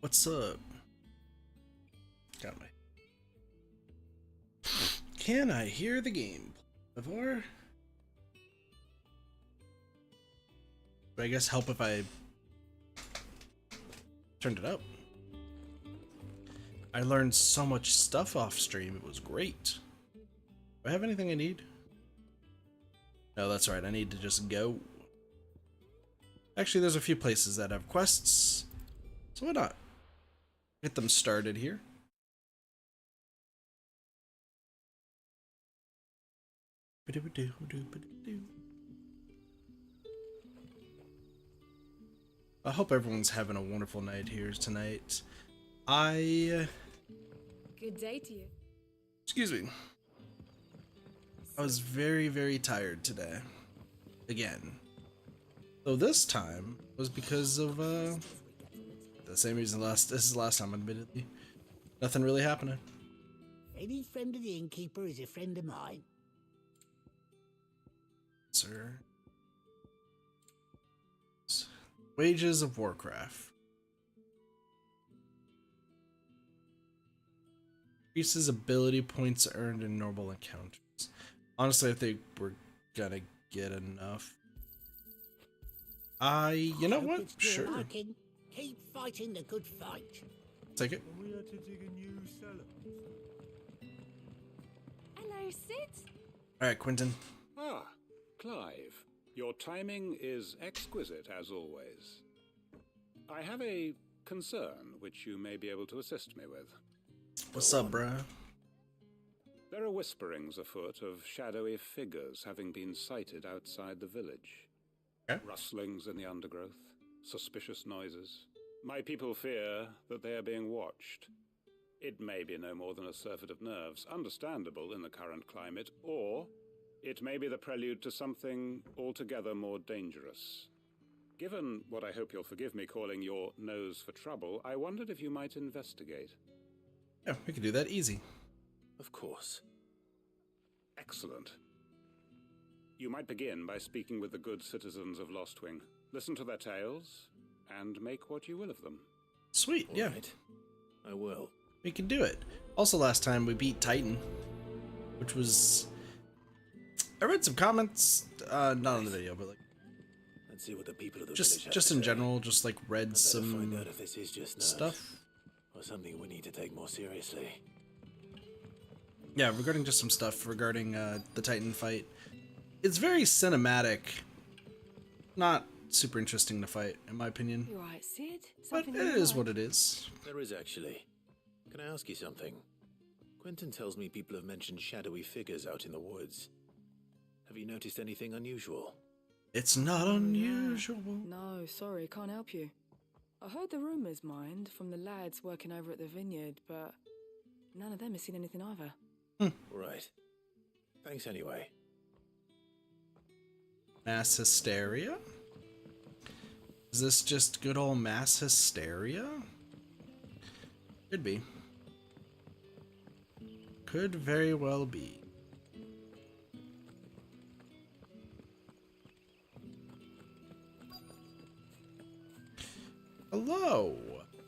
What's up? Got my. Can I hear the game? Before? But I guess help if I turned it up. I learned so much stuff off stream. It was great. Do I have anything I need? No, that's right. I need to just go. Actually, there's a few places that have quests, so why not? Get them started here. I hope everyone's having a wonderful night here tonight. Good day to you. Excuse me. I was very, very tired today. Again. Though this time was because of, the same reason this is the last time, admittedly. Nothing really happening. Any friend of the innkeeper is a friend of mine. Sir. Wages of Warcraft. Increases ability points earned in normal encounters. Honestly, I think we're gonna get enough. You know what? Sure. Working. Keep fighting the good fight. Take it. We are to dig a new cellar. Hello, Sid. Alright, Quentin. Ah, Clive. Your timing is exquisite, as always. I have a concern which you may be able to assist me with. What's up, bruh? There are whisperings afoot of shadowy figures having been sighted outside the village. Okay. Rustlings in the undergrowth, suspicious noises. My people fear that they are being watched. It may be no more than a surfeit of nerves, understandable in the current climate, or it may be the prelude to something altogether more dangerous. Given what I hope you'll forgive me calling your nose for trouble, I wondered if you might investigate. Yeah, we can do that easy. Of course. Excellent. You might begin by speaking with the good citizens of Lostwing. Listen to their tales, and make what you will of them. Sweet, yeah. Right. I will. We can do it. Also, last time we beat Titan, which was... I read some comments, not on the video, but like... Let's see what the people of the Just village have to in say. general, just like read I'd better some find out if this is just nerves, stuff. or something we need to take more seriously. Yeah, regarding just some stuff regarding the Titan fight. It's very cinematic. Not super interesting to fight, in my opinion. You alright, Sid? But Something it on your is mind? what it is. There is actually. Can I ask you something? Quentin tells me people have mentioned shadowy figures out in the woods. Have you noticed anything unusual? It's not unusual. No, sorry, can't help you. I heard the rumours, mind, from the lads working over at the vineyard, but none of them has seen anything either. Right. Thanks anyway. Mass hysteria? Is this just good old mass hysteria? Could be. Could very well be. Hello!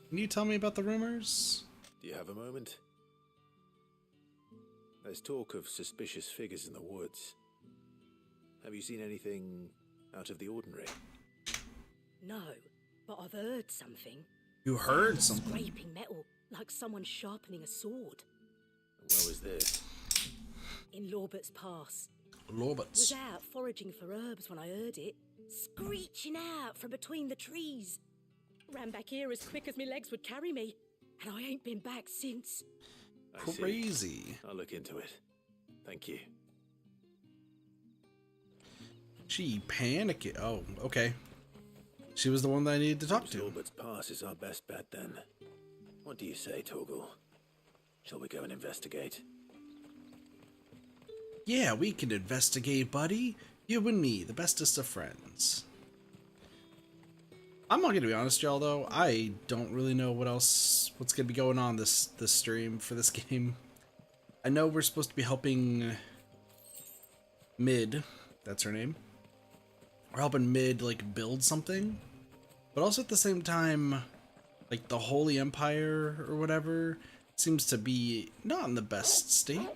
Can you tell me about the rumors? Do you have a moment? There's talk of suspicious figures in the woods. Have you seen anything out of the ordinary? No, but I've heard something. You heard something. Scraping metal, like someone sharpening a sword. And where was this? In Lorbert's Pass. Lorberts. Was out foraging for herbs when I heard it, screeching out from between the trees. Ran back here as quick as my legs would carry me, and I ain't been back since. I see. Crazy. I'll look into it. Thank you. She panicked. Oh, okay. She was the one that I needed to talk to. Lorbert's Pass is our best bet then. What do you say, Torgal? Shall we go and investigate? Yeah, we can investigate, buddy. You and me, the bestest of friends. I'm not gonna be honest, y'all, though. I don't really know what's gonna be going on this stream for this game. I know we're supposed to be helping Mid, that's her name. We're helping Mid like build something, but also at the same time, like the Holy Empire or whatever seems to be not in the best state.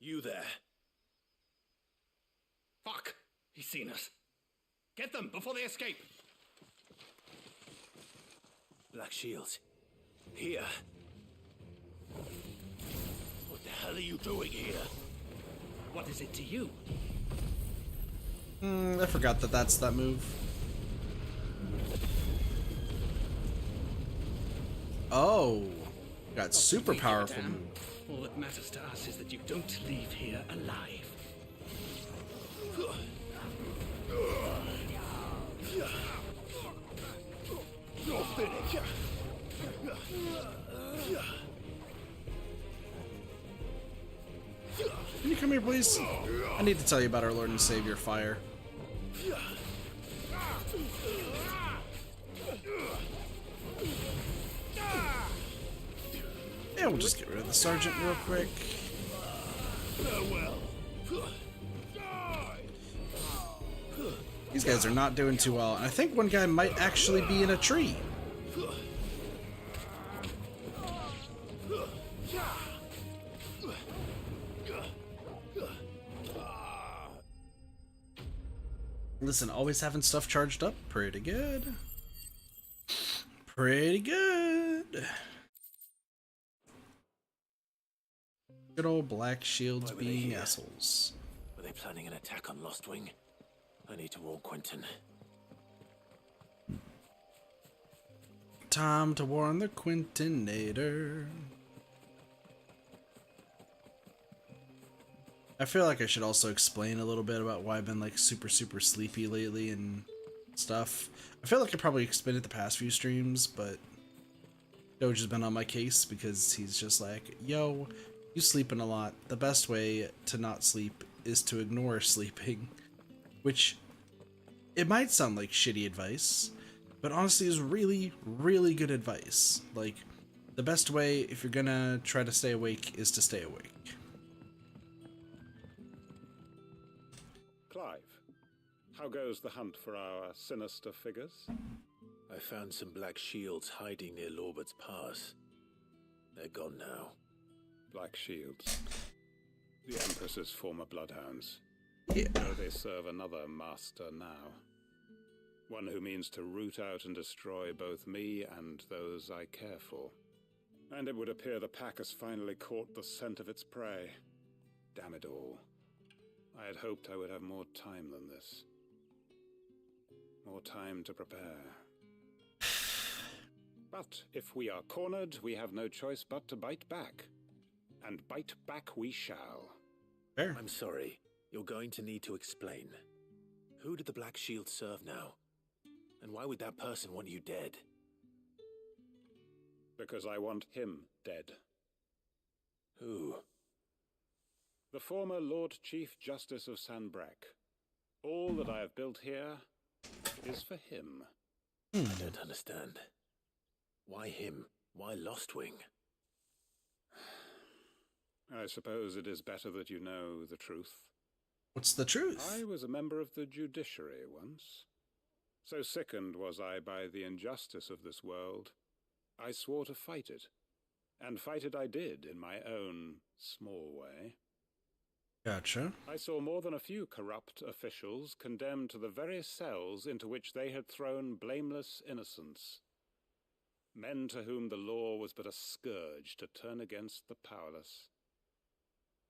You there? Fuck! He's seen us. Get them before they escape. Black Shields. Here. What the hell are you doing here? What is it to you? I forgot that that's that move. Oh, got super powerful move. All that matters to us is that you don't leave here alive. You're finished. Can you come here, please? I need to tell you about our Lord and Savior, Fire. Yeah, we'll just get rid of the Sergeant real quick. These guys are not doing too well, and I think one guy might actually be in a tree. Listen, always having stuff charged up, pretty good. Pretty good. Good old Black Shields Why were they being here? assholes. Were they planning an attack on Lost Wing? I need to warn Quentin. Time to warn the Quintinator. I feel like I should also explain a little bit about why I've been like super sleepy lately and stuff. I feel like I probably explained it the past few streams, but Doge has been on my case because he's just like, yo, you sleeping a lot. The best way to not sleep is to ignore sleeping. Which, it might sound like shitty advice, but honestly is really good advice. Like, the best way if you're gonna try to stay awake is to stay awake. Clive, how goes the hunt for our sinister figures? I found some Black Shields hiding near Lorbert's Pass. They're gone now. Black Shields. The Empress's former bloodhounds. Yeah. Though they serve another master now. One who means to root out and destroy both me and those I care for. And it would appear the pack has finally caught the scent of its prey. Damn it all. I had hoped I would have more time than this. More time to prepare. But if we are cornered, we have no choice but to bite back. And bite back we shall. Fair. I'm sorry. You're going to need to explain. Who did the Black Shield serve now? And why would that person want you dead? Because I want him dead. Who? The former Lord Chief Justice of Sanbreque. All that I have built here is for him. I don't understand. Why him? Why Lost Wing? I suppose it is better that you know the truth. What's the truth? I was a member of the judiciary once. So sickened was I by the injustice of this world, I swore to fight it. And fight it I did in my own small way. Gotcha. I saw more than a few corrupt officials condemned to the very cells into which they had thrown blameless innocents. Men to whom the law was but a scourge to turn against the powerless.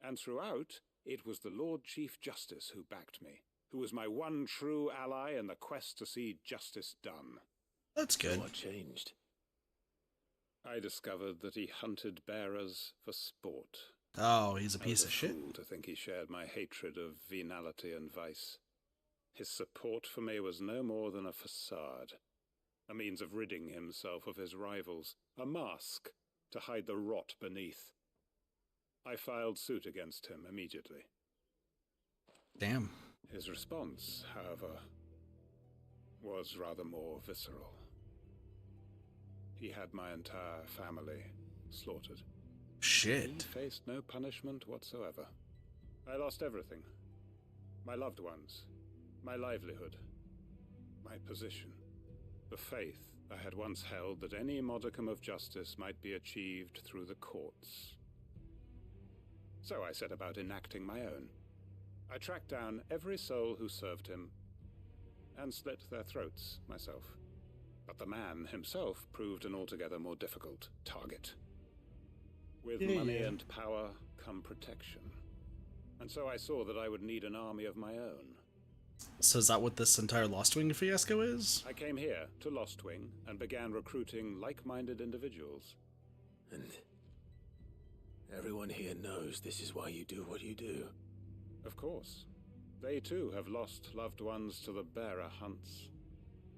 And throughout, it was the Lord Chief Justice who backed me, who was my one true ally in the quest to see justice done. That's good. What changed? I discovered that he hunted bearers for sport. Oh, he's a I piece was of a shit. fool to think he shared my hatred of venality and vice. His support for me was no more than a facade, a means of ridding himself of his rivals, a mask to hide the rot beneath. I filed suit against him immediately. Damn. His response, however, was rather more visceral. He had my entire family slaughtered. Shit. He faced no punishment whatsoever. I lost everything. My loved ones, my livelihood, my position, the faith I had once held that any modicum of justice might be achieved through the courts. So I set about enacting my own. I tracked down every soul who served him, and slit their throats myself. But the man himself proved an altogether more difficult target. With money and power come protection. And so I saw that I would need an army of my own. So is that what this entire Lost Wing fiasco is? I came here to Lostwing and began recruiting like-minded individuals. And everyone here knows this is why you do what you do. Of course. They too have lost loved ones to the bearer hunts.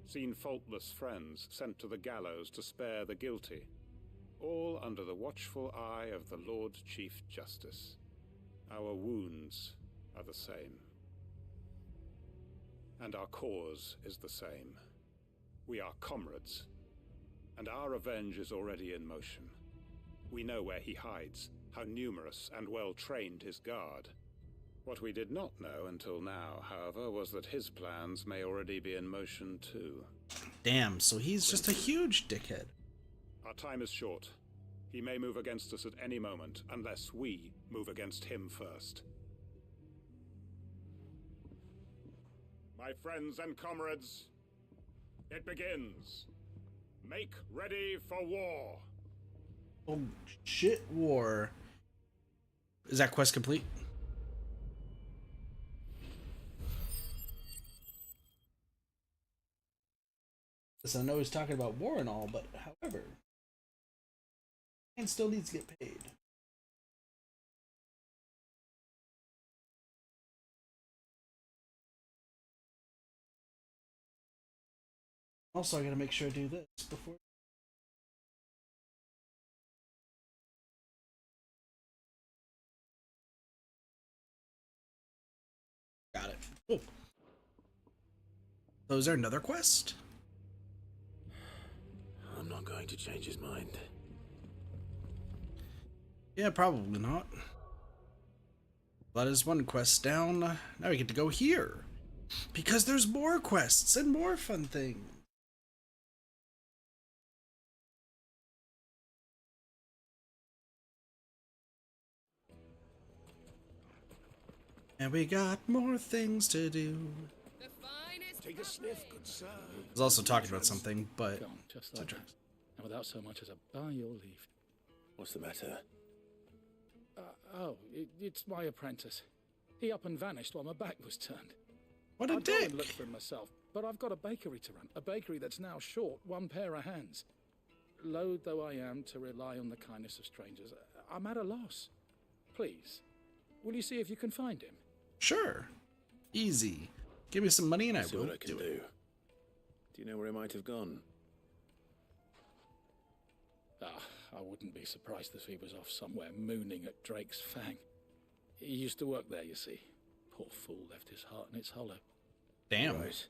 Seen faultless friends sent to the gallows to spare the guilty. All under the watchful eye of the Lord Chief Justice. Our wounds are the same. And our cause is the same. We are comrades, and our revenge is already in motion. We know where he hides, how numerous and well-trained his guard. What we did not know until now, however, was that his plans may already be in motion too. Damn, so he's just a huge dickhead. Our time is short. He may move against us at any moment, unless we move against him first. My friends and comrades, it begins. Make ready for war. Oh shit, war. Is that quest complete? Listen, I know he's talking about war and all, but however, man still needs to get paid. Also, I gotta make sure I do this before. Got it. Cool. So is there another quest? I'm not going to change his mind. Yeah, probably not. That is one quest down. Now we get to go here. Because there's more quests and more fun things. And we got more things to do. Take a sniff, good sir. I was also talking about something, but... Gone, just like that. And without so much as a by your leave. What's the matter? It's my apprentice. He up and vanished while my back was turned. What a I'd go dick! and look for him myself, but I've got a bakery to run. A bakery that's now short one pair of hands. Loath though I am to rely on the kindness of strangers, I'm at a loss. Please, will you see if you can find him? Sure. Easy. Give me some money and I See will what I can do it. Do you know where he might have gone? I wouldn't be surprised if he was off somewhere mooning at Drake's Fang. He used to work there, you see. Poor fool left his heart in its hollow. Damn. Right.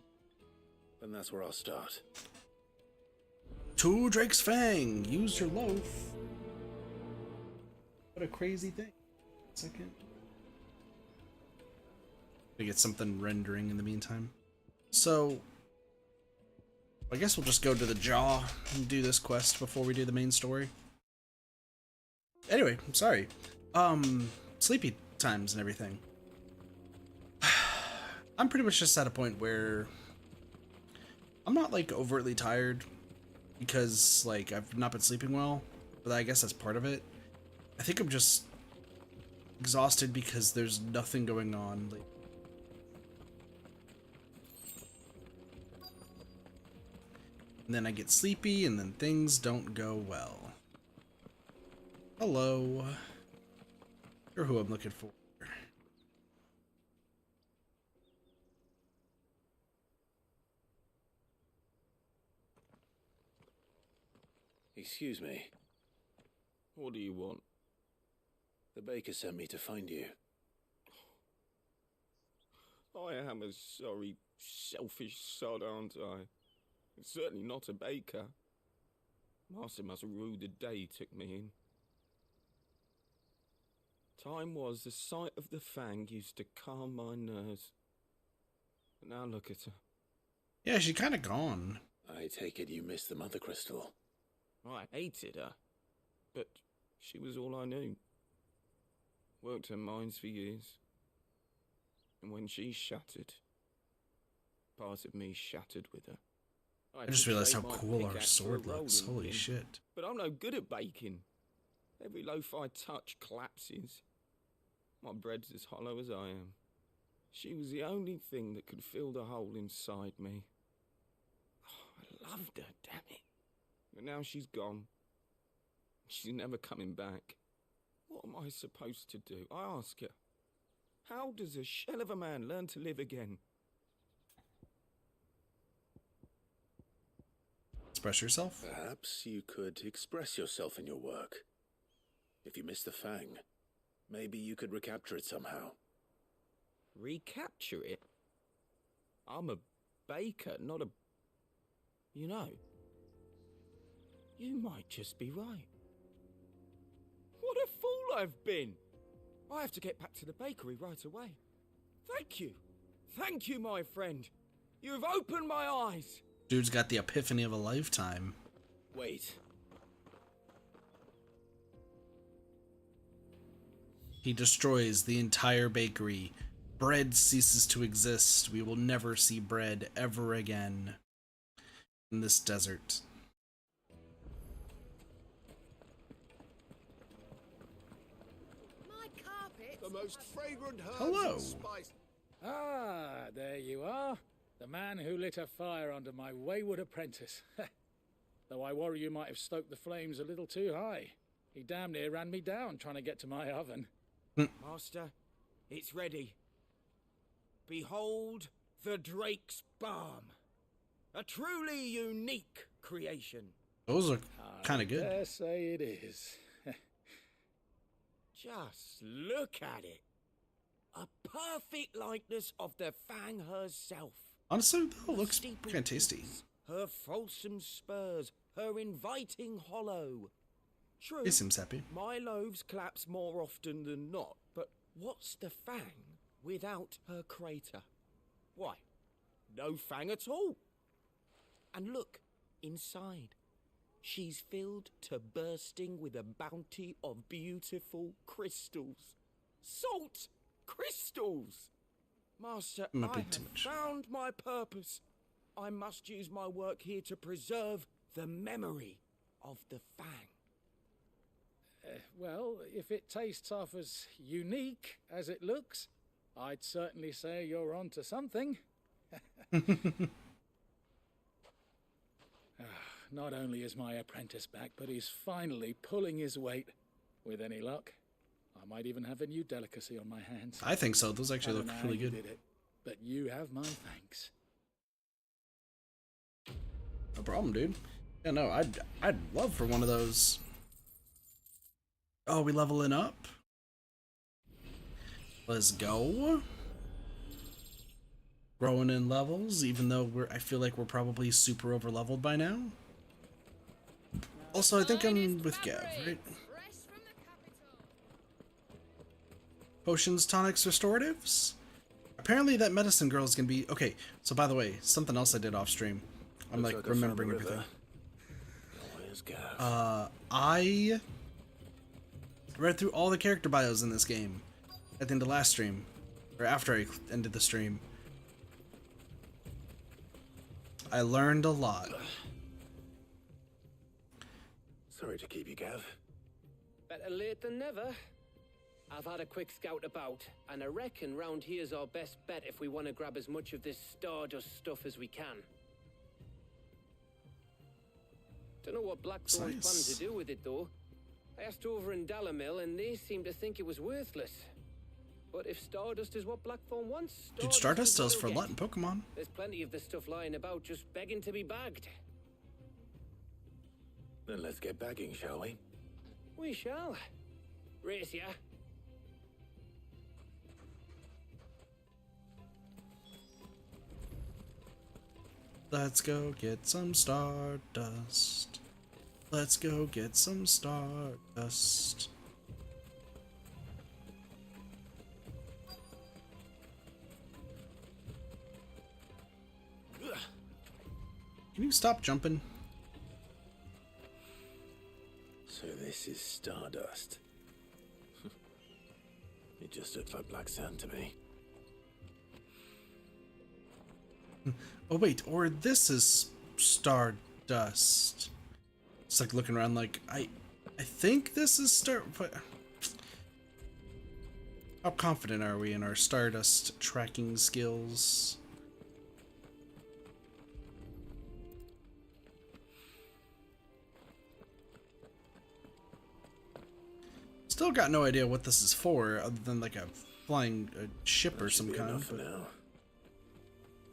Then that's where I'll start. To Drake's Fang. Use your loaf. What a crazy thing. Second. To get something rendering in the meantime. So, I guess we'll just go to the Jaw and do this quest before we do the main story. Anyway, I'm sorry. Sleepy times and everything. I'm pretty much just at a point where I'm not like overtly tired because like I've not been sleeping well, but I guess that's part of it. I think I'm just exhausted because there's nothing going on. Like, and then I get sleepy, and then things don't go well. Hello. You're who I'm looking for. Excuse me. What do you want? The baker sent me to find you. I am a sorry, selfish sod, aren't I? Certainly not a baker. Master must rue the day he took me in. Time was the sight of the Fang used to calm my nerves. But now look at her. Yeah, she's kind of gone. I I take it you missed the Mothercrystal. I hated her, but she was all I knew. Worked her mines for years. And when she shattered, part of me shattered with her. I just realized how cool our sword looks. Holy shit. But I'm no good at baking. Every loaf I touch collapses. My bread's as hollow as I am. She was the only thing that could fill the hole inside me. Oh, I loved her, damn it. But now she's gone. She's never coming back. What am I supposed to do? I ask her. How does a shell of a man learn to live again? Express yourself? Perhaps you could express yourself in your work. If you miss the Fang, maybe you could recapture it somehow. Recapture it? I'm a baker, not a... You know, you might just be right. What a fool I've been! I have to get back to the bakery right away. Thank you. Thank you, my friend. You've opened my eyes. Dude's got the epiphany of a lifetime. Wait. He destroys the entire bakery. Bread ceases to exist. We will never see bread ever again in this desert. My carpet. The most fragrant herbs Hello. and spice. Ah, there you are. The man who lit a fire under my wayward apprentice. Though I worry you might have stoked the flames a little too high. He damn near ran me down trying to get to my oven. Master, it's ready. Behold the Drake's Balm. A truly unique creation. Those look kind of I good. dare say it is. Just look at it. A perfect likeness of the Fang herself. Honestly, that looks kind of tasty. Her fulsome spurs, her inviting hollow. True, He seems happy. my loaves collapse more often than not, but what's the Fang without her crater? Why, no Fang at all. And look, inside. She's filled to bursting with a bounty of beautiful crystals. Salt crystals! Master, I have found my purpose. I must use my work here to preserve the memory of the Fang. Well, if it tastes half as unique as it looks, I'd certainly say you're onto something. Not only is my apprentice back, but he's finally pulling his weight. With any luck, I might even have a new delicacy on my hands. I think so. Those actually I look don't know really how you good. did it, but you have my thanks. No problem, dude. Yeah, no, I'd love for one of those. Oh, we leveling up? Let's go. Growing in levels, even though I feel like we're probably super over leveled by now. Also, I think I'm with Gav, right? Potions, tonics, restoratives? Apparently that medicine girl is gonna be... Okay, so by the way, something else I did off stream. I'm like remembering everything. I read through all the character bios in this game at the end of last stream. Or after I ended the stream. I learned a lot. Sorry to keep you, Gav. Better late than never. I've had a quick scout about, and I reckon round here's our best bet if we want to grab as much of this Stardust stuff as we can. Don't know what Blackthorn's planning to do with it, though. I asked over in Dalamil, and they seem to think it was worthless. But if Stardust is what Blackthorn wants, Dude, Stardust sells for a lot in Pokemon. There's plenty of this stuff lying about, just begging to be bagged. Then let's get bagging, shall we? We shall. Race ya. Let's go get some Stardust. Let's go get some Stardust. Can you stop jumping? So this is stardust. It just looks like black sand to me. Oh wait, or this is stardust. It's like looking around like I think this is but how confident are we in our stardust tracking skills? Still got no idea what this is for, other than like a flying ship or some kind. For now.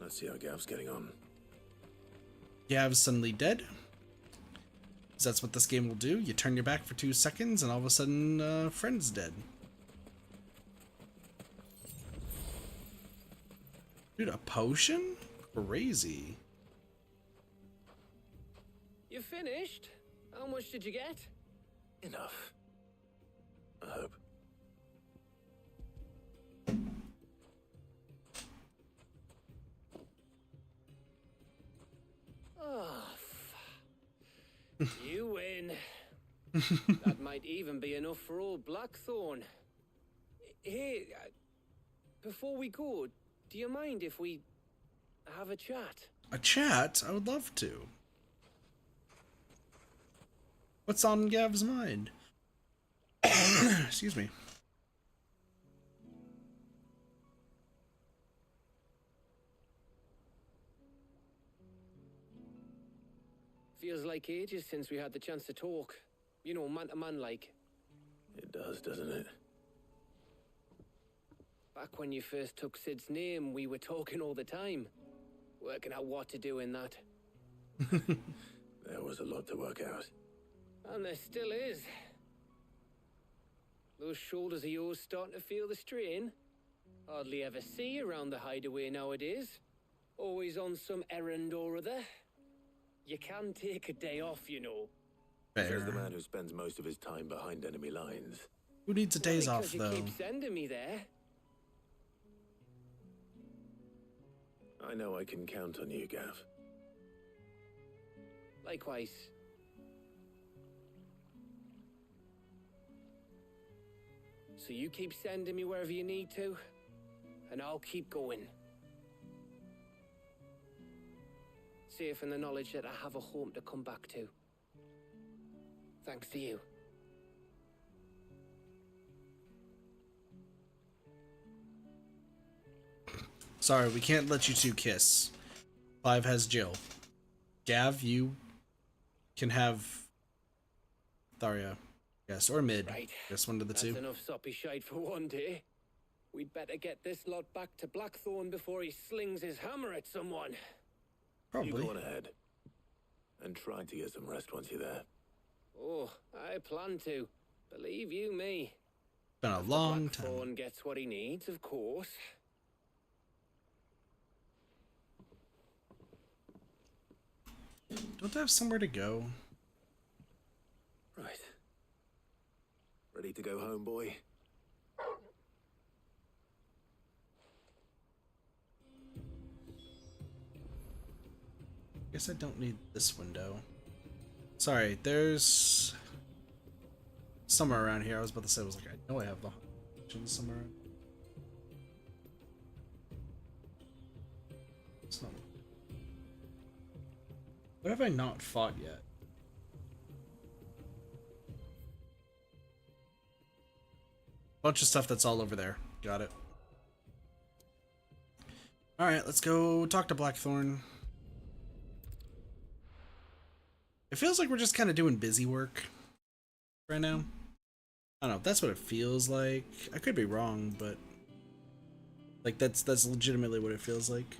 Let's see how Gav's getting on. Gav's suddenly dead. Because that's what this game will do. You turn your back for 2 seconds, and all of a sudden, friend's dead. Dude, a potion? Crazy. You finished? How much did you get? Enough. I hope. Oh, you win. That might even be enough for old Blackthorn. Hey, before we go, do you mind if we have a chat? A chat? I would love to. What's on Gav's mind? Excuse me. Feels like ages since we had the chance to talk. You know, man to man like. It does, doesn't it? Back when you first took Sid's name, we were talking all the time. Working out what to do in that. There was a lot to work out. And there still is. Those shoulders of yours starting to feel the strain. Hardly ever see you around the hideaway nowadays. Always on some errand or other. You can take a day off, you know. Says the man who spends most of his time behind enemy lines. Who needs a days off, you though? Keep sending me there. I know I can count on you, Gav. Likewise. So you keep sending me wherever you need to, and I'll keep going. Safe in the knowledge that I have a home to come back to. Thanks to you. Sorry, we can't let you two kiss. Clive has Jill. Gav, you can have Tharia. Yes, or mid. Right. Guess one of the two. That's enough soppy shite for one day. We'd better get this lot back to Blackthorn before he slings his hammer at someone. Probably. You go on ahead. And try to get some rest once you're there. Oh, I plan to. Believe you me. Been a long time. Blackthorn gets what he needs, of course. Don't they have somewhere to go? Right. Ready to go home, boy? Guess I don't need this window. Sorry, there's somewhere around here. I was about to say, I was like, I know I have the options somewhere. It's not. What have I not fought yet? Bunch of stuff that's all over there. Got it. Alright, let's go talk to Blackthorn. It feels like we're just kind of doing busy work right now. I don't know, that's what it feels like. I could be wrong, but like that's legitimately what it feels like.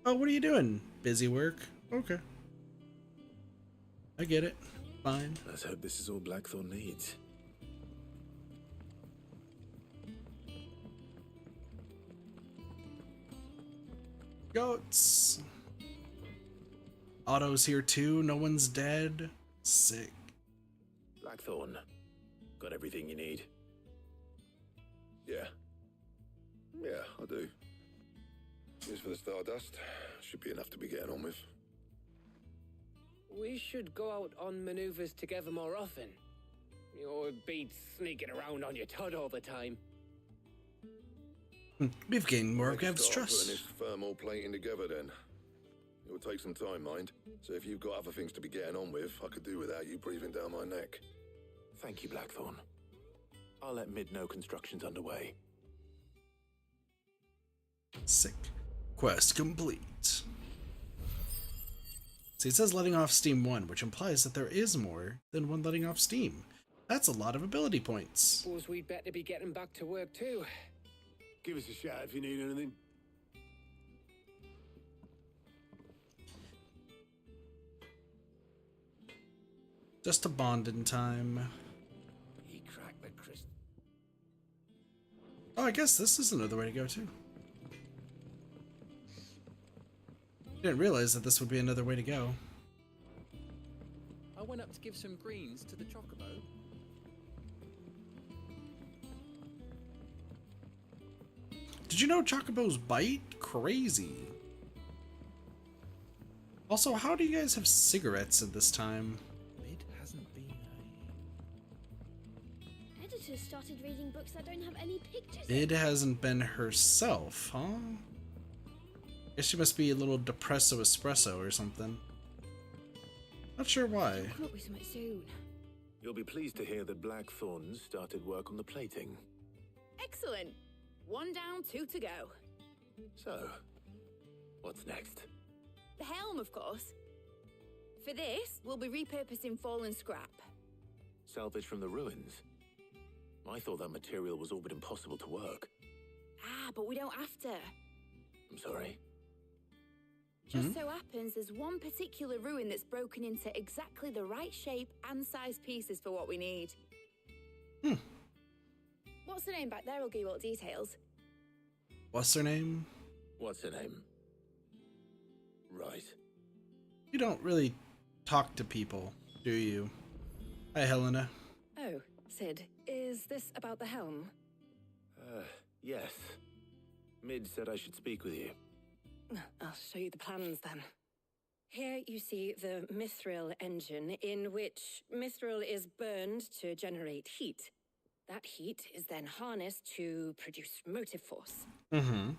Oh, what are you doing? Busy work? Okay. I get it. Fine. Let's hope this is all Blackthorn needs. Goats. Otto's here too. No one's dead. Sick. Blackthorn, got everything you need? Yeah. Yeah, I do. Cheers for the stardust. Should be enough to be getting on with. We should go out on maneuvers together more often. Or beat sneaking around on your Todd all the time. We've gained more of Gav's Start trust. putting this thermal plating together then. It will take some time, mind. So if you've got other things to be getting on with, I could do without you breathing down my neck. Thank you, Blackthorn. I'll let Mid know construction's underway. Sick. Quest complete. See, it says letting off steam 1, which implies that there is more than one letting off steam. That's a lot of ability points. Suppose we'd better be getting back to work too. Give us a shout if you need anything. Just a bond in time. He cracked the crystal. Oh, I guess this is another way to go too. Didn't realize that this would be another way to go. I went up to give some greens to the chocobo. Did you know chocobos bite? Crazy. Also, how do you guys have cigarettes at this time? Mid hasn't been Editor started reading books that don't have any pictures. It hasn't been herself, huh? Guess she must be a little depresso espresso or something. Not sure why. Come up with something soon. You'll be pleased to hear that Blackthorn started work on the plating. Excellent. 1 down, 2 to go. So, what's next? The helm, of course. For this, we'll be repurposing fallen scrap. Salvage from the ruins? I thought that material was all but impossible to work. Ah, but we don't have to. I'm sorry. Just so happens there's one particular ruin that's broken into exactly the right shape and size pieces for what we need. What's the name back there? I'll give you all the details. What's her name? What's her name? Right. You don't really talk to people, do you? Hi, Helena. Oh, Sid, is this about the helm? Yes. Mid said I should speak with you. I'll show you the plans then. Here you see the mithril engine, in which mithril is burned to generate heat. That heat is then harnessed to produce motive force.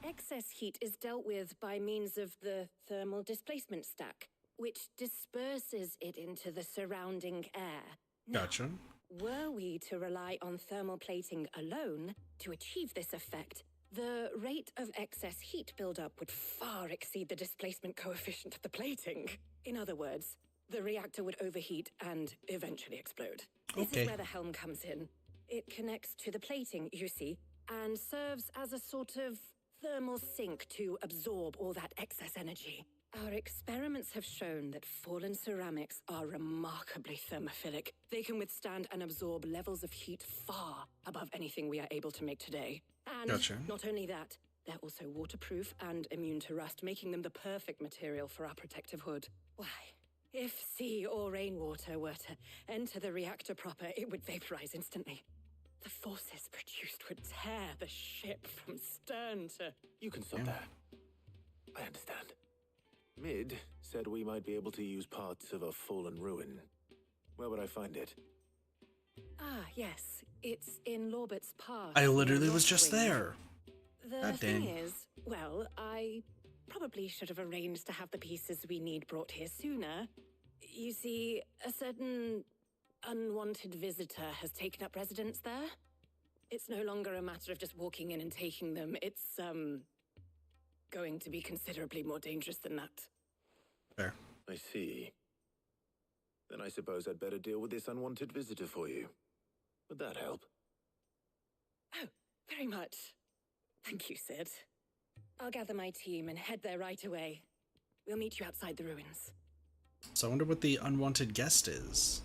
Excess heat is dealt with by means of the thermal displacement stack, which disperses it into the surrounding air. Gotcha. Were we to rely on thermal plating alone to achieve this effect, the rate of excess heat buildup would far exceed the displacement coefficient of the plating. In other words, the reactor would overheat and eventually explode. This is where the helm comes in. It connects to the plating, you see, and serves as a sort of thermal sink to absorb all that excess energy. Our experiments have shown that fallen ceramics are remarkably thermophilic. They can withstand and absorb levels of heat far above anything we are able to make today. And not only that, they're also waterproof and immune to rust, making them the perfect material for our protective hood. Why, if sea or rainwater were to enter the reactor proper, it would vaporize instantly. The forces produced would tear the ship from stern to... You can stop there. I understand. Mid said we might be able to use parts of a fallen ruin. Where would I find it? Ah, yes. It's in Lorbert's Pass. I literally was just there. The thing is, well, I probably should have arranged to have the pieces we need brought here sooner. You see, a certain unwanted visitor has taken up residence there. It's no longer a matter of just walking in and taking them. It's, going to be considerably more dangerous than that. Fair. I see. Then I suppose I'd better deal with this unwanted visitor for you. Would that help? Oh, very much. Thank you, Sid. I'll gather my team and head there right away. We'll meet you outside the ruins. So I wonder what the unwanted guest is.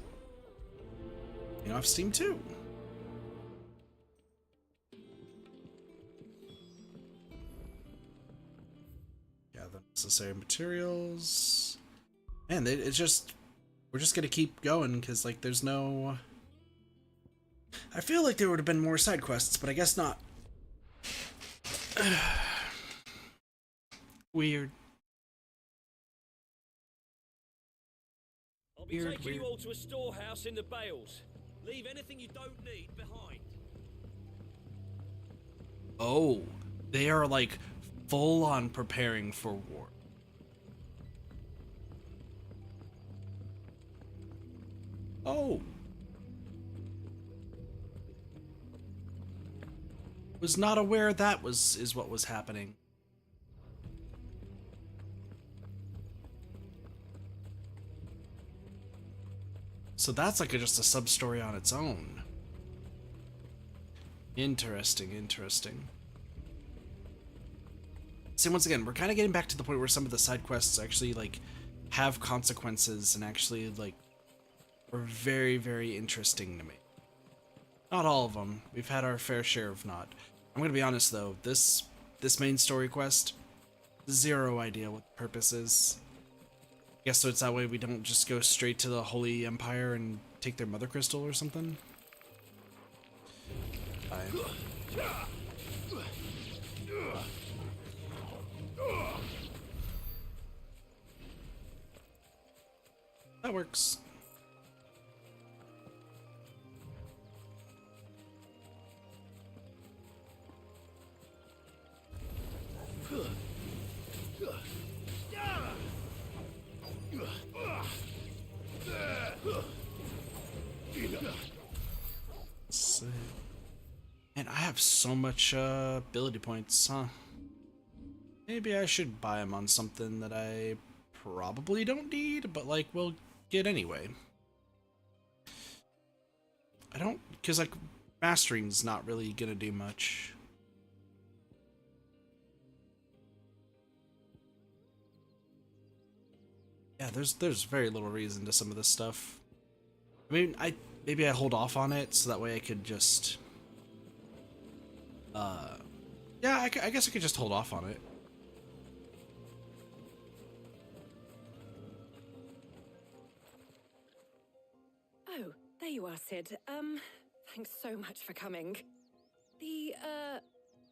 You know, off Steam 2. Gather necessary materials. Man, it's just... We're just gonna keep going, because, like, there's no... I feel like there would have been more side quests, but I guess not. Weird. We're Weird, taking weird. you all to a storehouse in the Bales. Leave anything you don't need behind. Oh, they are like full on preparing for war. Oh. Was not aware that is what was happening. So that's like just a sub-story on its own. Interesting, interesting. See, once again, we're kind of getting back to the point where some of the side quests actually like have consequences and actually like are very, very interesting to me. Not all of them. We've had our fair share of not. I'm gonna be honest though, this main story quest, zero idea what the purpose is. I guess so it's that way we don't just go straight to the Holy Empire and take their Mothercrystal or something. That works. Man, I have so much ability points, huh? Maybe I should buy them on something that I probably don't need, but like will get anyway. I don't, because like mastering's not really gonna do much. Yeah, there's very little reason to some of this stuff. I mean, maybe I hold off on it so that way I could just yeah, I guess I could just hold off on it. Oh, there you are, Sid. Thanks so much for coming. The,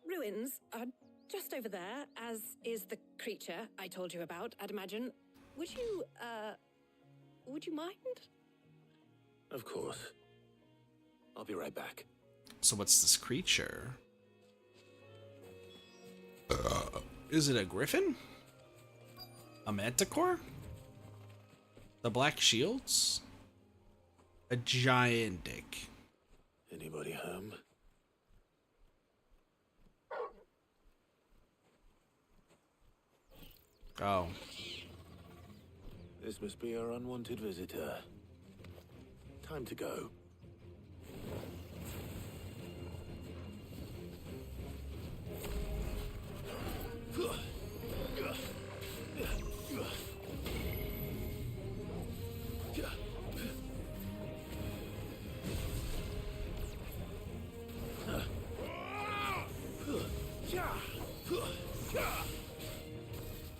ruins are just over there, as is the creature I told you about, I'd imagine. Would you mind? Of course. I'll be right back. So what's this creature? Is it a griffin? A manticore? The black shields? A giant dick. Anybody home? Oh. This must be our unwanted visitor. Time to go.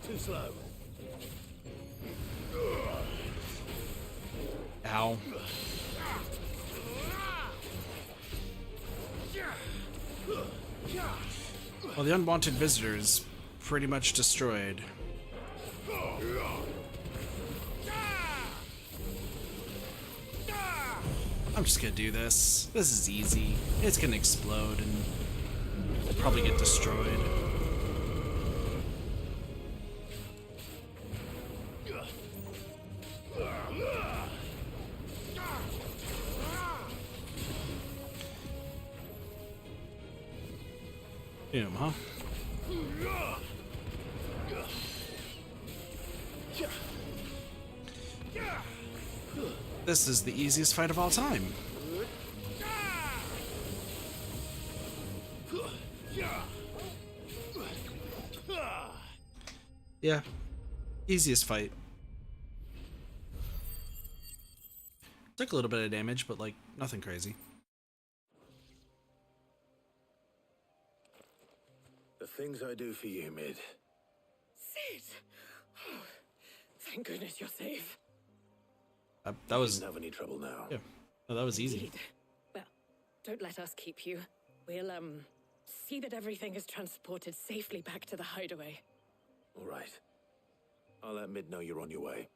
Too slow. Ow. Well, the unwanted visitor is pretty much destroyed. I'm just gonna do this. This is easy. It's gonna explode and probably get destroyed. Him, huh? This is the easiest fight of all time. Yeah, easiest fight. Took a little bit of damage, but like nothing crazy. The things I do for you, Mid. Sid! Oh, thank goodness you're safe. That was... You don't have any trouble now. Yeah, no, that was easy. Indeed. Well, don't let us keep you. We'll, see that everything is transported safely back to the hideaway. All right. I'll let Mid know you're on your way.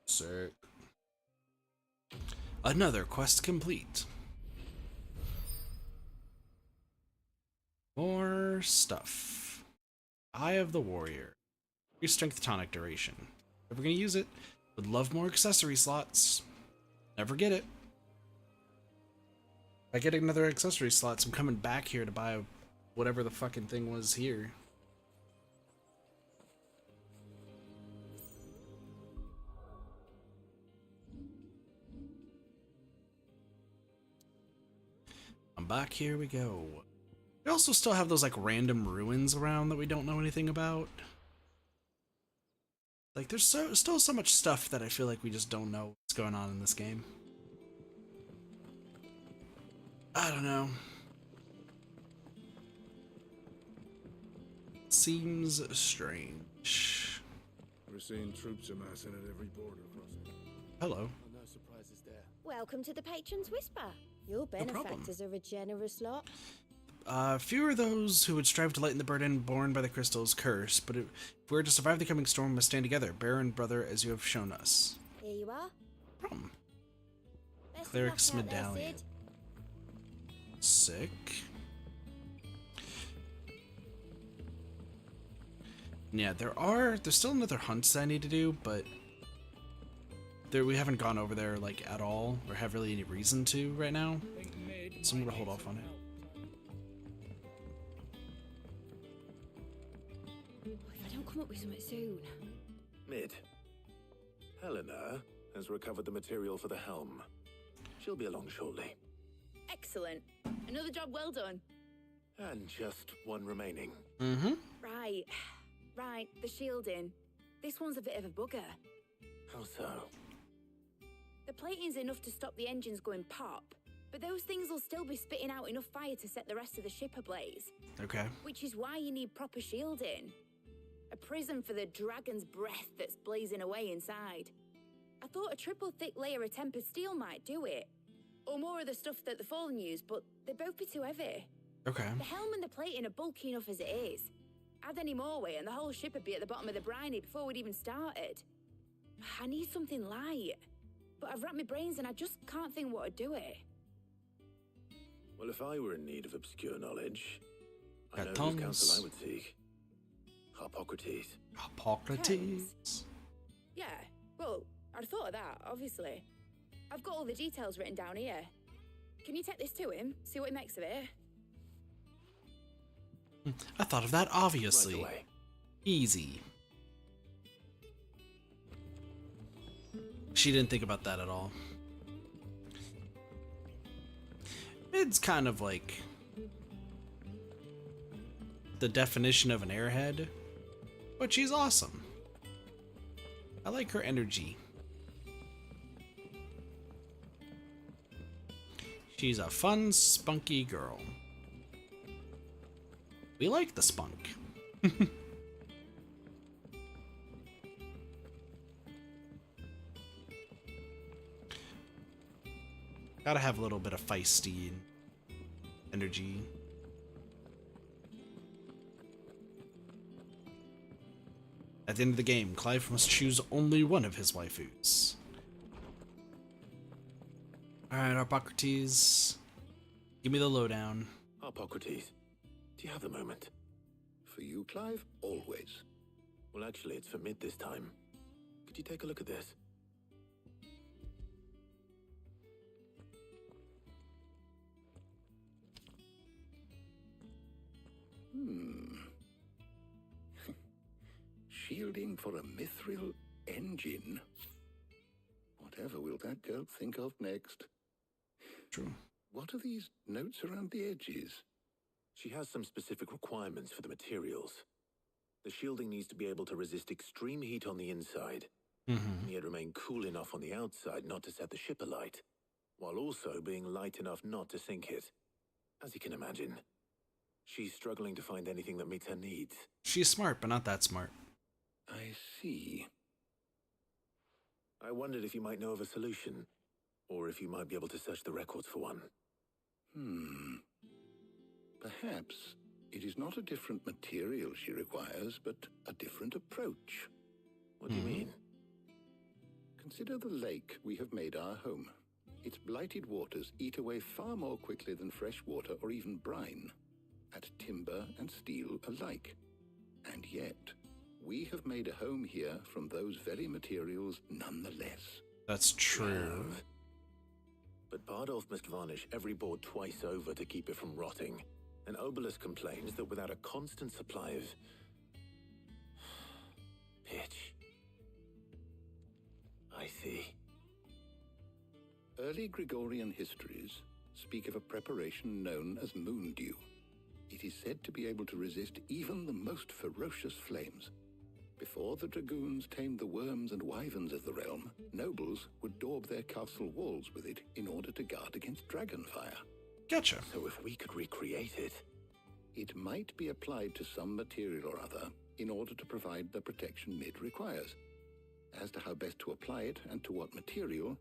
Sick. Another quest complete. More stuff. Eye of the Warrior. Your strength tonic duration. If we're gonna use it, would love more accessory slots. Never get it. If I get another accessory slots, I'm coming back here to buy whatever the fucking thing was here. I'm back, here we go. We also still have those like random ruins around that we don't know anything about. Like there's still so much stuff that I feel like we just don't know what's going on in this game. I don't know. Seems strange. We're seeing troops amassing at every border crossing. Hello. No surprises there. Welcome to the Patron's Whisper. Your benefactors are a generous lot. Few are those who would strive to lighten the burden borne by the crystal's curse, but if we're to survive the coming storm, we must stand together, bear and brother, as you have shown us. Here you are. Problem. Best Cleric's of luck out there, medallion. Sid. Sick. Yeah, there's still another hunts I need to do, but we haven't gone over there like at all, or have really any reason to right now. So I'm gonna hold off on it. If I don't come up with something soon. Mid. Helena has recovered the material for the helm. She'll be along shortly. Excellent. Another job well done. And just one remaining. Mm-hmm. Right, the shielding. This one's a bit of a bugger. How so? The plating's enough to stop the engines going pop, but those things will still be spitting out enough fire to set the rest of the ship ablaze. Okay. Which is why you need proper shielding. A prison for the dragon's breath that's blazing away inside. I thought a triple thick layer of tempered steel might do it. Or more of the stuff that the Fallen use, but they'd both be too heavy. Okay. The helm and the plating are bulky enough as it is. Add any more weight and the whole ship would be at the bottom of the briny before we'd even started. I need something light. But I've racked my brains and I just can't think what would do it. Well, if I were in need of obscure knowledge, I know tongues. whose counsel I would seek. Hippocrates. Hippocrates. Yeah, well, I'd thought of that, obviously. I've got all the details written down here. Can you take this to him, see what he makes of it? I thought of that, obviously. Right away. Easy. She didn't think about that at all. Mid's kind of like the definition of an airhead, but she's awesome. I like her energy. She's a fun, spunky girl. We like the spunk. Gotta have a little bit of feisty energy. At the end of the game, Clive must choose only one of his waifus. Alright, Hippocrates. Give me the lowdown. Hippocrates, do you have a moment? For you, Clive? Always. Well, actually, it's for Mid this time. Could you take a look at this? Shielding for a mithril engine. Whatever will that girl think of next? True. What are these notes around the edges? She has some specific requirements for the materials. The shielding needs to be able to resist extreme heat on the inside, and yet remain cool enough on the outside not to set the ship alight, while also being light enough not to sink it. As you can imagine, she's struggling to find anything that meets her needs. She's smart, but not that smart. I see. I wondered if you might know of a solution, or if you might be able to search the records for one. Perhaps it is not a different material she requires, but a different approach. What do you mean? Consider the lake we have made our home. its blighted waters eat away far more quickly than fresh water or even brine, at timber and steel alike. And yet, we have made a home here from those very materials nonetheless. That's true. But Bardolph must varnish every board twice over to keep it from rotting. And Obelisk complains that without a constant supply of pitch. I see. Early Gregorian histories speak of a preparation known as moon dew. It is said to be able to resist even the most ferocious flames. Before the dragoons tamed the worms and wyverns of the realm, nobles would daub their castle walls with it in order to guard against dragonfire. Gotcha. So if we could recreate it... It might be applied to some material or other in order to provide the protection Mid requires. As to how best to apply it and to what material,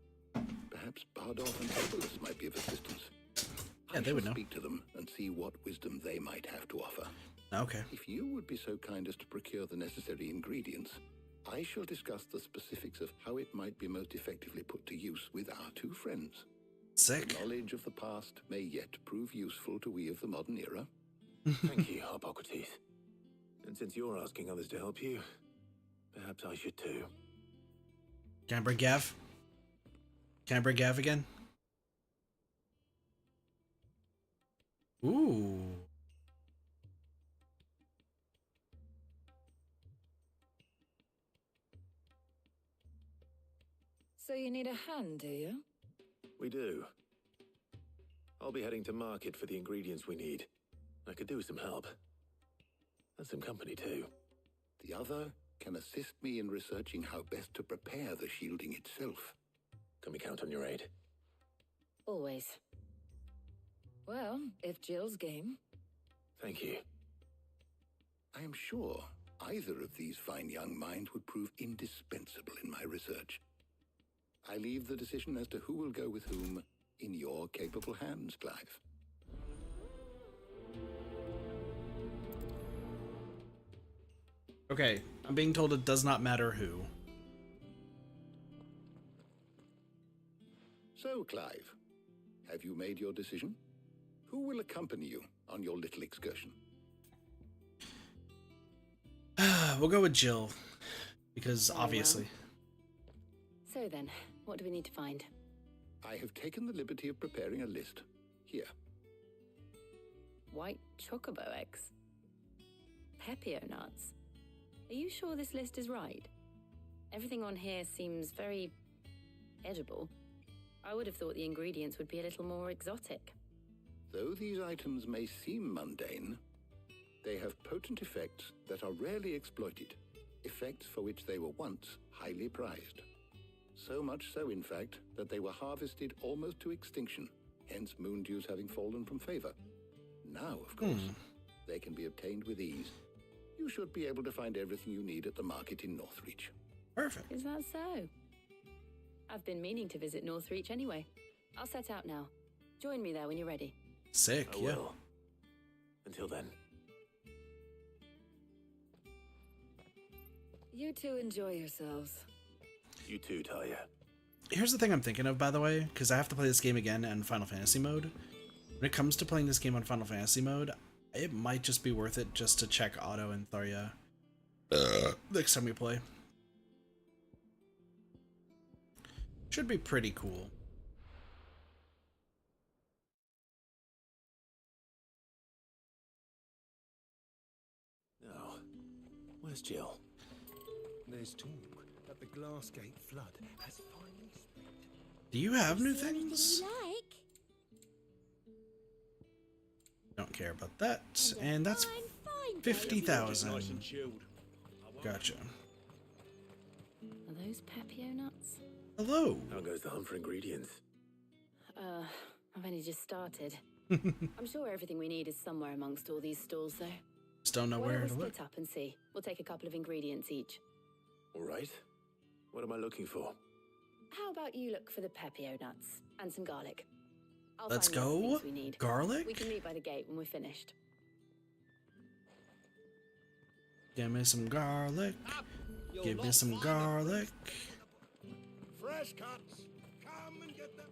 perhaps Bardolph and Obelisk might be of assistance. Yeah, they would know. Speak to them and see what wisdom they might have to offer. Okay. If you would be so kind as to procure the necessary ingredients, I shall discuss the specifics of how it might be most effectively put to use with our two friends. Sick. The knowledge of the past may yet prove useful to we of the modern era. Thank you, Hippocrates. And since you're asking others to help you, perhaps I should too. Can I bring Gav? Can I bring Gav again? Ooh. So you need a hand, do you? We do. I'll be heading to market for the ingredients we need. I could do with some help. And some company too. The other can assist me in researching how best to prepare the shielding itself. Can we count on your aid? Always. Well, if Jill's game. Thank you. I am sure either of these fine young minds would prove indispensable in my research. I leave the decision as to who will go with whom in your capable hands, Clive. Okay, I'm being told it does not matter who. So, Clive, have you made your decision? Who will accompany you on your little excursion? We'll go with Jill, because obviously. So then, what do we need to find? I have taken the liberty of preparing a list. Here. White chocobo eggs. Pepio nuts. Are you sure this list is right? Everything on here seems very edible. I would have thought the ingredients would be a little more exotic. Though these items may seem mundane, they have potent effects that are rarely exploited, effects for which they were once highly prized. So much so, in fact, that they were harvested almost to extinction, hence moon dews having fallen from favor. Now, of course, they can be obtained with ease. You should be able to find everything you need at the market in Northreach. Perfect. Is that so? I've been meaning to visit Northreach anyway. I'll set out now. Join me there when you're ready. Sick, I will. Until then. You two enjoy yourselves. You too, Talia. Here's the thing I'm thinking of, by the way, because I have to play this game again in Final Fantasy mode. When it comes to playing this game on Final Fantasy mode, it might just be worth it just to check Otto and Tharia next time we play. Should be pretty cool. Now, where's Jill? There's talk that the Glassgate flood has finally spread. Do you have new See anything things? you like? Don't care about that. And that's 50,000. Gotcha. Are those Pepio nuts? Hello. How goes the hunt for ingredients? I've only just started. I'm sure everything we need is somewhere amongst all these stalls, though. Just don't know Why where don't to we look. split up and see? We'll take a couple of ingredients each. All right. What am I looking for? How about you look for the Pepio nuts and some garlic? I'll Let's find the other go. things we need. Garlic? We can meet by the gate when we're finished. Give me some garlic. Give me some garlic. Fresh cuts. Come and get them.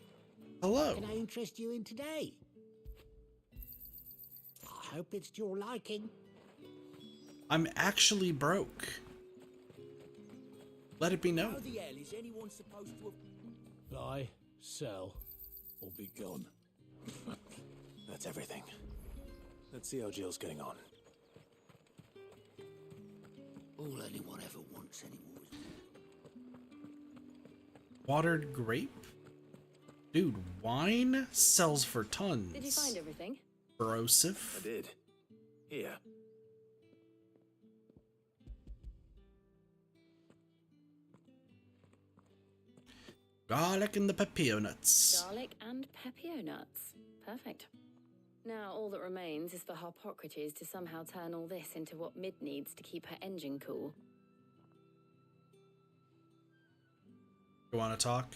Hello. Can I interest you in today? I hope it's to your liking. I'm actually broke. Let it be known. How the hell is anyone supposed to have... Buy, sell, or be gone. That's everything. Let's see how Jill's getting on. All anyone ever wants anymore. Watered grape? Dude, wine sells for tons. Did you find everything? Corrosive. I did. Here. Garlic and the pepio nuts. Garlic and pepio nuts. Perfect. Now all that remains is for Harpocrates to somehow turn all this into what Mid needs to keep her engine cool. You want to talk?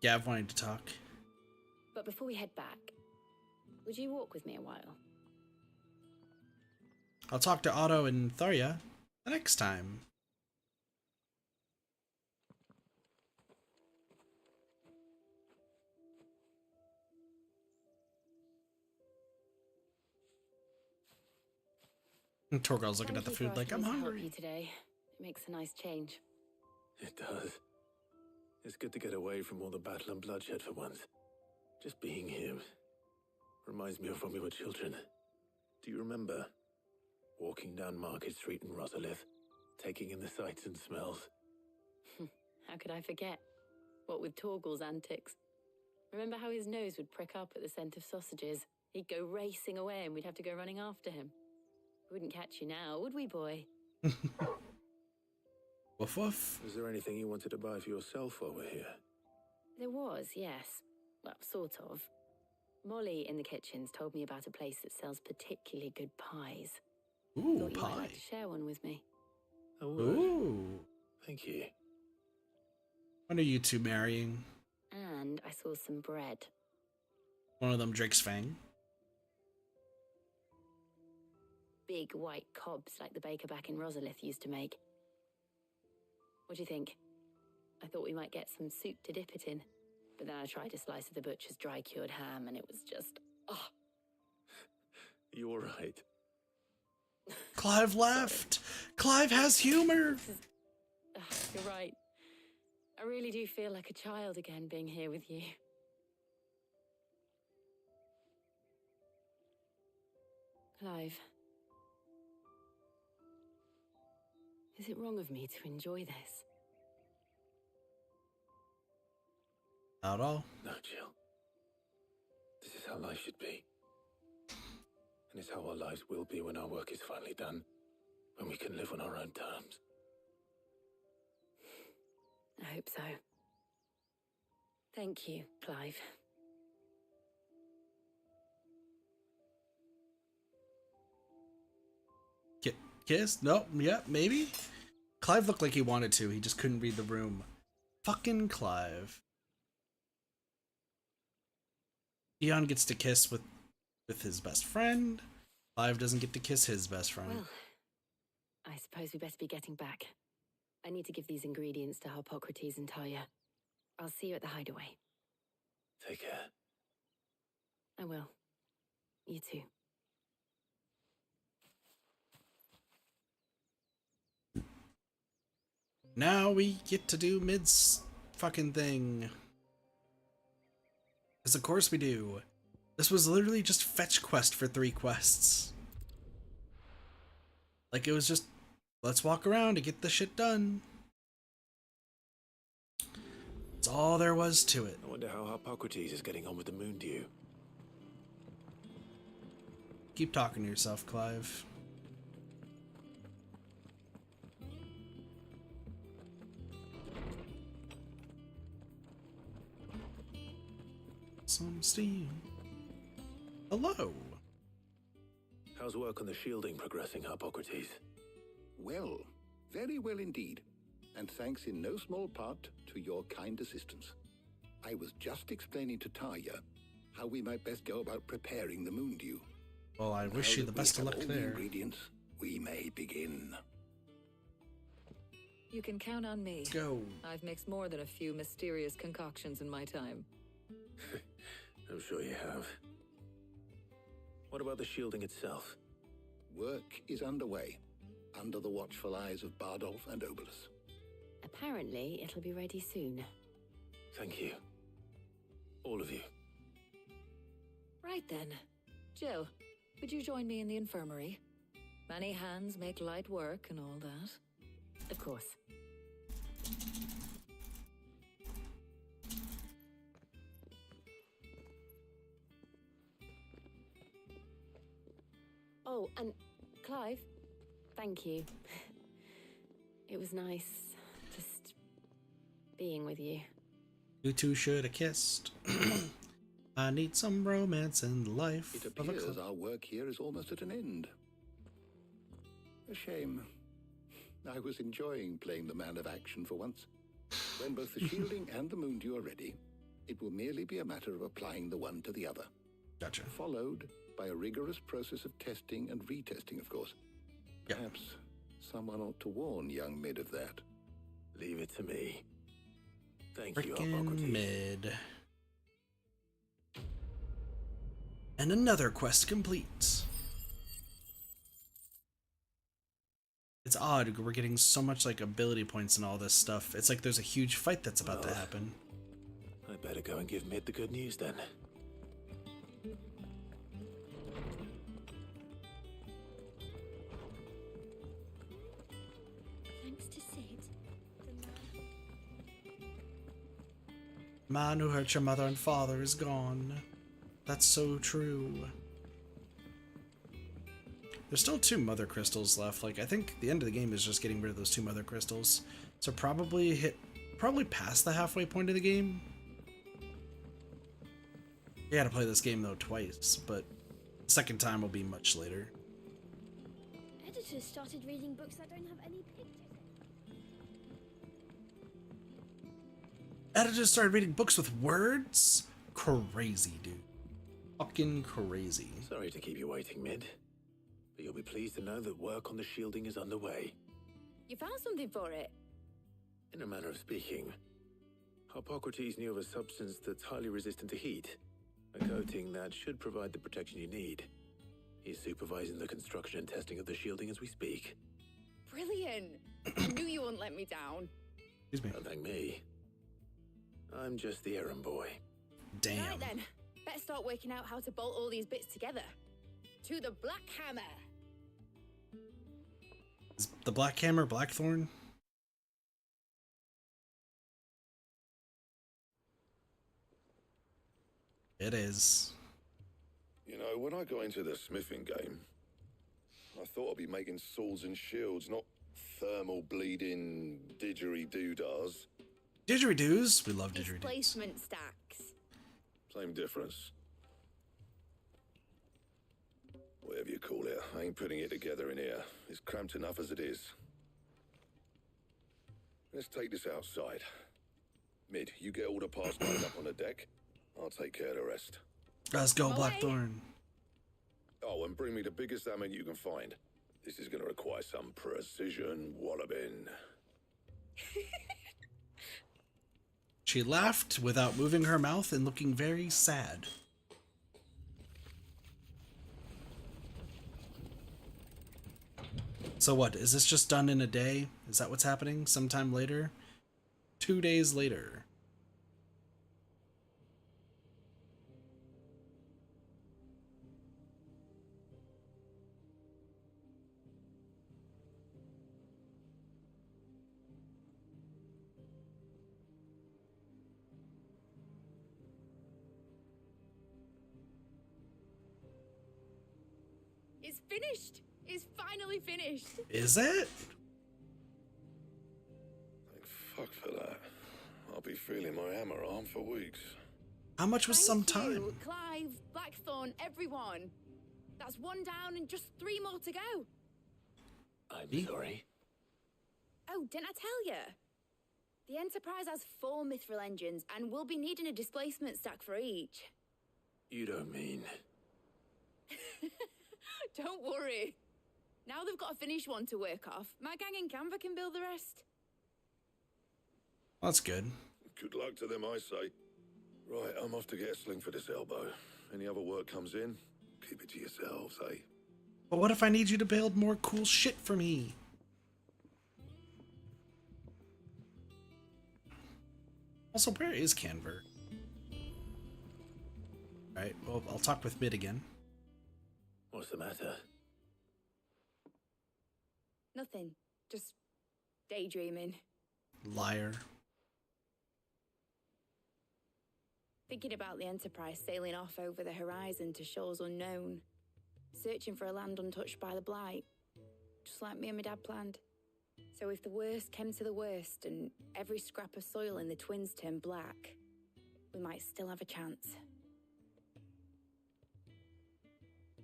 Gav wanted to talk. But before we head back, would you walk with me a while? I'll talk to Otto and Tharya the next time. And Torgal's looking at the food like, I'm Thank you for hungry. help you today. It makes a nice change. It does. It's good to get away from all the battle and bloodshed for once. Just being here reminds me of when we were children. Do you remember walking down Market Street in Rosalith, taking in the sights and smells? How could I forget? What with Torgal's antics. Remember how his nose would prick up at the scent of sausages? He'd go racing away and we'd have to go running after him. We wouldn't catch you now, would we, boy? Woof woof. Is there anything you wanted to buy for yourself while we're here? There was, yes. Well, sort of. Molly in the kitchens told me about a place that sells particularly good pies. Ooh, Thought you might pie. like to share one with me. Oh, Ooh. thank you. When are you two marrying? And I saw some bread. One of them Drake's Fang. Big white cobs like the baker back in Rosalith used to make. What do you think? I thought we might get some soup to dip it in. But then I tried a slice of the butcher's dry-cured ham and it was just... oh. You all right? Clive left. Clive has humor. You're right. I really do feel like a child again being here with you. Clive. Is it wrong of me to enjoy this? Not at all. No, Jill. This is how life should be. And it's how our lives will be when our work is finally done. When we can live on our own terms. I hope so. Thank you, Clive. Kiss? Nope. Yep, maybe. Clive looked like he wanted to. He just couldn't read the room. Fucking Clive. Dion gets to kiss with his best friend. Clive doesn't get to kiss his best friend. Well, I suppose we best be getting back. I need to give these ingredients to Harpocrates and Tharya. I'll see you at the hideaway. Take care. I will. You too. Now we get to do Mid's fucking thing. Because of course we do. This was literally just fetch quest for 3 quests. Like it was just, let's walk around to get the shit done. That's all there was to it. I wonder how Harpocrates is getting on with the moon dew. Keep talking to yourself, Clive. Some steam. Hello. How's work on the shielding progressing, Harpocrates? Well, very well indeed. And thanks in no small part to your kind assistance. I was just explaining to Tharya how we might best go about preparing the moon dew. Well, I wish you the best of luck The there. ingredients, we may begin. You can count on me. Let's go. I've mixed more than a few mysterious concoctions in my time. I'm sure you have. What about the shielding itself? Work is underway, under the watchful eyes of Bardolph and Obolus. Apparently, it'll be ready soon. Thank you. All of you. Right then. Jill, would you join me in the infirmary? Many hands make light work and all that. Of course. Oh, and Clive, thank you. It was nice just being with you. You two should have kissed. I need some romance in life. It appears our work here is almost at an end. A shame. I was enjoying playing the man of action for once. When both the shielding and the moondew are ready, it will merely be a matter of applying the one to the other. Gotcha. Followed by a rigorous process of testing and retesting, of course. Yep. Perhaps someone ought to warn young Mid of that. Leave it to me. Thank you, Frickin' Mid. And another quest complete. It's odd, we're getting so much like ability points and all this stuff. It's like there's a huge fight that's about to happen. I better go and give Mid the good news then. Thanks to Sid, The man who hurt your mother and father is gone. That's so true. There's still 2 Mothercrystals left. Like, I think the end of the game is just getting rid of those 2 Mothercrystals. So probably past the halfway point of the game. You gotta play this game though twice, but the second time will be much later. editors started reading books that don't have any pictures. Editors started reading books with words? Crazy, dude. Fucking crazy. Sorry to keep you waiting, Mid. But you'll be pleased to know that work on the shielding is underway. You found something for it? In a manner of speaking, Hippocrates knew of a substance that's highly resistant to heat. A coating that should provide the protection you need. He's supervising the construction and testing of the shielding as we speak. Brilliant! I knew you wouldn't let me down. Excuse me. Don't thank me. I'm just the errand boy. Damn. Right then, better start working out how to bolt all these bits together. To the Black Hammer! Is the Black Hammer Blackthorn? It is. You know, when I got into the smithing game, I thought I'd be making swords and shields, not thermal bleeding didgeridoo-dahs. Didgeridoos? We love didgeridoos. Displacement stacks. Same difference. Whatever you call it, I ain't putting it together in here. It's cramped enough as it is. Let's take this outside. Mid, you get all the parts lined up on the deck. I'll take care of the rest. Let's go, Blackthorn. Oh, and bring me the biggest hammer you can find. This is going to require some precision walloping. She laughed without moving her mouth and looking very sad. So what, is this just done in a day? Is that what's happening? Sometime later? 2 days later. It's finished! It's finally finished! Is it? Thank fuck for that. I'll be feeling my hammer arm for weeks. How much was some time? You, Clive, Blackthorn, everyone. That's 1 down and just 3 more to go. I'm sorry. Oh, didn't I tell you? The Enterprise has 4 mithril engines, and we'll be needing a displacement stack for each. You don't mean... Don't worry. Now they've got a finished one to work off. My gang in Canva can build the rest. That's good. Good luck to them, I say. Right, I'm off to get a sling for this elbow. Any other work comes in, keep it to yourselves, eh? But what if I need you to build more cool shit for me? Also, where is Canver? Alright, well, I'll talk with Mid again. What's the matter? Nothing. Just daydreaming. Liar. Thinking about the Enterprise sailing off over the horizon to shores unknown. Searching for a land untouched by the Blight. Just like me and my dad planned. So if the worst came to the worst and every scrap of soil in the Twins turned black, we might still have a chance.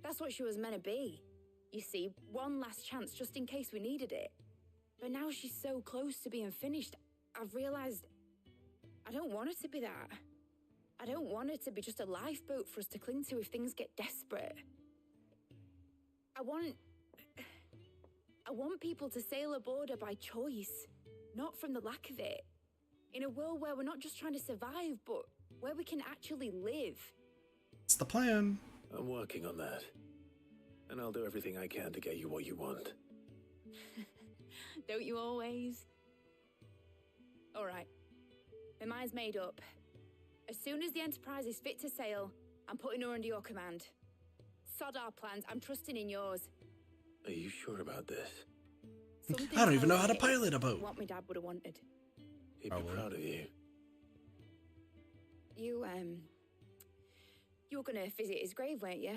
That's what she was meant to be. You see, one last chance just in case we needed it. But now she's so close to being finished, I've realized I don't want her to be that. I don't want her to be just a lifeboat for us to cling to if things get desperate. I want people to sail aboard her by choice, not from the lack of it. In a world where we're not just trying to survive, but where we can actually live. It's the plan. I'm working on that. And I'll do everything I can to get you what you want. Don't you always? All right. My mind's made up. As soon as the Enterprise is fit to sail, I'm putting her under your command. Sod our plans, I'm trusting in yours. Are you sure about this? I don't even know how to pilot a boat. What my dad would have wanted. He'd be proud of you. You were gonna visit his grave, weren't you?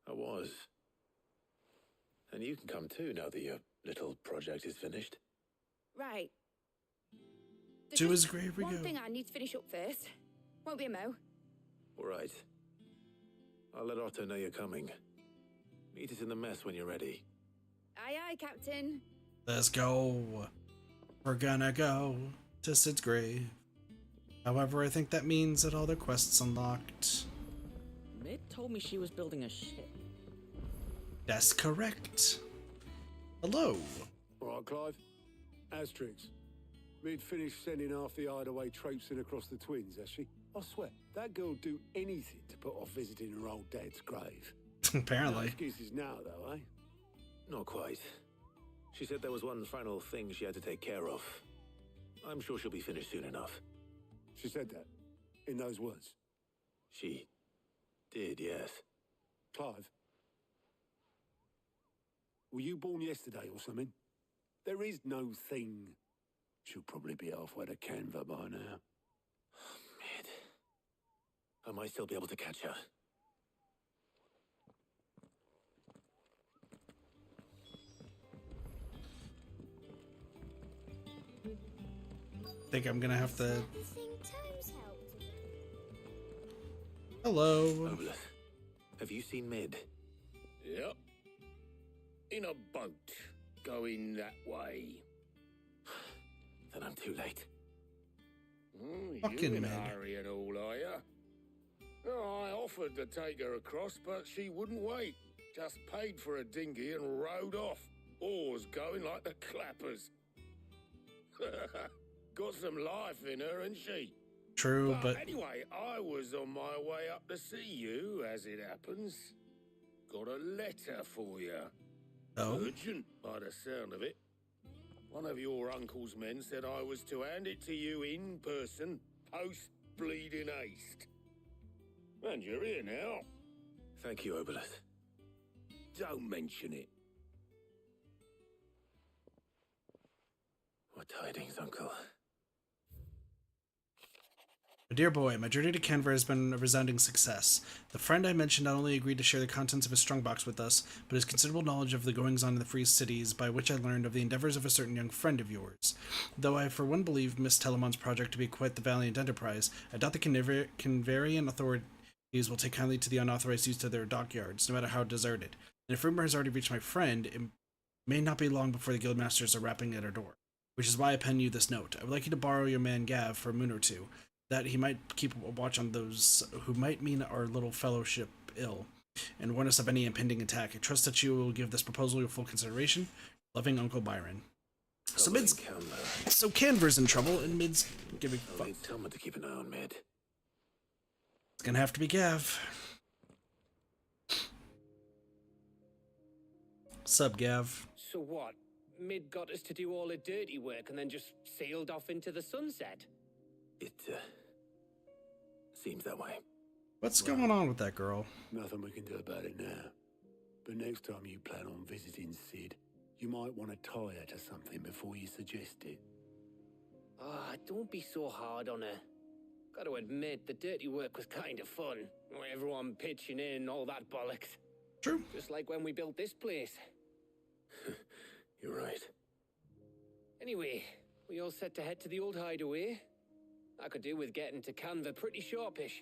I was. And you can come too now that your little project is finished. Right. To his grave we go. One thing I need to finish up first. Won't be a mo. All right. I'll let Otto know you're coming. Meet us in the mess when you're ready. Aye, aye, Captain. Let's go. We're gonna go to Sid's grave. However, I think that means that all the quests unlocked. Mid told me she was building a ship. That's correct. Hello. All right, Clive. Asterix. Mid finished sending half the hideaway traipsing across the Twins, has she? I swear, that girl'd do anything to put off visiting her old dad's grave. Apparently. No excuses now, though, eh? Not quite. She said there was one final thing she had to take care of. I'm sure she'll be finished soon enough. She said that? In those words? She did, yes. Clive? Were you born yesterday or something? There is no thing. She'll probably be halfway to Canva by now. Mid. I might still be able to catch her. Think I'm gonna have to. Hello. Obelus, have you seen Mid? Yep. In a boat, going that way. Then I'm too late. You in a hurry and all, are you? Oh, I offered to take her across, but she wouldn't wait. Just paid for a dinghy and rowed off. Oars going like the clappers. Got some life in her, ain't she? True, but anyway, I was on my way up to see you, as it happens. Got a letter for you. Oh? Urgent, by the sound of it. One of your uncle's men said I was to hand it to you in person, post-bleeding haste. And you're here now. Thank you, Obelus. Don't mention it. What tidings, Uncle? My dear boy, my journey to Canver has been a resounding success. The friend I mentioned not only agreed to share the contents of his strongbox with us, but his considerable knowledge of the goings-on in the free cities, by which I learned of the endeavors of a certain young friend of yours. Though I for one believe Miss Telemon's project to be quite the valiant enterprise, I doubt the Canverian authorities will take kindly to the unauthorized use of their dockyards, no matter how deserted. And if rumor has already reached my friend, it may not be long before the guildmasters are rapping at our door. Which is why I pen you this note. I would like you to borrow your man Gav for a moon or two, that he might keep a watch on those who might mean our little fellowship ill, and warn us of any impending attack. I trust that you will give this proposal your full consideration. Loving, Uncle Byron. So Canver's in trouble, and Mid's giving I'll need someone to keep an eye on Mid. It's gonna have to be Gav. Sub Gav. So what? Mid got us to do all the dirty work and then just sailed off into the sunset? It, seems that way. What's going on with that girl? Nothing we can do about it now. But next time you plan on visiting Sid, you might want to tie her to something before you suggest it. Ah, don't be so hard on her. Gotta admit, the dirty work was kind of fun. Everyone pitching in, all that bollocks. True. Just like when we built this place. You're right. Anyway, we all set to head to the old hideaway. I could do with getting to Canva pretty sharpish.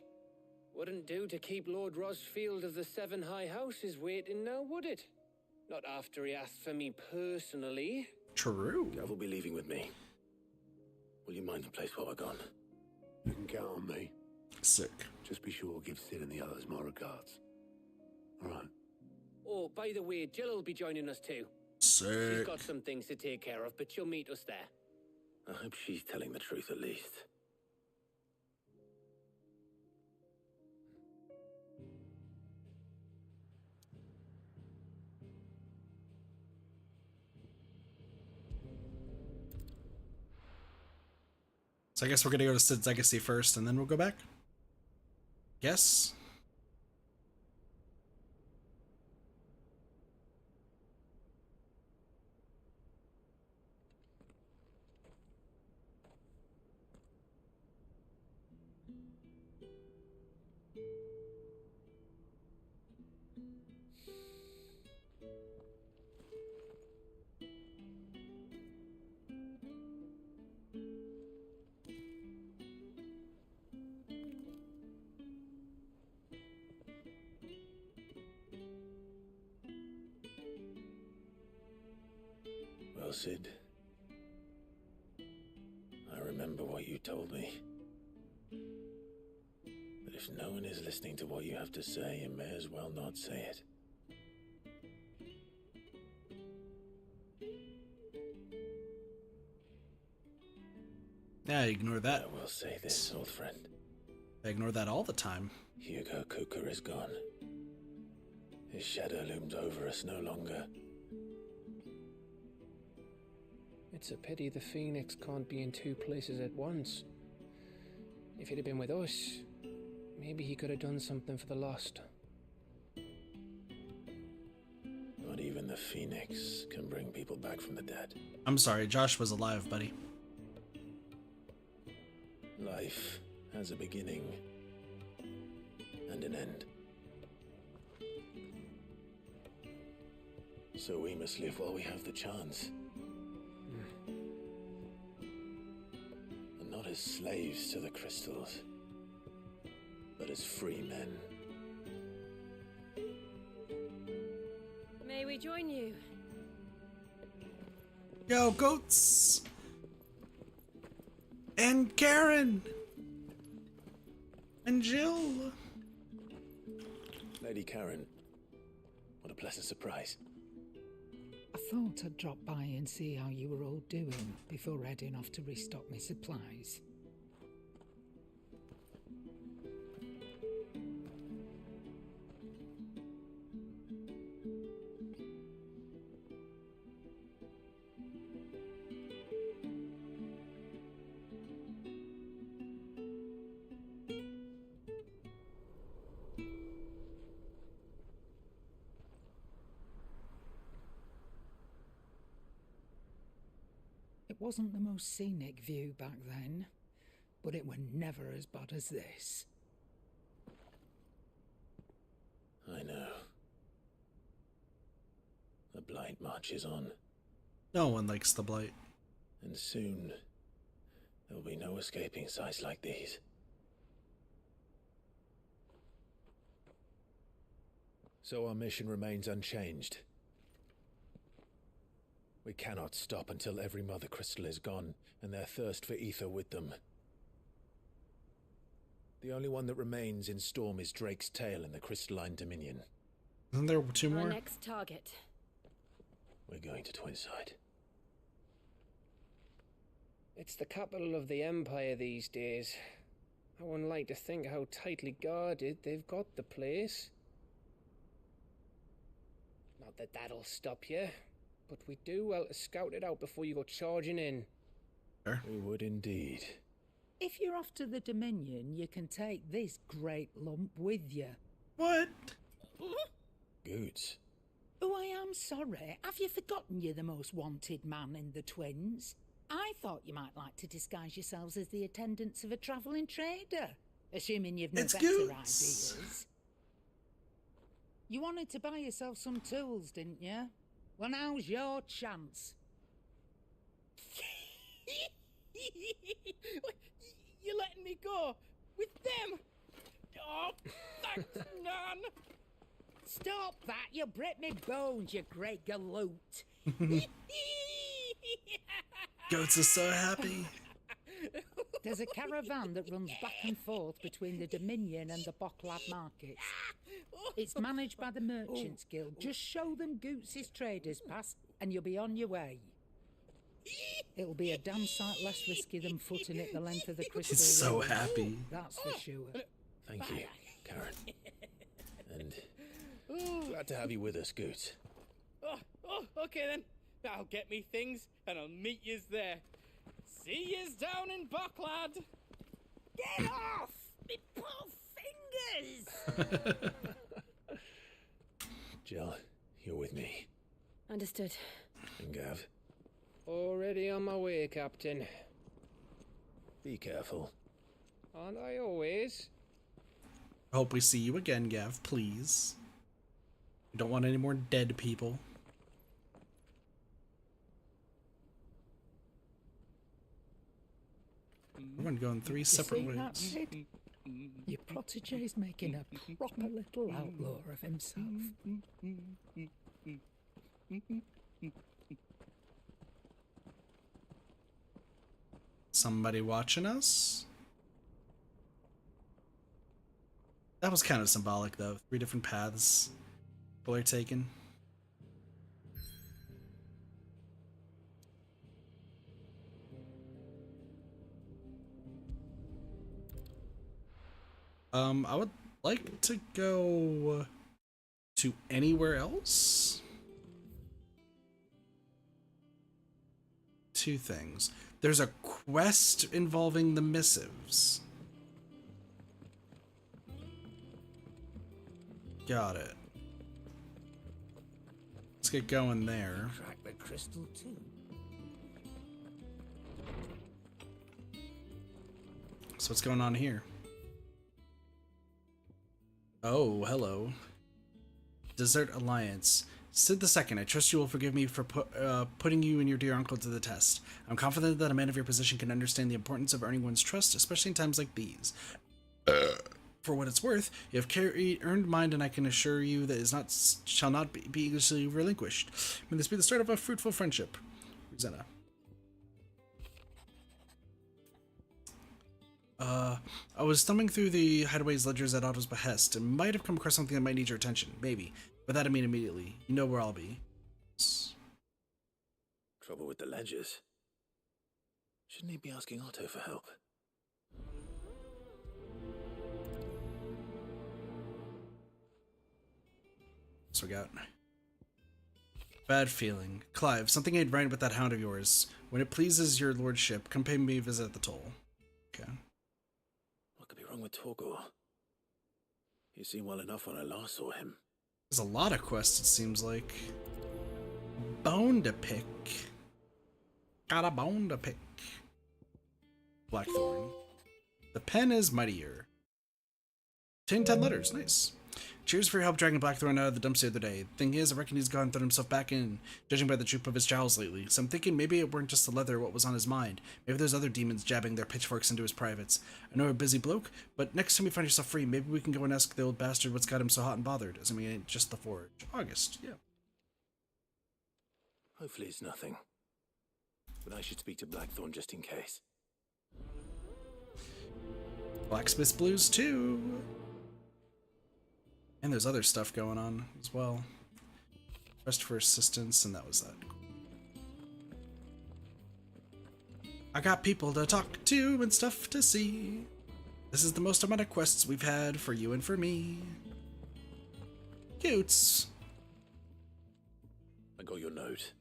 Wouldn't do to keep Lord Rosfield of the Seven High Houses waiting now, would it? Not after he asked for me personally. True. Gav will be leaving with me. Will you mind the place while we're gone? You can count on me. Sick. Just be sure to give Sid and the others my regards. All right. Oh, by the way, Jill will be joining us too. Sick. She's got some things to take care of, but she'll meet us there. I hope she's telling the truth at least. So I guess we're gonna go to Sid's Legacy first, and then we'll go back? Yes? Well, Sid, I remember what you told me. But if no one is listening to what you have to say, you may as well not say it. Yeah, I ignore that. I will say this, old friend. I ignore that all the time. Hugo Cooker is gone. His shadow looms over us no longer. It's a pity the Phoenix can't be in two places at once. If he'd have been with us, maybe he could have done something for the lost. Not even the Phoenix can bring people back from the dead. I'm sorry, Josh was alive, buddy. Life has a beginning and an end. So we must live while we have the chance. And not as slaves to the crystals, but as free men. May we join you? Yo, goats! And Karen! And Jill! Lady Karen, what a pleasant surprise. I thought I'd drop by and see how you were all doing before heading off to restock my supplies. It wasn't the most scenic view back then, but it were never as bad as this. I know. The Blight marches on. No one likes the Blight. And soon, there will be no escaping sights like these. So our mission remains unchanged. We cannot stop until every Mothercrystal is gone, and their thirst for ether with them. The only one that remains in Storm is Drake's Tail in the Crystalline Dominion. Isn't there two more? Our next target. We're going to Twinside. It's the capital of the Empire these days. I wouldn't like to think how tightly guarded they've got the place. Not that that'll stop you, but we do well to scout it out before you go charging in. Sure. We would indeed. If you're off to the Dominion, you can take this great lump with you. What? Goods. Oh, I am sorry. Have you forgotten you're the most wanted man in the Twins? I thought you might like to disguise yourselves as the attendants of a travelling trader, assuming you've no better ideas. You wanted to buy yourself some tools, didn't you? Well, now's your chance. You're letting me go with them? Oh, thanks, Nan. Stop that! You'll break me bones, you great galoot. Goats are so happy. There's a caravan that runs back and forth between the Dominion and the Bocklad markets. It's managed by the Merchants Guild. Just show them Goots' traders pass and you'll be on your way. It'll be a damn sight less risky than footing it the length of the crystal. He's so Road. happy. That's for sure. Thank you, Karen. And glad to have you with us, Goots. Okay then. That'll get me things, and I'll meet yous there. See yous down in Bocklad. Get off! Me poor fingers! Jill, you're with me. Understood. And Gav. Already on my way, Captain. Be careful. Aren't I always? Hope we see you again, Gav, please. We don't want any more dead people. We're going to go in 3 separate ways. Your protege's making a proper little outlaw of himself. Somebody watching us? That was kind of symbolic, though. 3 different paths people are taking. I would like to go to anywhere else. 2 things. There's a quest involving the missives. Got it. Let's get going there. Track the crystal too. So what's going on here? Oh, hello. Desert Alliance. Sid II, I trust you will forgive me for putting you and your dear uncle to the test. I'm confident that a man of your position can understand the importance of earning one's trust, especially in times like these. For what it's worth, you have earned mine, and I can assure you that shall not be easily relinquished. May this be the start of a fruitful friendship. Rosanna. I was thumbing through the Hideaway's ledgers at Otto's behest, and might have come across something that might need your attention. Maybe. By that I mean immediately. You know where I'll be. Trouble with the ledgers. Shouldn't he be asking Otto for help? So we got bad feeling. Clive, something ain't right with that hound of yours. When it pleases your lordship, come pay me a visit at the toll. Okay. What could be wrong with Torgor? He seemed well enough when I last saw him. There's a lot of quests, it seems like. Bone to pick. Got a bone to pick. Blackthorn. The pen is mightier. 10 letters, nice. Cheers for your help dragging Blackthorn out of the dumps the other day. Thing is, I reckon he's gone and thrown himself back in, judging by the droop of his jowls lately. So I'm thinking maybe it weren't just the leather what was on his mind. Maybe there's other demons jabbing their pitchforks into his privates. I know you're a busy bloke, but next time you find yourself free, maybe we can go and ask the old bastard what's got him so hot and bothered. I mean, it ain't just the forge. August, yeah. Hopefully it's nothing. But I should speak to Blackthorn just in case. Blacksmith's Blues too. And there's other stuff going on as well. Request for assistance, and that was that. I got people to talk to and stuff to see. This is the most amount of quests we've had for you and for me. Cutes. I got your note.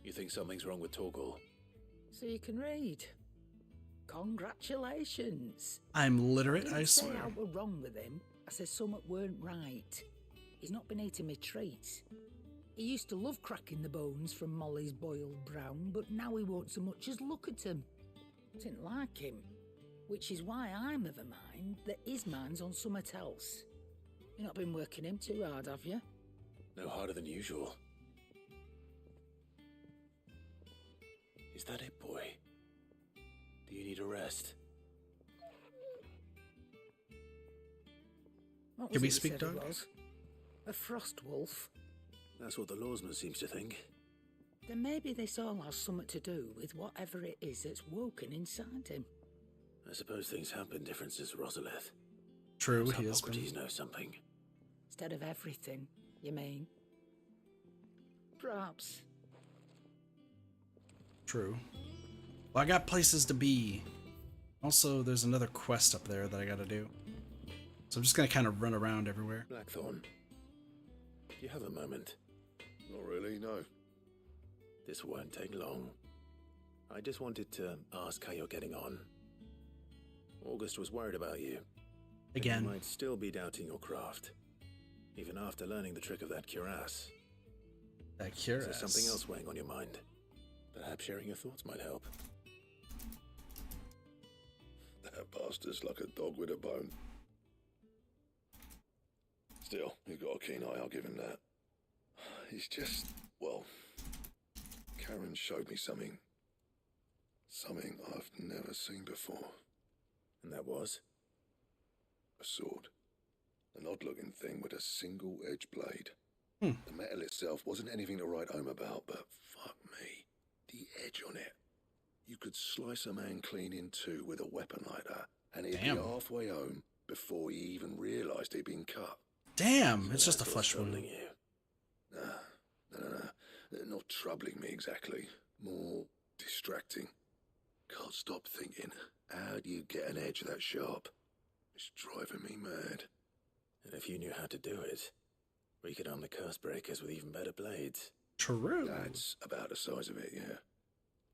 You think something's wrong with Torgal? So you can read. Congratulations. I'm literate, I I didn't say swear. I were wrong with him. I said something weren't right. He's not been eating me treats. He used to love cracking the bones from Molly's boiled brown, but now he won't so much as look at him. Didn't like him. Which is why I'm of a mind that his mind's on something else. You've not been working him too hard, have you? No harder than usual. Is that it, boy? Do you need a rest? What Can was we it you speak said he dog? was? A frost wolf? That's what the lawsman seems to think. Then maybe this all has something to do with whatever it is that's woken inside him. I suppose things have been different since Rosalith. True, Perhaps he has been. Hippocrates knows something. Instead of everything, you mean? Perhaps. True. Well, I got places to be. Also, there's another quest up there that I gotta do. So I'm just gonna kind of run around everywhere. Blackthorn, do you have a moment? Not really, no. This won't take long. I just wanted to ask how you're getting on. August was worried about you. Again. You might still be doubting your craft, even after learning the trick of that cuirass. That Is cuirass. there something else weighing on your mind? Perhaps sharing your thoughts might help. That bastard's like a dog with a bone. Still, he's got a keen eye, I'll give him that. He's just, well, Karen showed me something. Something I've never seen before. And that was? A sword. An odd-looking thing with a single-edged blade. Hmm. The metal itself wasn't anything to write home about, but fuck me, the edge on it. You could slice a man clean in two with a weapon like that, and he'd Damn. be halfway home before he even realised he'd been cut. Damn, it's just a flesh wound. Nah. Not troubling me exactly. More distracting. Can't stop thinking, how do you get an edge that sharp? It's driving me mad. And if you knew how to do it, we could arm the curse breakers with even better blades. True. That's about the size of it, yeah.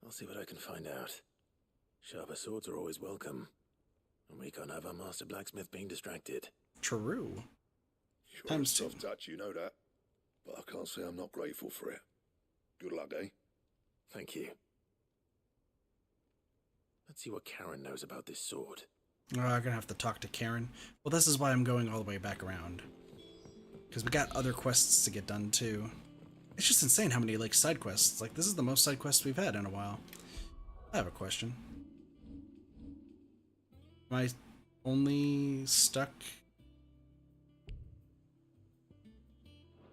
I'll see what I can find out. Sharper swords are always welcome. And we can't have our master blacksmith being distracted. True. You're Times a two. soft touch, you know that. But I can't say I'm not grateful for it. Good luck, eh? Thank you. Let's see what Karen knows about this sword. Oh, I'm gonna have to talk to Karen. Well, this is why I'm going all the way back around. Because we got other quests to get done, too. It's just insane how many, like, side quests. Like, this is the most side quests we've had in a while. I have a question. Am I only stuck?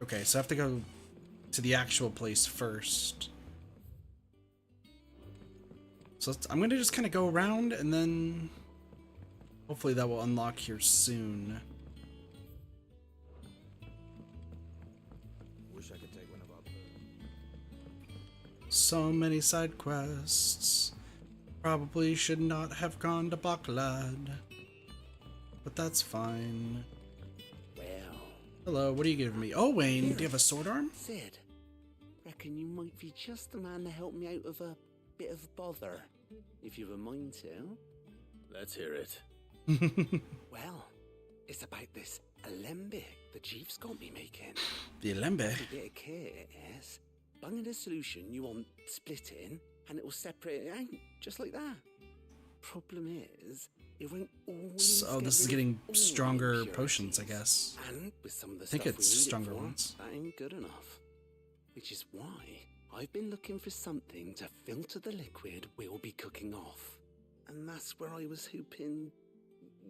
Okay, so I have to go to the actual place first. So I'm gonna just kind of go around, and then hopefully that will unlock here soon. Wish I could take one of our So many side quests. Probably should not have gone to Baklad. But that's fine. Well. Hello, what are you giving me? Oh, Wayne, do you have a sword arm? Sid, reckon you might be just the man to help me out of a bit of bother, if you've a mind to. Let's hear it. Well, it's about this alembic the chief's got me making. The alembic? A bit of kit, yes. Bunging a solution you want splitting, and it will separate it out, just like that. Problem is, it won't always So, get this is rid of getting all stronger impurities. potions, I guess. And with some of the I think stuff we it's need it stronger for, ones. that ain't good enough. Which is why I've been looking for something to filter the liquid we'll be cooking off. And that's where I was hoping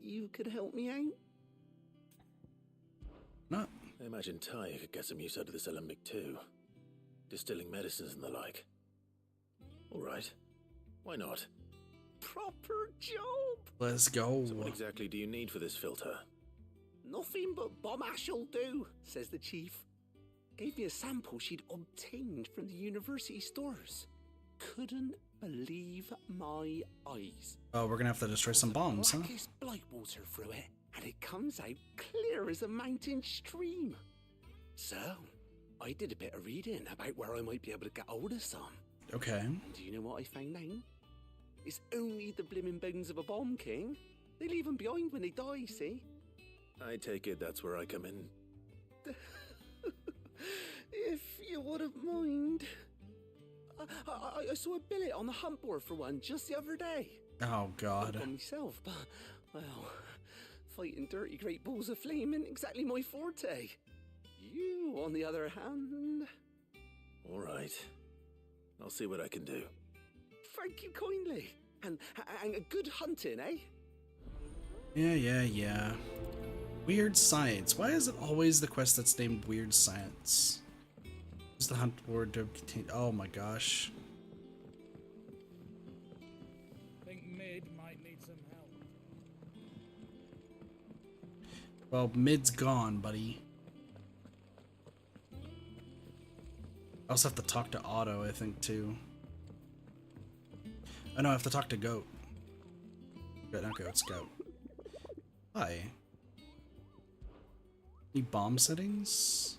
you could help me out. Not. I imagine Ty could get some use out of this alembic too. Distilling medicines and the like. Alright. Why not? Proper job! Let's go. So what exactly do you need for this filter? Nothing but bomb ash'll do, says the chief. Gave me a sample she'd obtained from the university stores. Couldn't believe my eyes. Oh, we're gonna have to destroy some bombs, huh? Blackest water through it, and it comes out clear as a mountain stream. So, I did a bit of reading about where I might be able to get hold of some. Okay. And do you know what I found out? It's only the blimmin' bones of a bomb king. They leave them behind when they die, see? I take it that's where I come in. If you wouldn't mind. I saw a billet on the hunt board for one just the other day. Oh, God. Not myself, but, well, fighting dirty great balls of flame ain't exactly my forte. You, on the other hand... All right. I'll see what I can do. Thank you kindly. And a good hunting, eh? Yeah. Weird science. Why is it always the quest that's named Weird Science? Use the hunt board to contain... Oh my gosh. Think Mid might need some help. Well, Mid's gone, buddy. I also have to talk to Otto, I think, too. Oh no, I have to talk to Goat. Not Goat, Scout. Hi. Any bomb settings?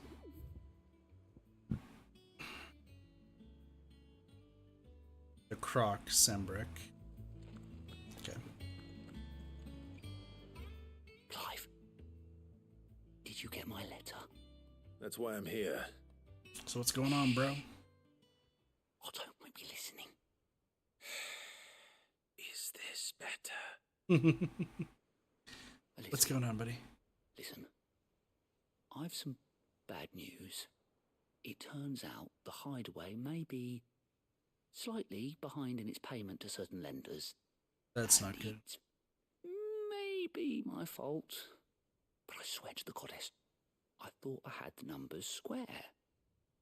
The Croc, Sembrick. Okay. Clive, did you get my letter? That's why I'm here. So what's going on, bro? Otto might be listening. Is this better? What's going on, buddy? Listen, I've some bad news. It turns out the hideaway may be slightly behind in its payment to certain lenders. That's not good. It's maybe my fault, but I swear to the goddess, I thought I had the numbers square.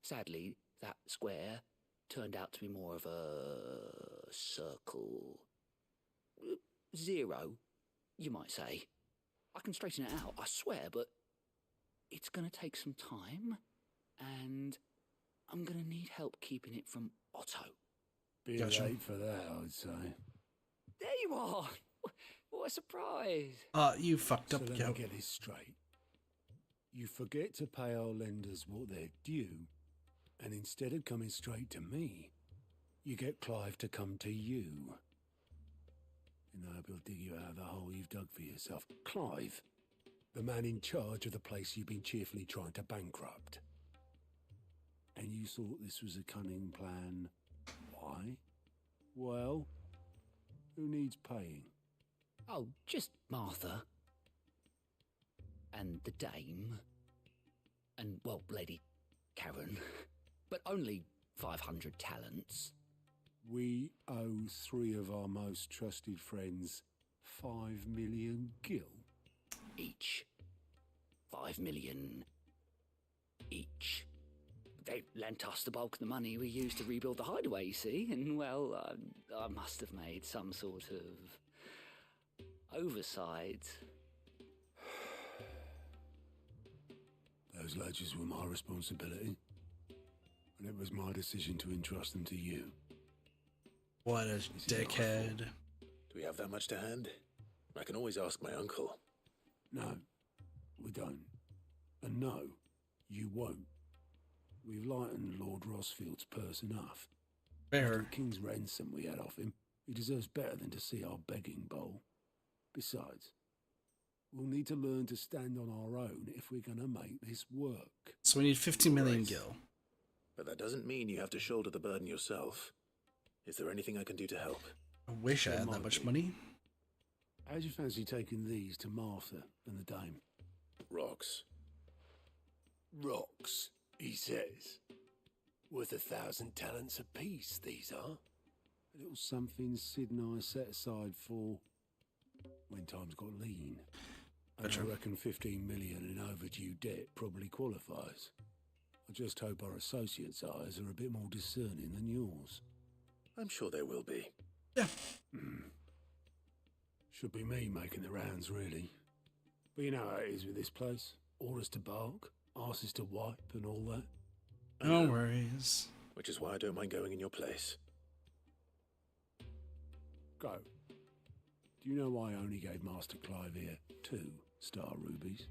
Sadly, that square turned out to be more of a circle. 0, you might say. I can straighten it out, I swear, but it's going to take some time, and I'm going to need help keeping it from Otto. Be late for that, I'd say. There you are! What a surprise! You fucked up, So let me get this straight. You forget to pay our lenders what they're due, and instead of coming straight to me, you get Clive to come to you. And I hope he'll dig you out of the hole you've dug for yourself. Clive, the man in charge of the place you've been cheerfully trying to bankrupt. And you thought this was a cunning plan. Why? Well, who needs paying? Oh, just Martha. And the dame. And, well, Lady Karen. But only 500 talents. We owe 3 of our most trusted friends 5 million gil. Each. 5 million each. They lent us the bulk of the money we used to rebuild the hideaway, you see, and, well, I must have made some sort of oversight. Those ledgers were my responsibility, and it was my decision to entrust them to you. What a dickhead. Do we have that much to hand? I can always ask my uncle. No, we don't. And no, you won't. We've lightened Lord Rosfield's purse enough. Fair. After the king's ransom we had off him, he deserves better than to see our begging bowl. Besides, we'll need to learn to stand on our own if we're going to make this work. So we need 15 million gil. But that doesn't mean you have to shoulder the burden yourself. Is there anything I can do to help? I wish I had that much money. How'd you fancy taking these to Martha and the dame? Rocks. Rocks, he says. Worth 1,000 talents apiece, these are. A little something Sid and I set aside for when times got lean. And I reckon 15 million in overdue debt probably qualifies. I just hope our associates' eyes are a bit more discerning than yours. I'm sure there will be. Yeah. Should be me making the rounds, really. But you know how it is with this place. Orders to bark, arses to wipe and all that. No worries. Which is why I don't mind going in your place. Go. Do you know why I only gave Master Clive here 2 star rubies?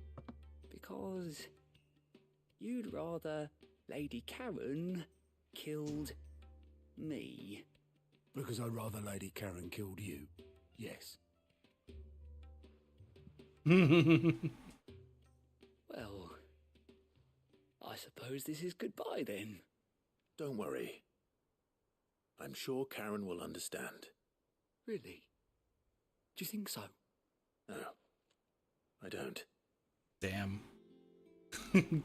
Because you'd rather Lady Karen killed me. Because I'd rather Lady Karen killed you. Yes. Well, I suppose this is goodbye then. Don't worry. I'm sure Karen will understand. Really? Do you think so? No, I don't. Damn.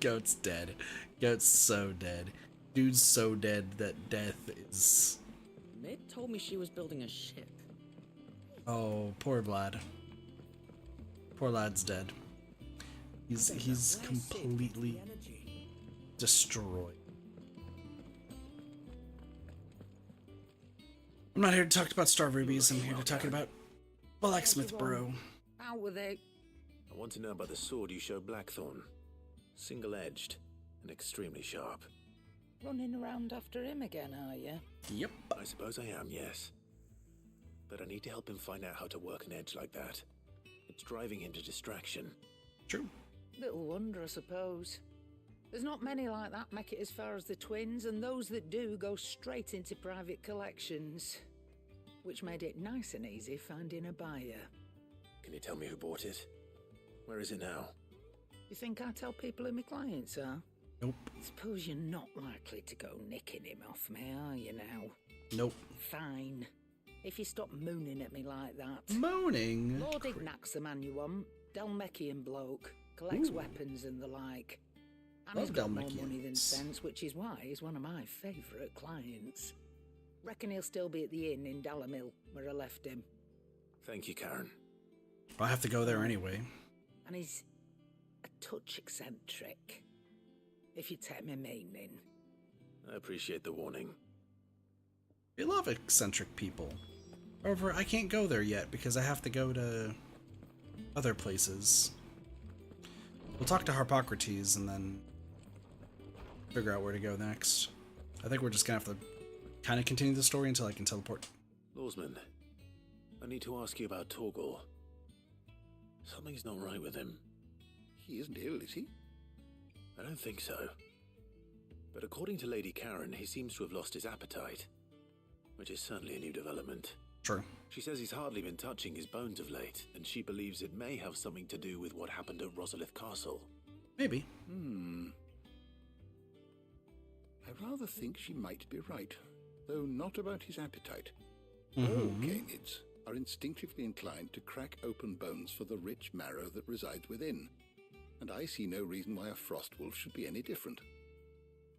Goat's dead. Goat's so dead. Dude's so dead that death is... Mid told me she was building a ship. Oh, poor Vlad. Poor lad's dead. He's completely destroyed. I'm not here to talk about Star Rubies. I'm here to talk about Blacksmith Bro. Out with it. I want to know about the sword you showed Blackthorn. Single-edged and extremely sharp. Running around after him again, are you? Yep. I suppose I am, yes. But I need to help him find out how to work an edge like that. It's driving him to distraction. True. Little wonder, I suppose. There's not many like that make it as far as the twins, and those that do go straight into private collections. Which made it nice and easy finding a buyer. Can you tell me who bought it? Where is it now? You think I tell people who my clients are? Nope. Suppose you're not likely to go nicking him off me, are you now? Nope. Fine. If you stop mooning at me like that. Mooning? Lord Ignac's the man you want. Dalmekian bloke. Collects weapons and the like. And he's got more money than sense, which is why he's one of my favourite clients. Reckon he'll still be at the inn in Dalamil, where I left him. Thank you, Karen. I'll have to go there anyway. And he's a touch eccentric, if you take my meaning. I appreciate the warning. We love eccentric people. However, I can't go there yet because I have to go to other places. We'll talk to Harpocrates and then figure out where to go next. I think we're just gonna have to kind of continue the story until I can teleport. Lawsman, I need to ask you about Torgal. Something's not right with him. He isn't ill, is he? I don't think so. But according to Lady Karen, he seems to have lost his appetite. Which is certainly a new development. True. She says he's hardly been touching his bones of late, and she believes it may have something to do with what happened at Rosalith Castle. Maybe. I rather think she might be right, though not about his appetite. Mm-hmm. All Canids are instinctively inclined to crack open bones for the rich marrow that resides within, and I see no reason why a frost wolf should be any different.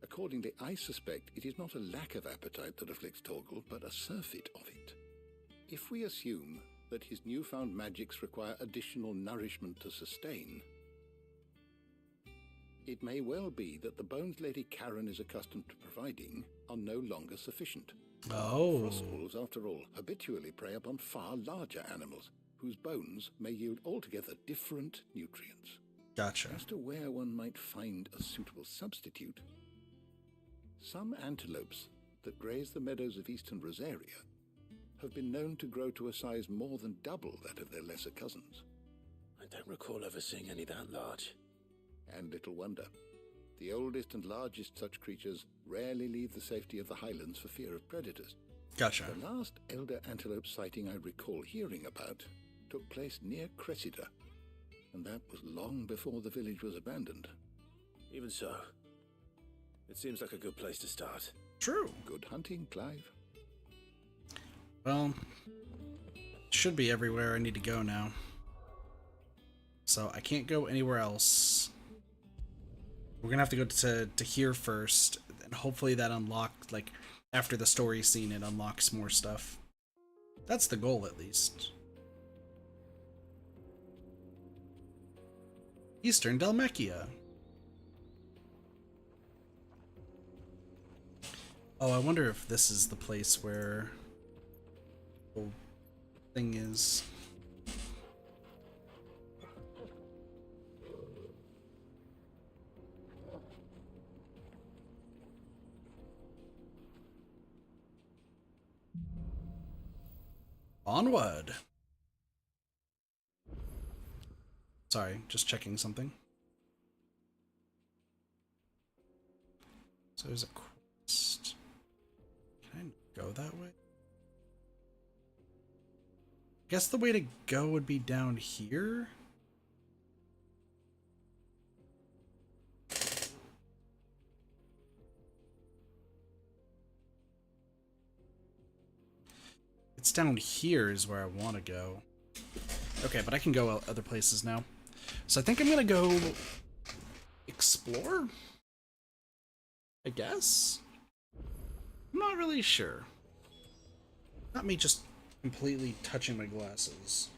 Accordingly, I suspect it is not a lack of appetite that afflicts Torgal, but a surfeit of it. If we assume that his newfound magics require additional nourishment to sustain, it may well be that the bones Lady Karen is accustomed to providing are no longer sufficient. Oh. Frost wolves, after all, habitually prey upon far larger animals, whose bones may yield altogether different nutrients. Gotcha. As to where one might find a suitable substitute, some antelopes that graze the meadows of eastern Rosaria have been known to grow to a size more than double that of their lesser cousins. I don't recall ever seeing any that large. And little wonder. The oldest and largest such creatures rarely leave the safety of the highlands for fear of predators. Gotcha. The last elder antelope sighting I recall hearing about took place near Cressida, and that was long before the village was abandoned. Even so, it seems like a good place to start. True. Good hunting, Clive. Well, should be everywhere I need to go now. So I can't go anywhere else. We're gonna have to go to here first, and hopefully that unlocks, like, after the story scene, it unlocks more stuff. That's the goal, at least. Eastern Dalmekia. Oh, I wonder if this is the place where the thing is. Onward. Sorry, just checking something. So there's a quest. Can I go that way? I guess the way to go would be down here. It's down here is where I want to go. Okay, but I can go other places now. So I think I'm gonna go explore? I guess? I'm not really sure. Not me just completely touching my glasses.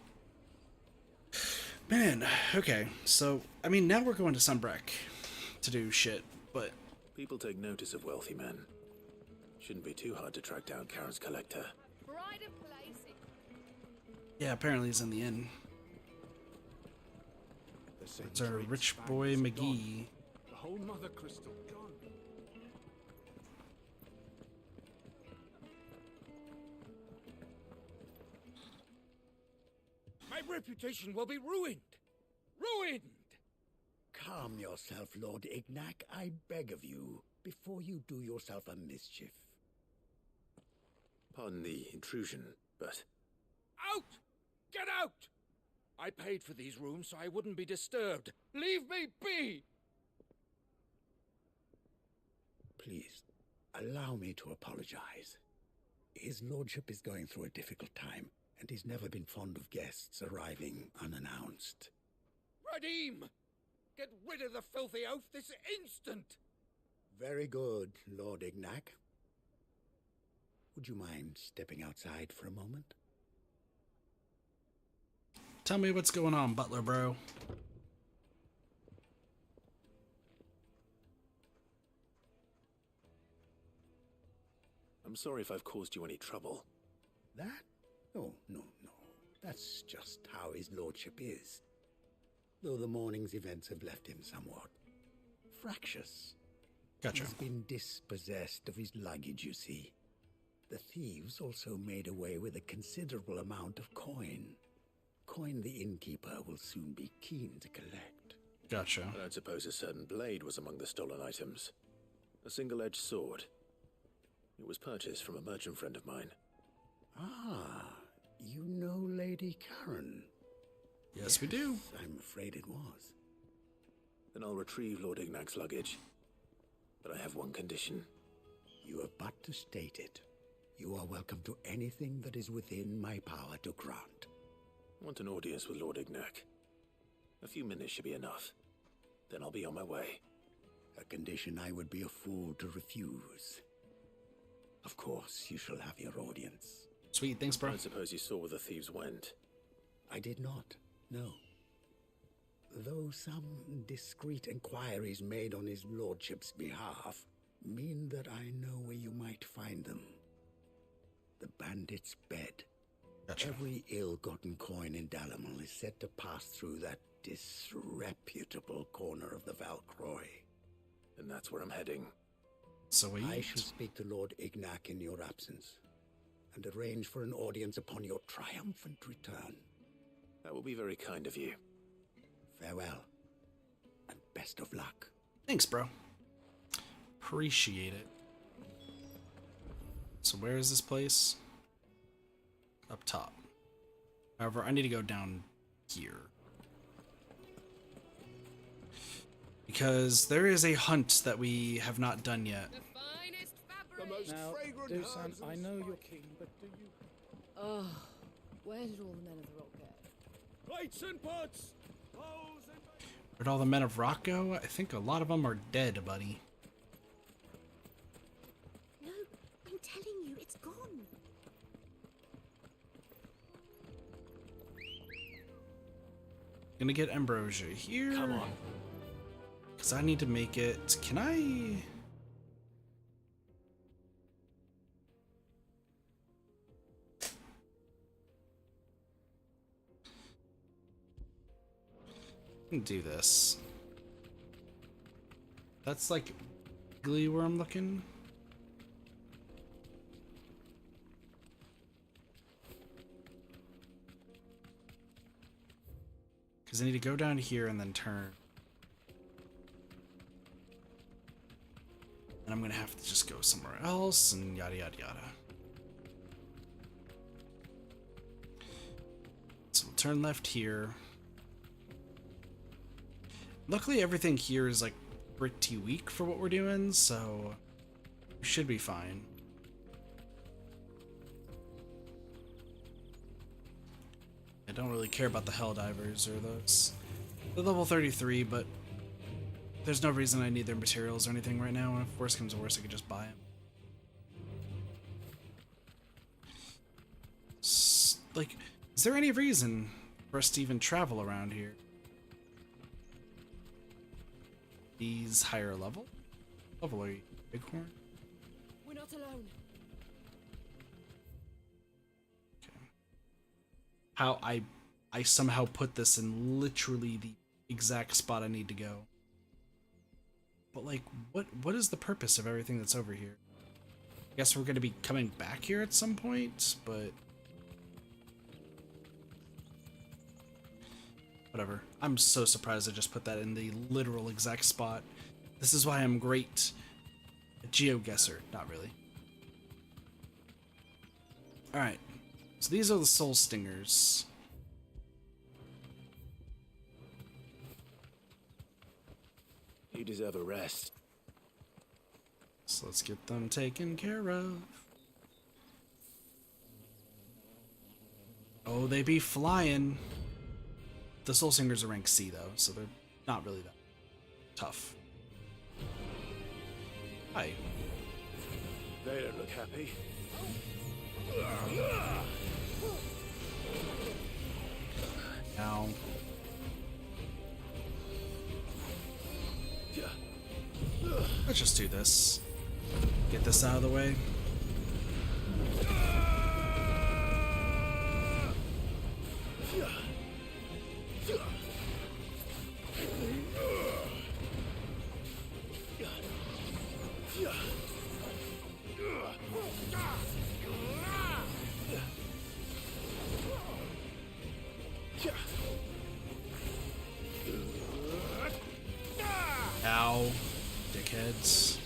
Man, okay, so, I mean, now we're going to Sunbreck to do shit, but... People take notice of wealthy men. Shouldn't be too hard to track down Karen's collector. Yeah, apparently he's in the inn. It's our rich boy McGee. The whole Mothercrystal gone. My reputation will be ruined! Ruined! Calm yourself, Lord Ignac, I beg of you, before you do yourself a mischief. Pardon the intrusion, but... Out! Get out! I paid for these rooms so I wouldn't be disturbed. Leave me be! Please, allow me to apologize. His lordship is going through a difficult time, and he's never been fond of guests arriving unannounced. Radim! Get rid of the filthy oaf this instant! Very good, Lord Ignac. Would you mind stepping outside for a moment? Tell me what's going on, butler bro. I'm sorry if I've caused you any trouble. That? Oh, no. That's just how his lordship is. Though the morning's events have left him somewhat fractious. Gotcha. He's been dispossessed of his luggage, you see. The thieves also made away with a considerable amount of coin. Coin the innkeeper will soon be keen to collect. Gotcha. I don't suppose a certain blade was among the stolen items. A single-edged sword. It was purchased from a merchant friend of mine. Ah, you know Lady Karen? Yes, we do. I'm afraid it was. Then I'll retrieve Lord Ignac's luggage. But I have one condition. You have but to state it. You are welcome to anything that is within my power to grant. I want an audience with Lord Ignac. A few minutes should be enough. Then I'll be on my way. A condition I would be a fool to refuse. Of course, you shall have your audience. Sweet, thanks, bro. I suppose you saw where the thieves went. I did not, no. Though some discreet inquiries made on his lordship's behalf mean that I know where you might find them. The bandit's bed. Gotcha. Every ill-gotten coin in Dalamal is said to pass through that disreputable corner of the Valcroy. And that's where I'm heading. Sweet. I shall speak to Lord Ignac in your absence, and arrange for an audience upon your triumphant return. That will be very kind of you. Farewell, and best of luck. Thanks, bro. Appreciate it. So where is this place? Up top. However, I need to go down here. Because there is a hunt that we have not done yet. Now, Dusan, I know you're king, but do you... Oh, where did all the men of the rock go? Plates and pots! Where'd all the men of rock go? I think a lot of them are dead, buddy. No, I'm telling you, it's gone. Gonna get ambrosia here. Come on. Because I need to make it... Can I... do this. That's like really where I'm looking. Because I need to go down here and then turn. And I'm gonna have to just go somewhere else and yada yada yada. So we'll turn left here. Luckily everything here is like pretty weak for what we're doing, so we should be fine. I don't really care about the Helldivers or those. They're level 33, but there's no reason I need their materials or anything right now. If worse comes to worse, I could just buy them. Like, is there any reason for us to even travel around here? These higher level? Level are you, Bighorn? We're not alone. How I somehow put this in literally the exact spot I need to go. But like, what is the purpose of everything that's over here? I guess we're gonna be coming back here at some point, but whatever. I'm so surprised I just put that in the literal exact spot. This is why I'm great at GeoGuessr. Not really. Alright. So these are the soul stingers. You deserve a rest. So let's get them taken care of. Oh, they be flying. The soul stingers are rank C though, so they're not really that tough. Hi. They don't look happy. Now. Let's just do this. Get this out of the way. Ow. Dickheads.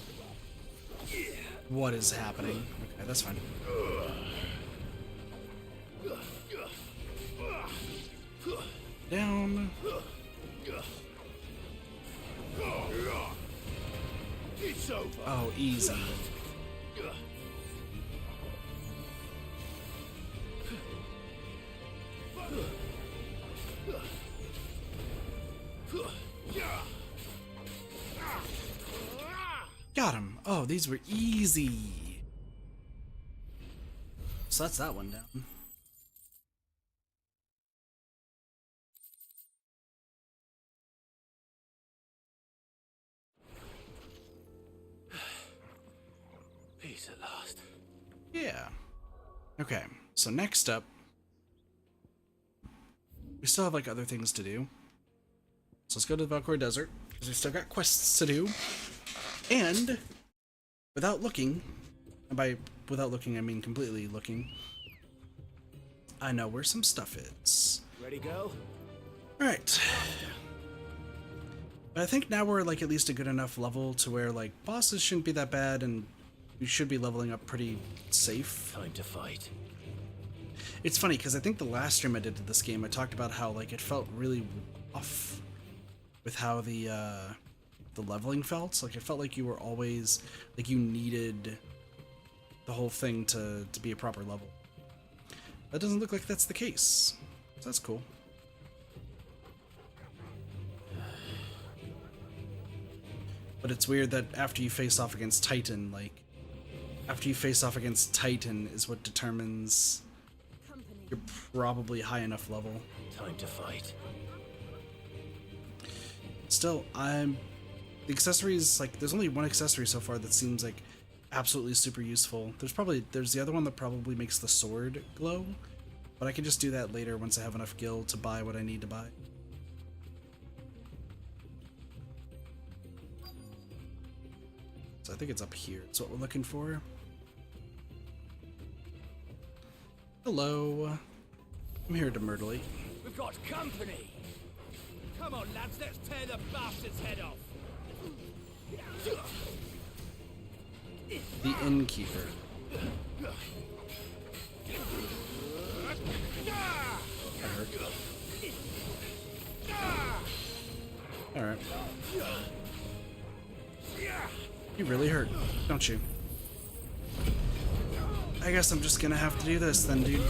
What is happening? Okay, that's fine. Down. Oh, easy. Got him. Oh, these were easy. So that's that one down. Peace at last. Yeah. Okay, so next up, we still have like other things to do. So let's go to the Valkyrie Desert, because we still got quests to do. And without looking, and by without looking I mean completely looking, I know where some stuff is. Ready, go? Alright. But I think now we're like at least a good enough level to where like bosses shouldn't be that bad and we should be leveling up pretty safe. Time to fight. It's funny because I think the last stream I did to this game I talked about how like it felt really rough with how the leveling felt. Like it felt like you were always like you needed the whole thing to be a proper level. That doesn't look like that's the case. So that's cool. But it's weird that after you face off against Titan, like after you face off against Titan is what determines you're probably high enough level. Time to fight. Still, the accessories, like there's only one accessory so far that seems like absolutely super useful. There's the other one that probably makes the sword glow, but I can just do that later once I have enough gil to buy what I need to buy. So I think it's up here. It's what we're looking for. Hello. I'm here to murderly. We've got company. Come on, lads, let's tear the bastard's head off. The innkeeper. That hurt. Alright. You really hurt, don't you? I guess I'm just gonna have to do this then, dude.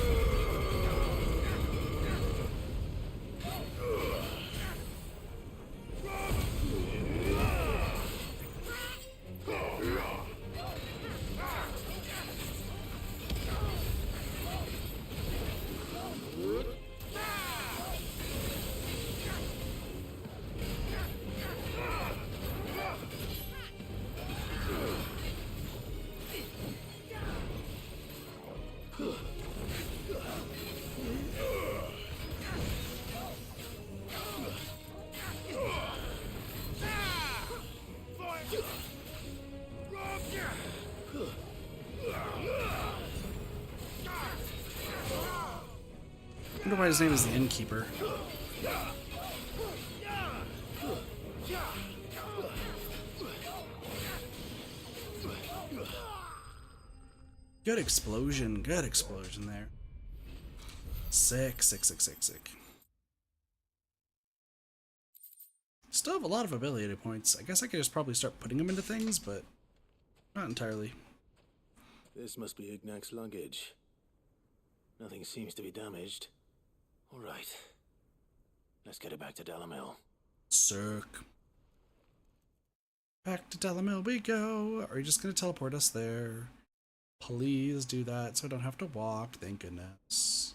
I wonder why his name is the innkeeper. Good explosion there. Sick. Still have a lot of ability points. I guess I could just probably start putting them into things, but not entirely. This must be Ignac's luggage. Nothing seems to be damaged. All right. Let's get it back to Dalamil. Sick. Back to Dalamil we go. Are you just going to teleport us there? Please do that so I don't have to walk. Thank goodness.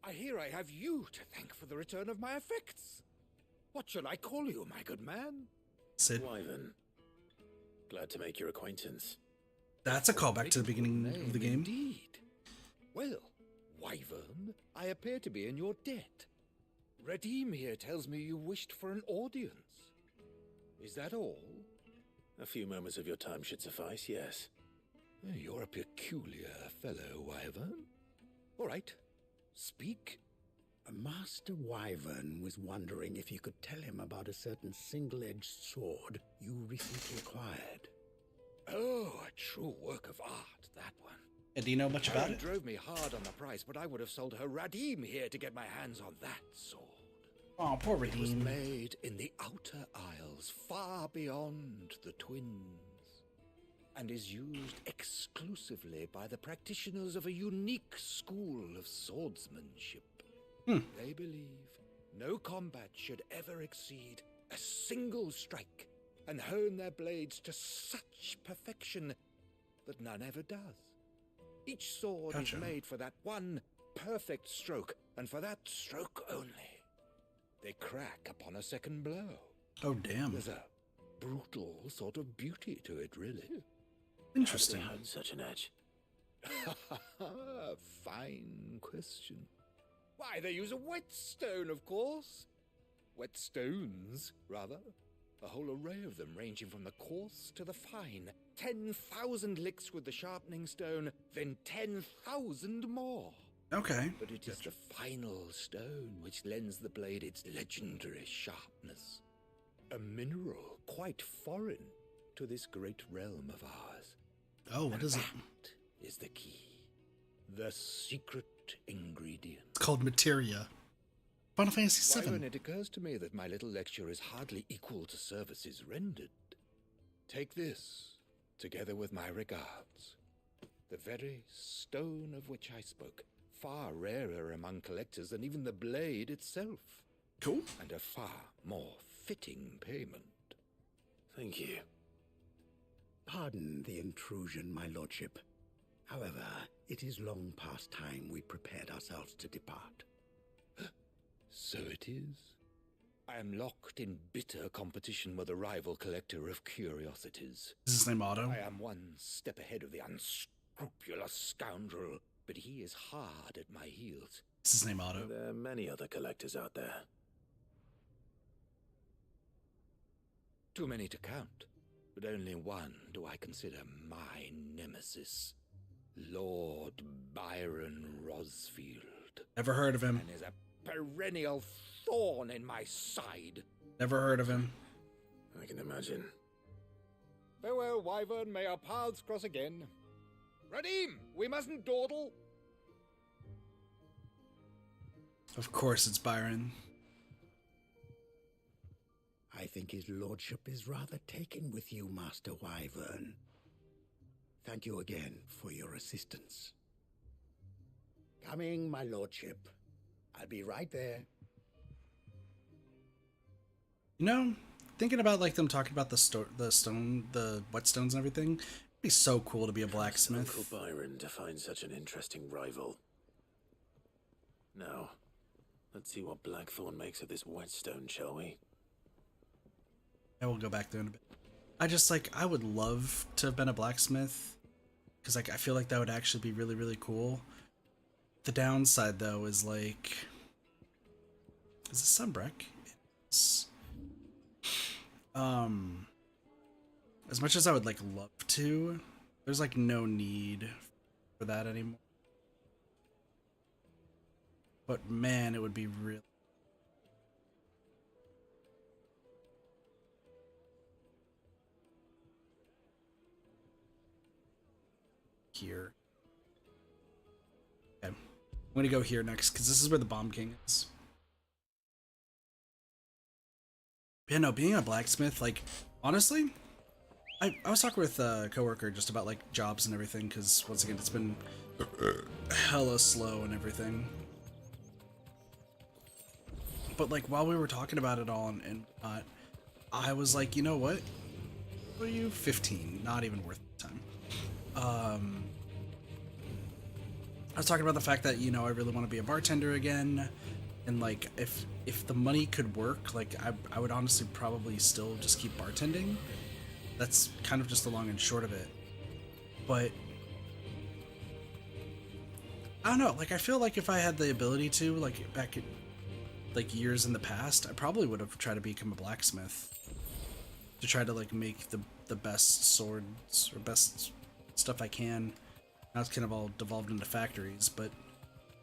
I hear I have you to thank for the return of my effects. What shall I call you, my good man? Sid. Wyvern. Glad to make your acquaintance. That's a callback to the beginning of the game. Indeed. Well, Wyvern, I appear to be in your debt. Redeem here tells me you wished for an audience. Is that all? A few moments of your time should suffice, yes. You're a peculiar fellow, Wyvern. All right, speak. Master Wyvern was wondering if you could tell him about a certain single-edged sword you recently acquired. Oh, a true work of art, that one. And do you know much about it? Drove me hard on the price, but I would have sold her Radim here to get my hands on that sword. Oh, poor Radim. It was made in the Outer Isles, far beyond the Twins, and is used exclusively by the practitioners of a unique school of swordsmanship. They believe no combat should ever exceed a single strike, and hone their blades to such perfection that none ever does. Each sword is made for that one perfect stroke, and for that stroke only. They crack upon a second blow. Oh, damn. There's a brutal sort of beauty to it, really. Interesting. How do they hone such an edge? Fine question. Why, they use a whetstone, of course. Whetstones, rather. A whole array of them, ranging from the coarse to the fine. 10,000 licks with the sharpening stone, then 10,000 more. Okay. But it is the final stone which lends the blade its legendary sharpness. A mineral quite foreign to this great realm of ours. Oh, what is it? That is the key. The secret ingredient. It's called materia. Final Fantasy VII. When it occurs to me that my little lecture is hardly equal to services rendered, take this, together with my regards. The very stone of which I spoke, far rarer among collectors than even the blade itself. Cool. And a far more fitting payment. Thank you. Pardon the intrusion, my lordship. However, it is long past time we prepared ourselves to depart. So it is. I am locked in bitter competition with a rival collector of curiosities. Is his name Otto? I am one step ahead of the unscrupulous scoundrel, but he is hard at my heels. Is his name Otto? There are many other collectors out there. Too many to count, but only one do I consider my nemesis. Lord Byron Rosfield. Never heard of him. And is a perennial thorn in my side. Never heard of him. I can imagine. Farewell, Wyvern. May our paths cross again. Radim, we mustn't dawdle. Of course it's Byron. I think his lordship is rather taken with you, Master Wyvern. Thank you again for your assistance. Coming, my lordship. I'll be right there. You know, thinking about like them talking about the whetstones and everything, it'd be so cool to be a blacksmith. Uncle Byron to find such an interesting rival. Now, let's see what Blackthorn makes of this whetstone, shall we? Yeah, we'll go back there in a bit. I would love to have been a blacksmith, because like I feel like that would actually be really, really cool. The downside though is like, is it Sunbreak? It's, as much as I would like love to, there's like no need for that anymore. But man, it would be really. Here. Okay. I'm gonna go here next because this is where the Bomb King is. Yeah, no, being a blacksmith, like, honestly, I was talking with a coworker just about like jobs and everything because once again it's been hella slow and everything. But like while we were talking about it all and I was like, you know what? What are you 15? Not even worth the time. I was talking about the fact that, you know, I really want to be a bartender again, and like if the money could work, like I would honestly probably still just keep bartending. That's kind of just the long and short of it. But I don't know, like I feel like if I had the ability to, like back at like years in the past, I probably would have tried to become a blacksmith to try to like make the best swords or best stuff I can. Now it's kind of all devolved into factories, but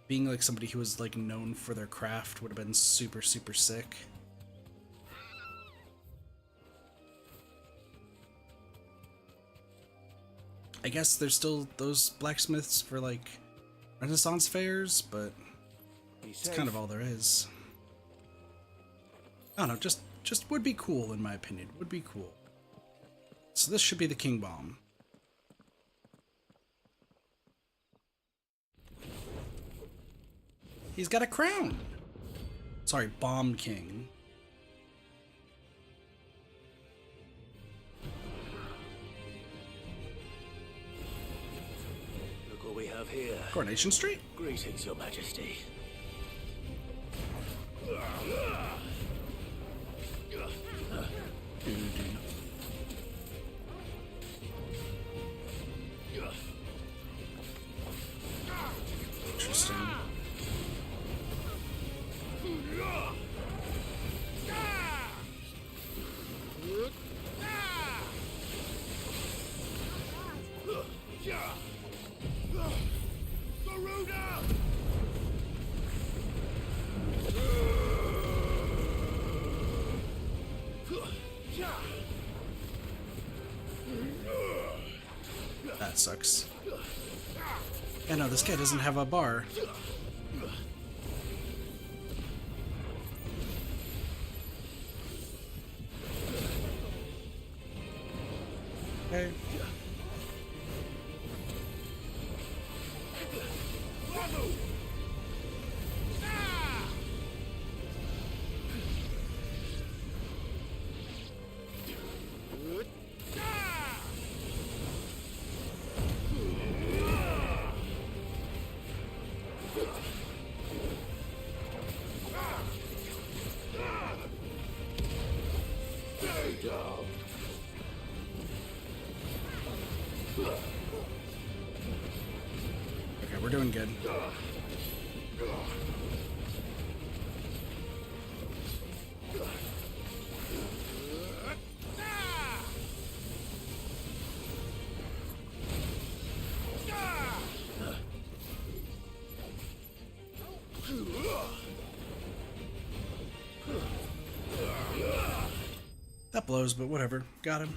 being like somebody who was like known for their craft would have been super, super sick. I guess there's still those blacksmiths for like Renaissance fairs, but it's kind of all there is. I don't know, just would be cool in my opinion. Would be cool. So this should be the King Bomb. He's got a crown. Sorry, Bomb King. Look what we have here. Coronation Street? Greetings, Your Majesty. Interesting. That sucks. Yeah, no, this guy doesn't have a bar. Okay. Okay, we're doing good. That blows, but whatever. Got him.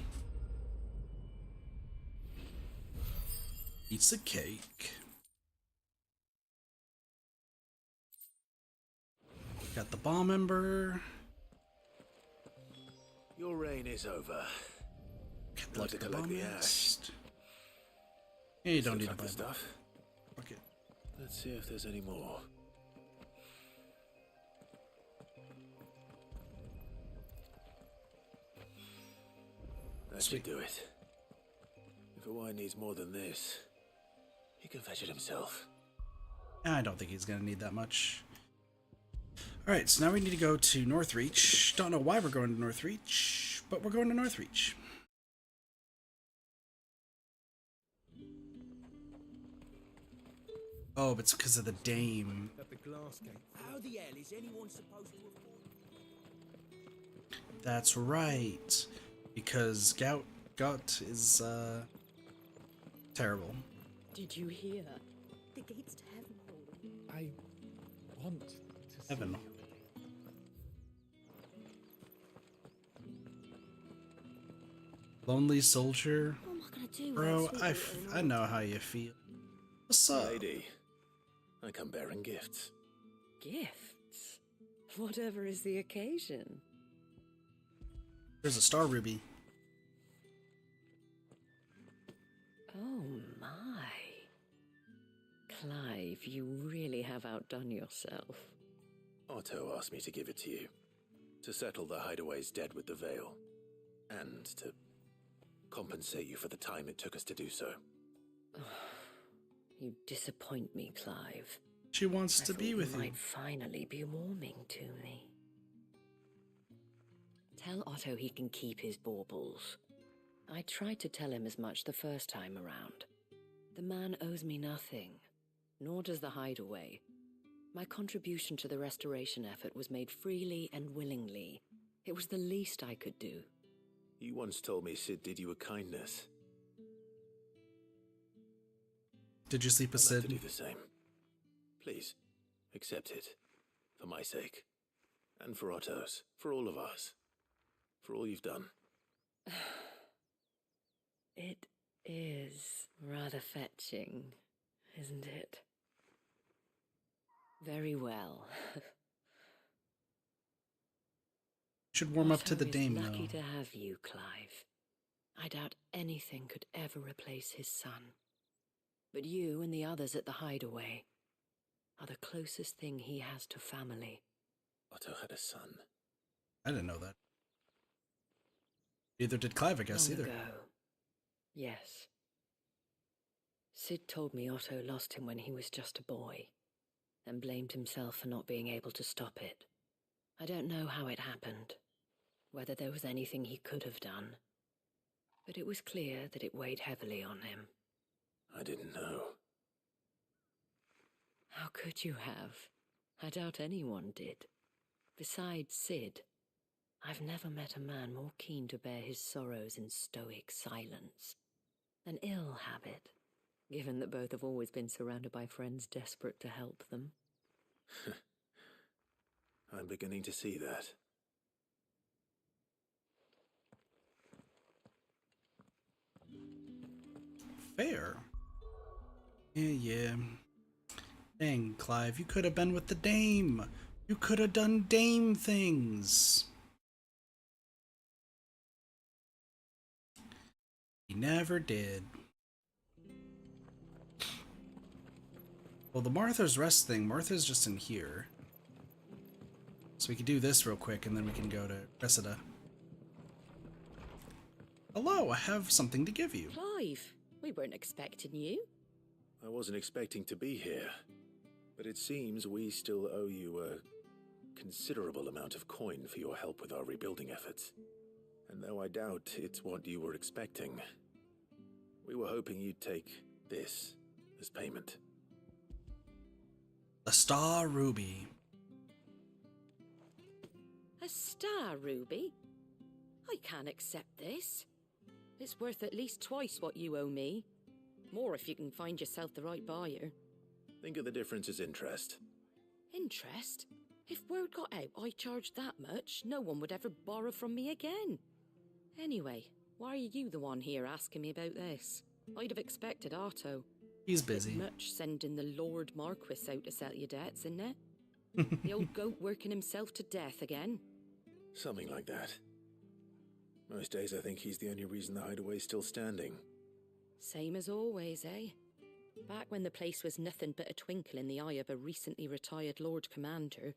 Eats the cake. Got the bomb ember. Your reign is over. Get Like to collect the ash. Yeah, you don't need to buy the stuff. Okay. Let's see if there's any more. That should do it. If a wine needs more than this, he can fetch it himself. I don't think he's gonna need that much. Alright, so now we need to go to Northreach. Don't know why we're going to Northreach, but we're going to Northreach. Oh, but it's because of the dame. At the glass gate. How the hell is anyone supposed to That's right. Because Gout is terrible. Did you hear? The gates to heaven. I want to Heaven. see. Lonely soldier. What am I gonna do? Bro, without I know how you feel. What's up? Lady, I come bearing gifts. Gifts? Whatever is the occasion. There's a star ruby. Oh my. Clive, you really have outdone yourself. Otto asked me to give it to you. To settle the hideaway's debt with the veil. And to compensate you for the time it took us to do so. You disappoint me, Clive. She wants to be with you. you. Might finally be warming to me. Tell Otto he can keep his baubles. I tried to tell him as much the first time around. The man owes me nothing, nor does the hideaway. My contribution to the restoration effort was made freely and willingly. It was the least I could do. You once told me Sid did you a kindness. Did you sleep with I'd like Sid? to do the same. Please, accept it. For my sake. And for Otto's. For all of us. For all you've done. It is rather fetching, isn't it? Very well. Should warm up to the Otto is dame, lucky though. to have you, Clive. I doubt anything could ever replace his son. But you and the others at the hideaway are the closest thing he has to family. Otto had a son. I didn't know that. Neither did Clive, I guess, Long either. ago. Yes. Sid told me Otto lost him when he was just a boy, and blamed himself for not being able to stop it. I don't know how it happened, whether there was anything he could have done, but it was clear that it weighed heavily on him. I didn't know. How could you have? I doubt anyone did. Besides Sid, I've never met a man more keen to bear his sorrows in stoic silence. An ill habit, given that both have always been surrounded by friends desperate to help them. I'm beginning to see that. Fair. Yeah. Dang, Clive, you could have been with the dame. You could have done dame things. He never did. Well, the Martha's Rest thing, Martha's just in here. So we could do this real quick and then we can go to Cressida. Hello, I have something to give you. Clive, we weren't expecting you. I wasn't expecting to be here, but it seems we still owe you a considerable amount of coin for your help with our rebuilding efforts. And though I doubt it's what you were expecting, we were hoping you'd take this as payment. The Star Ruby. A star ruby? I can't accept this. It's worth at least twice what you owe me. More if you can find yourself the right buyer. Think of the difference as interest. Interest? If word got out I charged that much, no one would ever borrow from me again. Anyway, why are you the one here asking me about this? I'd have expected Otto. He's busy. It's much sending the Lord Marquis out to settle your debts, isn't it? The old goat working himself to death again. Something like that. Most days I think he's the only reason the hideaway's still standing. Same as always, eh? Back when the place was nothing but a twinkle in the eye of a recently retired Lord Commander,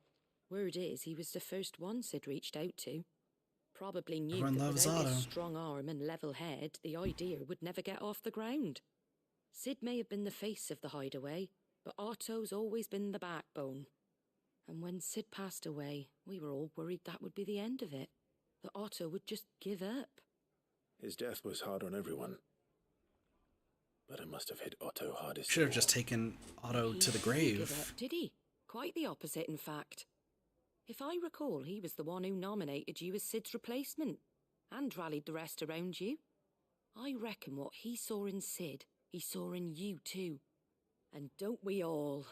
word is he was the first one Sid reached out to. Probably knew Everyone that loves without Otto. his strong arm and level head, the idea would never get off the ground. Sid may have been the face of the hideaway, but Otto's always been the backbone. And when Sid passed away, we were all worried that would be the end of it. That Otto would just give up. His death was hard on everyone. But it must have hit Otto hardest. Should have just taken Otto to the grave. Give up, did he? Quite the opposite, in fact. If I recall, he was the one who nominated you as Sid's replacement, and rallied the rest around you. I reckon what he saw in Sid, he saw in you too. And don't we all?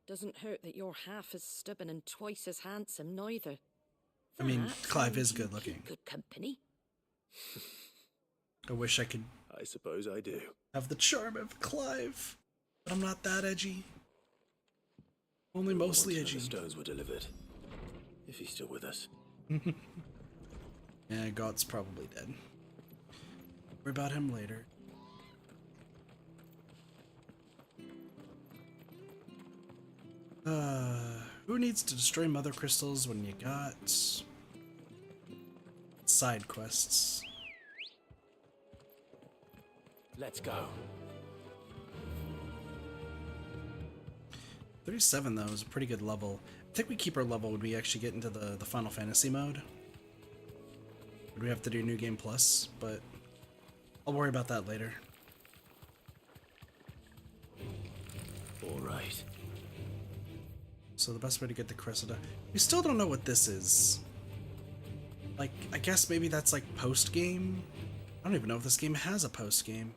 Doesn't hurt that you're half as stubborn and twice as handsome, neither. I mean, Clive is good looking. Good company. I wish I could. I suppose I do. Have the charm of Clive, but I'm not that edgy. Only mostly edgy. The stones were delivered. If he's still with us. Yeah, God's probably dead. Worry about him later. Who needs to destroy Mothercrystals when you got side quests? Let's go. 37 though is a pretty good level. I think we keep our level when we actually get into the Final Fantasy mode. Would we have to do New Game Plus? But I'll worry about that later. All right. So the best way to get the Cressida. We still don't know what this is. Like, I guess maybe that's like post-game? I don't even know if this game has a post-game.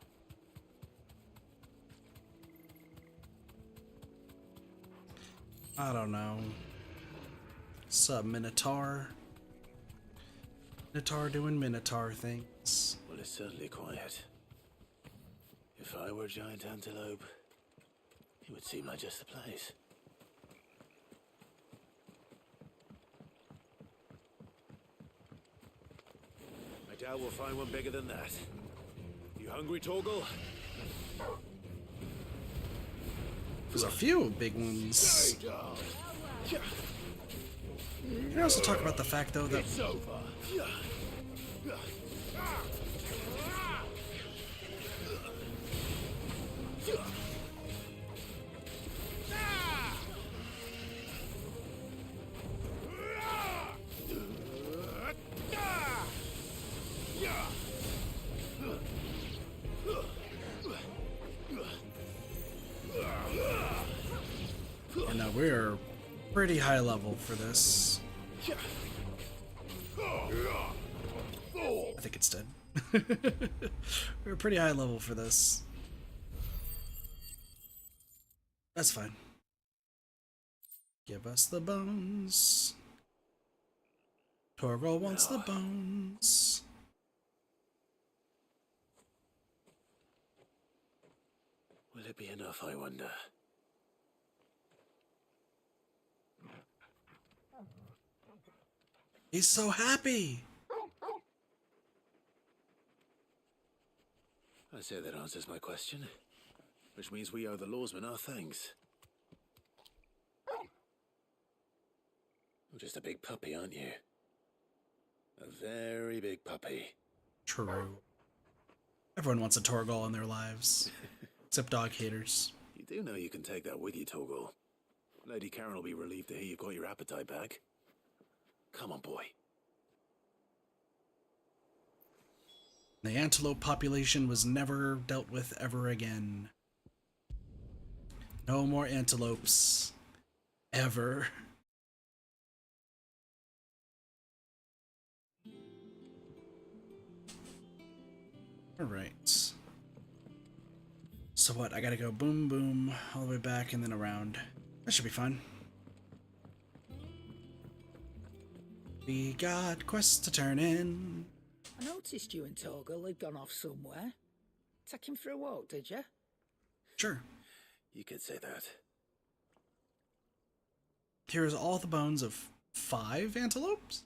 I don't know. Sub Minotaur. Minotaur doing Minotaur things. Well, it's certainly quiet. If I were a giant antelope, it would seem like just the place. I doubt we'll find one bigger than that. You hungry, Torgal? There's a few big ones. You can also talk about the fact, though, that it's over. we're pretty high level for this. I think it's dead. We're pretty high level for this. That's fine. Give us the bones. Torgal wants the bones. Will it be enough, I wonder? He's so happy. I say that answers my question. Which means we owe the lawsman our thanks. You're just a big puppy, aren't you? A very big puppy. True. Everyone wants a Torgal in their lives. Except dog haters. You do know you can take that with you, Torgal. Lady Karen will be relieved to hear you've got your appetite back. Come on, boy. The antelope population was never dealt with ever again. No more antelopes. Ever. Alright. So what? I gotta go boom boom all the way back and then around. That should be fun. We got quests to turn in. I noticed you and Torgal had gone off somewhere. Take him for a walk, did you? Sure. You could say that. Here's all the bones of 5 antelopes?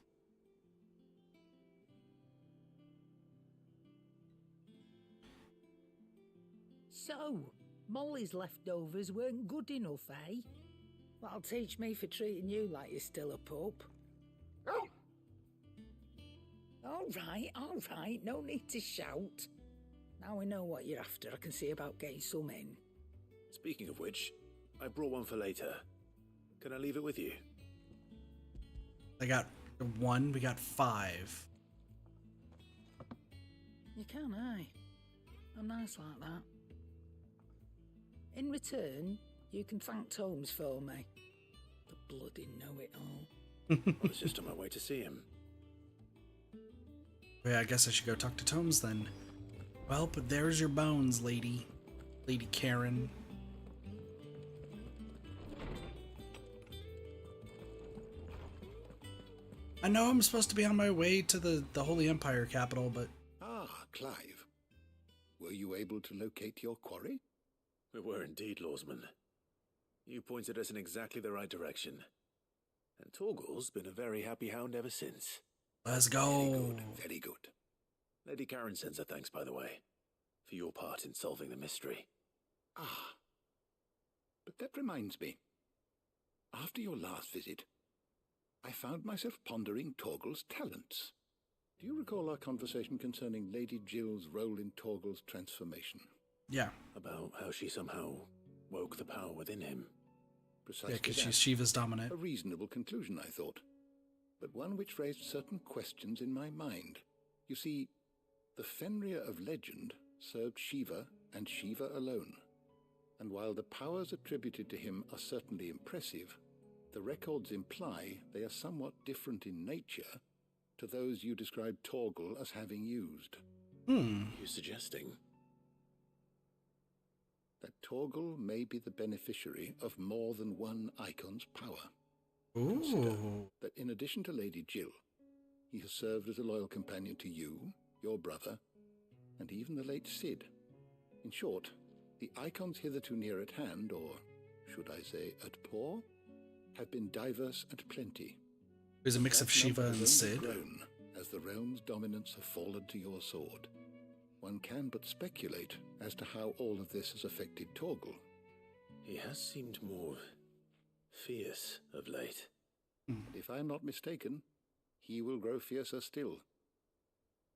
So, Molly's leftovers weren't good enough, eh? That'll teach me for treating you like you're still a pup. All right, no need to shout. Now we know what you're after, I can see about getting some in. Speaking of which, I brought one for later. Can I leave it with you? I got 1, we got 5. You can, eh? I'm nice like that. In return, you can thank Tomes for me. The bloody know-it-all. I was just on my way to see him. Yeah, I guess I should go talk to Tomes then. Well, but there's your bones, lady. Lady Karen. I know I'm supposed to be on my way to the Holy Empire capital, but... Ah, Clive. Were you able to locate your quarry? We were indeed, Lawsman. You pointed us in exactly the right direction. And Torgal's been a very happy hound ever since. Let's go. Very good, very good. Lady Karen sends her thanks, by the way, for your part in solving the mystery. Ah. But that reminds me. After your last visit, I found myself pondering Torgal's talents. Do you recall our conversation concerning Lady Jill's role in Torgal's transformation? Yeah. About how she somehow woke the power within him. Precisely. Yeah, because she's Shiva's dominant. A reasonable conclusion, I thought, but one which raised certain questions in my mind. You see, the Fenrir of legend served Shiva and Shiva alone, and while the powers attributed to him are certainly impressive, the records imply they are somewhat different in nature to those you described Torgal as having used. You're suggesting? That Torgal may be the beneficiary of more than one icon's power. Ooh. Consider that in addition to Lady Jill, he has served as a loyal companion to you, your brother, and even the late Cid. In short, the icons hitherto near at hand, or should I say at paw, have been diverse and plenty. There's a mix of Shiva and Cid. Grown as the realm's dominance have fallen to your sword. One can but speculate as to how all of this has affected Torgal. He has seemed more fierce of late. If I am not mistaken, he will grow fiercer still.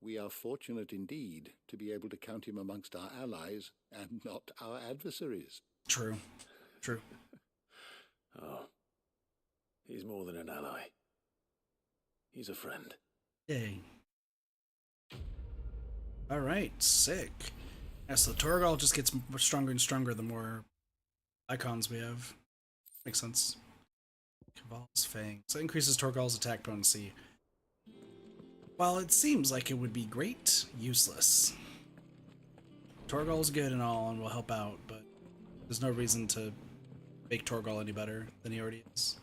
We are fortunate indeed to be able to count him amongst our allies and not our adversaries. True. True. Oh. He's more than an ally. He's a friend. Yay. Alright, sick. Yeah, so Torgal just gets stronger and stronger the more icons we have. Makes sense. Caval's Fang. So it increases Torgal's attack potency. While it seems like it would be great, useless. Torgal's good and all and will help out, but there's no reason to make Torgal any better than he already is.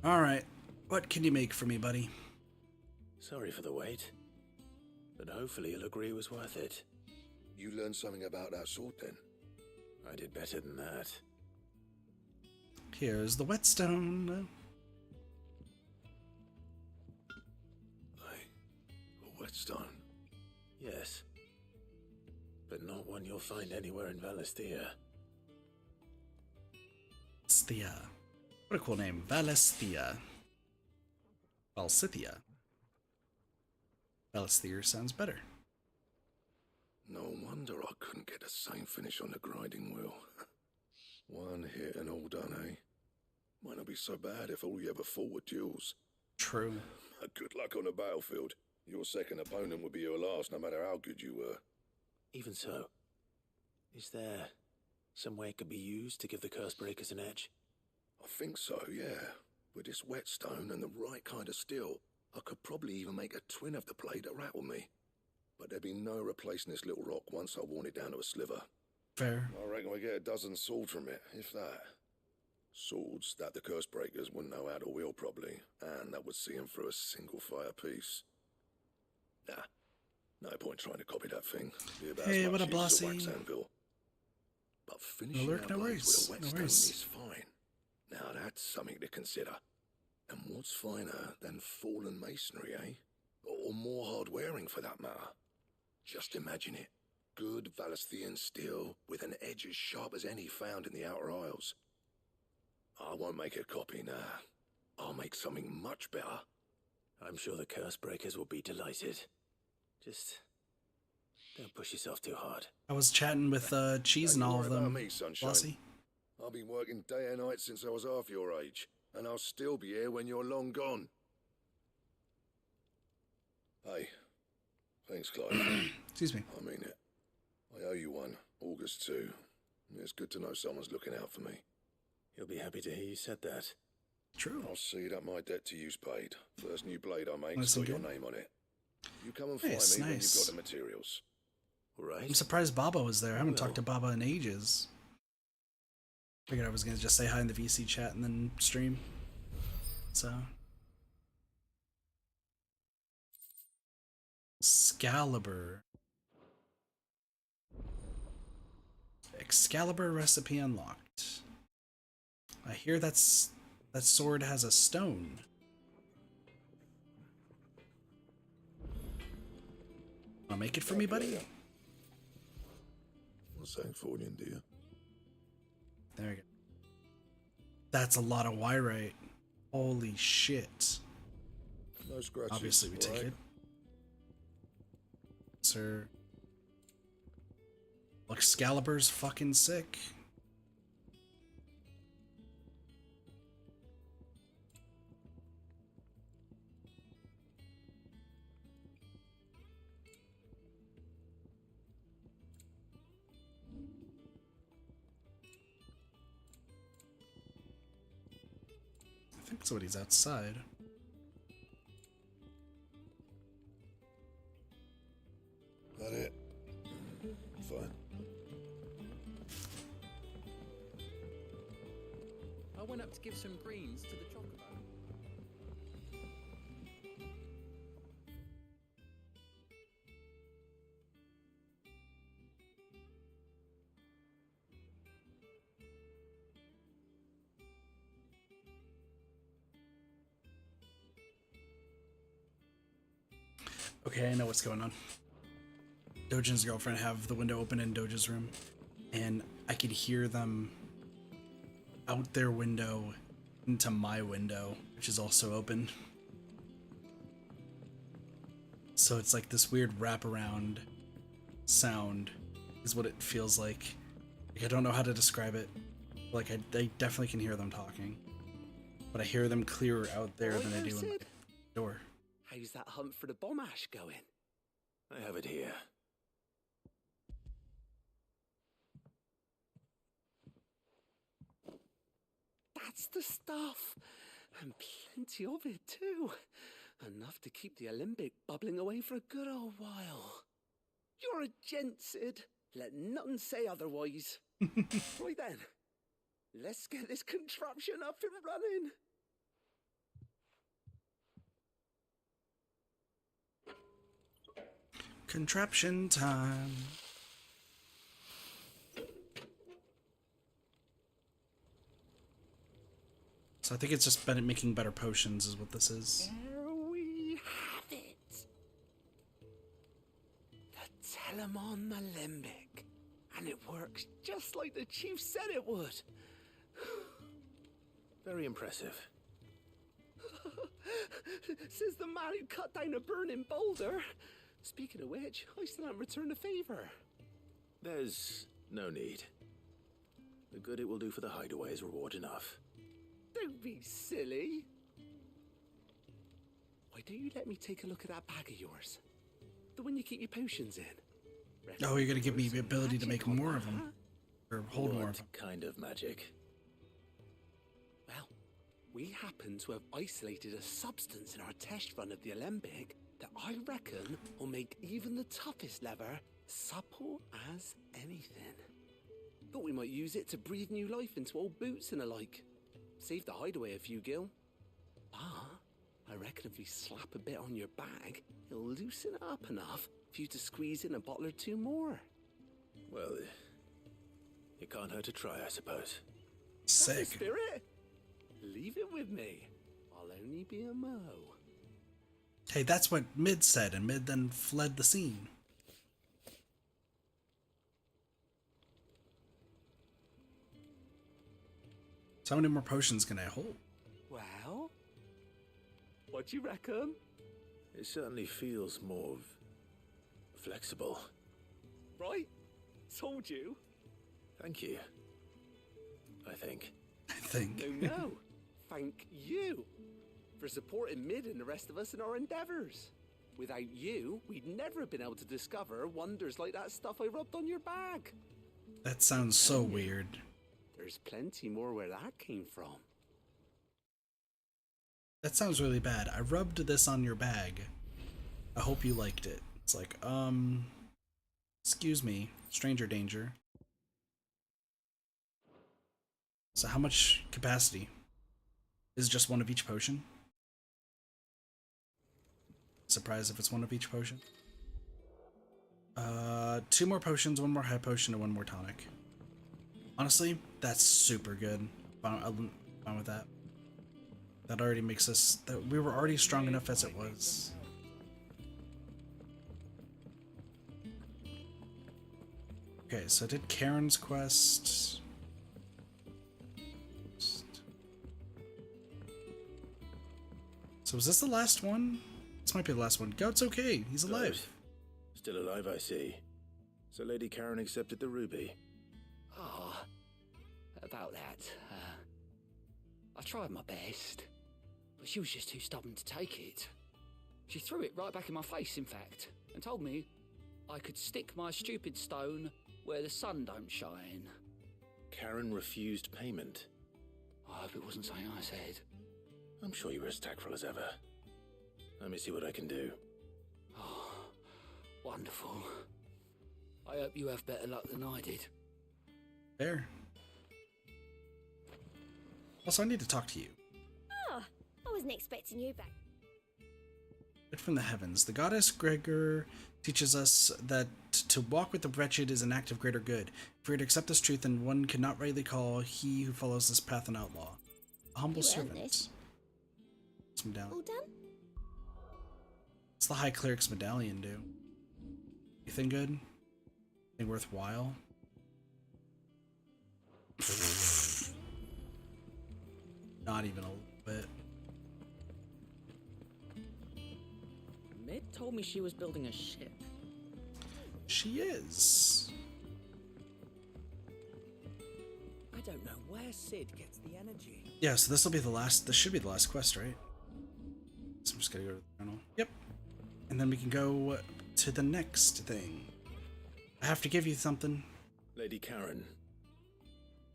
Alright, what can you make for me, buddy? Sorry for the wait, but hopefully you'll agree it was worth it. You learned something about that sword then? I did better than that. Here's the whetstone. A whetstone? Yes, but not one you'll find anywhere in Valestia. Valestia. What a cool name. Valestia. Valsithia. Valestia sounds better. No wonder I couldn't get the same finish on the grinding wheel. One hit and all done, eh? Might not be so bad if all you ever fought were duels. True. Good luck on the battlefield. Your second opponent would be your last, no matter how good you were. Even so, is there some way it could be used to give the curse breakers an edge? I think so, yeah. With this whetstone and the right kind of steel, I could probably even make a twin of the blade that rattled me. But there'd be no replacing this little rock once I worn it down to a sliver. Fair. I reckon we get a dozen swords from it, if that. Swords that the curse breakers wouldn't know how to wield properly, and that would see them through a single fire piece. Nah, no point trying to copy that thing. Hey, what a bossy. Wax anvil. But finishing Alert, our no blades worries, with a no whetstone worries. is fine. Now that's something to consider. And what's finer than fallen masonry, eh? Or more hard-wearing for that matter. Just imagine it. Good Valesthian steel with an edge as sharp as any found in the Outer Isles. I won't make a copy, nah. I'll make something much better. I'm sure the curse breakers will be delighted. Just don't push yourself too hard. I was chatting with Cheese and all of them. Me, sunshine. Bossy. I've been working day and night since I was half your age, and I'll still be here when you're long gone. Hey, thanks, Clive. Excuse me. I mean it. I owe you one, August 2. It's good to know someone's looking out for me. He'll be happy to hear you said that. True. I'll see that my debt to you's paid. First new blade I make, Nice got and your good. name on it. You come and find Nice, me when you've nice. got the materials. All right. I'm surprised Baba was there. I haven't talked to Baba in ages. Figured I was gonna just say hi in the VC chat and then stream. So. Excalibur. Excalibur recipe unlocked. I hear that sword has a stone. Wanna make it for me, buddy? What's that for you, dear? There we go. That's a lot of Wyrite. Holy shit. No scratches. Obviously we take right? it. Sir. Excalibur's fucking sick. I think somebody's outside. That it? Fine. I went up to give some greens to the chocobo. Okay, I know what's going on. Dojin's girlfriend have the window open in Doja's room, and I could hear them out their window into my window, which is also open. So it's like this weird wraparound sound is what it feels like. I don't know how to describe it. Like, I definitely can hear them talking, but I hear them clearer out there than I do in my door. How's that hunt for the bomb ash going? I have it here. That's the stuff. And plenty of it, too. Enough to keep the Olympic bubbling away for a good old while. You're a gent, Sid. Let none say otherwise. Right then, let's get this contraption up and running. Contraption time. So I think it's just better making better potions is what this is. There we have it. The Telemon Alembic. And it works just like the chief said it would. Very impressive. Says the man who cut down a burning boulder. Speaking of which, I still haven't returned the favor. There's no need. The good it will do for the hideaway is reward enough. Don't be silly. Why don't you let me take a look at that bag of yours? The one you keep your potions in. Oh, you're gonna give me the ability to make more of them. Or hold more of them. What kind of magic? Well, we happen to have isolated a substance in our test run of the Alembic that I reckon will make even the toughest lever supple as anything. Thought we might use it to breathe new life into old boots and the like. Saved the hideaway a few gil. Ah, I reckon if we slap a bit on your bag, it'll loosen it up enough for you to squeeze in a bottle or two more. Well, it can't hurt to try, I suppose. Sick. That's the spirit. Leave it with me. I'll only be a mo. Hey, that's what Mid said, and Mid then fled the scene. So how many more potions can I hold? Well, what do you reckon? It certainly feels more flexible. Right? Told you. Thank you. I think. No. Thank you for supporting Mid and the rest of us in our endeavors. Without you, we'd never have been able to discover wonders like that stuff I rubbed on your bag. That sounds so weird. There's plenty more where that came from. That sounds really bad. I rubbed this on your bag. I hope you liked it. It's like, excuse me, stranger danger. So how much capacity? Is it just one of each potion? Surprised if it's one of each potion. 2 more potions, 1 more high potion, and 1 more tonic. Honestly, that's super good. I'm fine with that. That already makes us... we were already strong enough as it was. Okay, so I did Karen's quest. So is this the last one? This might be the last one. Goat's okay. He's alive. Still alive, I see. So Lady Karen accepted the ruby. Ah, about that. I tried my best, but she was just too stubborn to take it. She threw it right back in my face, in fact, and told me I could stick my stupid stone where the sun don't shine. Karen refused payment. I hope it wasn't something I said. I'm sure you were as tactful as ever. Let me see what I can do. Oh, wonderful. I hope you have better luck than I did. Fair. Also, I need to talk to you. Oh, I wasn't expecting you back. Right from the heavens, the goddess Gregor teaches us that to walk with the wretched is an act of greater good. If we were to accept this truth, then one could not rightly call he who follows this path an outlaw. A humble servant. Medallion. All done? What's the High Cleric's medallion do? Anything good? Anything worthwhile? Not even a little bit. Mid told me she was building a ship. She is. I don't know where Sid gets the energy. Yeah, so this will be the last. This should be the last quest, right? So I'm just gonna go to the journal. Yep. And then we can go to the next thing. I have to give you something. Lady Karen,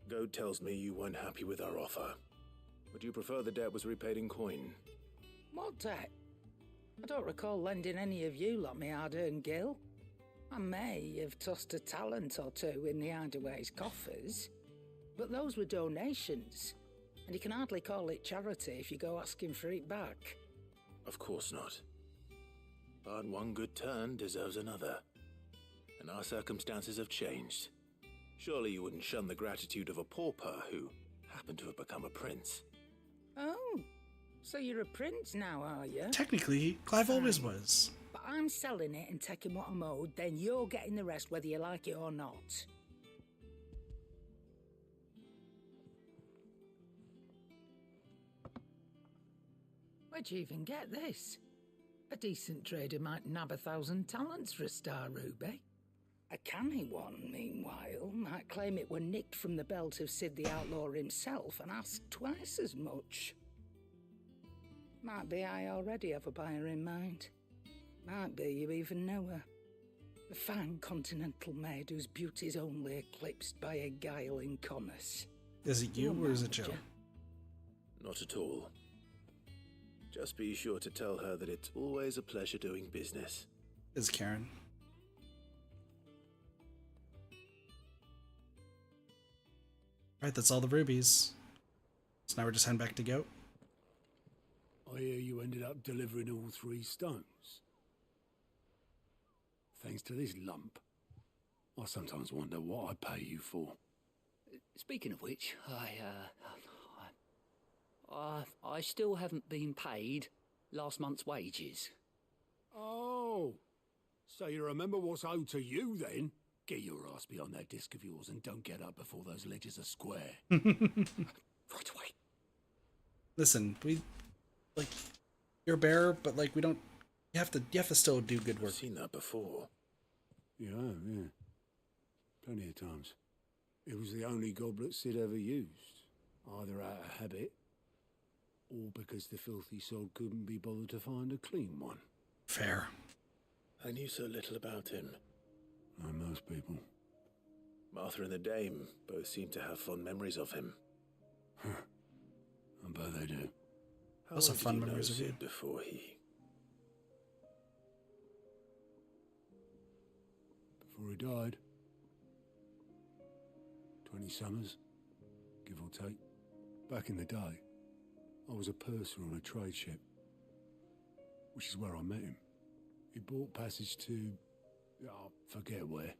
Goad tells me you weren't happy with our offer. Would you prefer the debt was repaid in coin? What debt? I don't recall lending any of you lot me hard-earned gil. I may have tossed a talent or two in the hideaway's coffers, but those were donations, and you can hardly call it charity if you go asking for it back. Of course not. But one good turn deserves another. And our circumstances have changed. Surely you wouldn't shun the gratitude of a pauper who happened to have become a prince. Oh, so you're a prince now, are you? Technically, Clive always was. But I'm selling it and taking what I'm owed, then you're getting the rest whether you like it or not. Where'd you even get this? A decent trader might nab 1,000 talents for a star ruby. A canny one, meanwhile, might claim it were nicked from the belt of Sid the Outlaw himself and ask twice as much. Might be I already have a buyer in mind. Might be you even know her. A fine continental maid whose beauty's only eclipsed by a guile in commerce. Is it you or is it Joe? Not at all. Just be sure to tell her that it's always a pleasure doing business. Is Karen. Right, that's all the rubies. So now we're just heading back to Goat. I hear you ended up delivering all 3 stones. Thanks to this lump. I sometimes wonder what I pay you for. Speaking of which, I still haven't been paid last month's wages. Oh, so you remember what's owed to you then? Get your ass behind that disc of yours and don't get up before those ledgers are square. Right away. Listen, like, you're a bearer, but like we don't. You have to still do good work. I've seen that before. Yeah, yeah. Plenty of times. It was the only goblet Sid ever used, either out of habit or because the filthy soul couldn't be bothered to find a clean one. Fair. I knew so little about him. Like most people. Martha and the Dame both seem to have fond memories of him. I bet they do. How Also long fun did you know memories of you. Sid before he... Before he died. 20 summers, give or take. Back in the day, I was a purser on a trade ship, which is where I met him. He bought passage to, I forget where.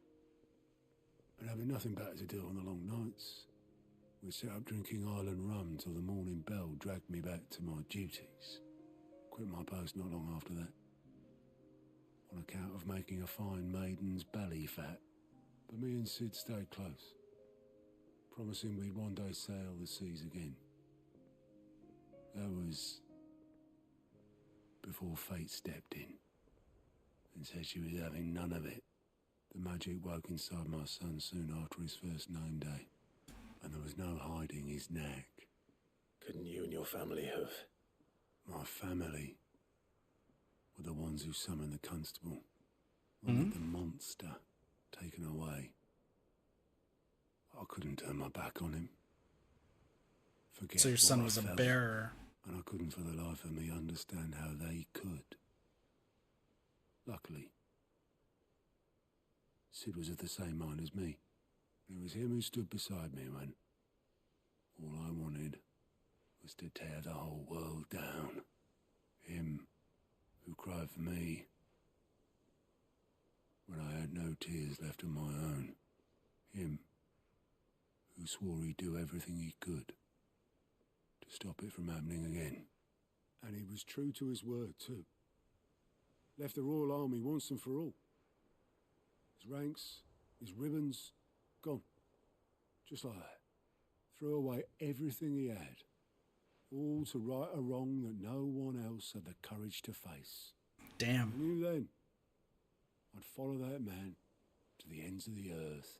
And having nothing better to do on the long nights, we set up drinking island rum till the morning bell dragged me back to my duties. Quit my post not long after that, on account of making a fine maiden's belly fat. But me and Sid stayed close, promising we'd one day sail the seas again. That was before fate stepped in and said she was having none of it. The magic woke inside my son soon after his first name day, and there was no hiding his knack. Couldn't you and your family have... My family were the ones who summoned the constable, wanted the monster taken away. I couldn't turn my back on him. Forget So your son what I was a felt, bearer. and I couldn't for the life of me understand how they could. Luckily, Sid was of the same mind as me. It was him who stood beside me when all I wanted was to tear the whole world down. Him who cried for me when I had no tears left of my own. Him who swore he'd do everything he could to stop it from happening again. And he was true to his word too. Left the Royal Army once and for all. His ranks, his ribbons, gone. Just like that. Threw away everything he had. All to right a wrong that no one else had the courage to face. Damn. I knew then I'd follow that man to the ends of the earth.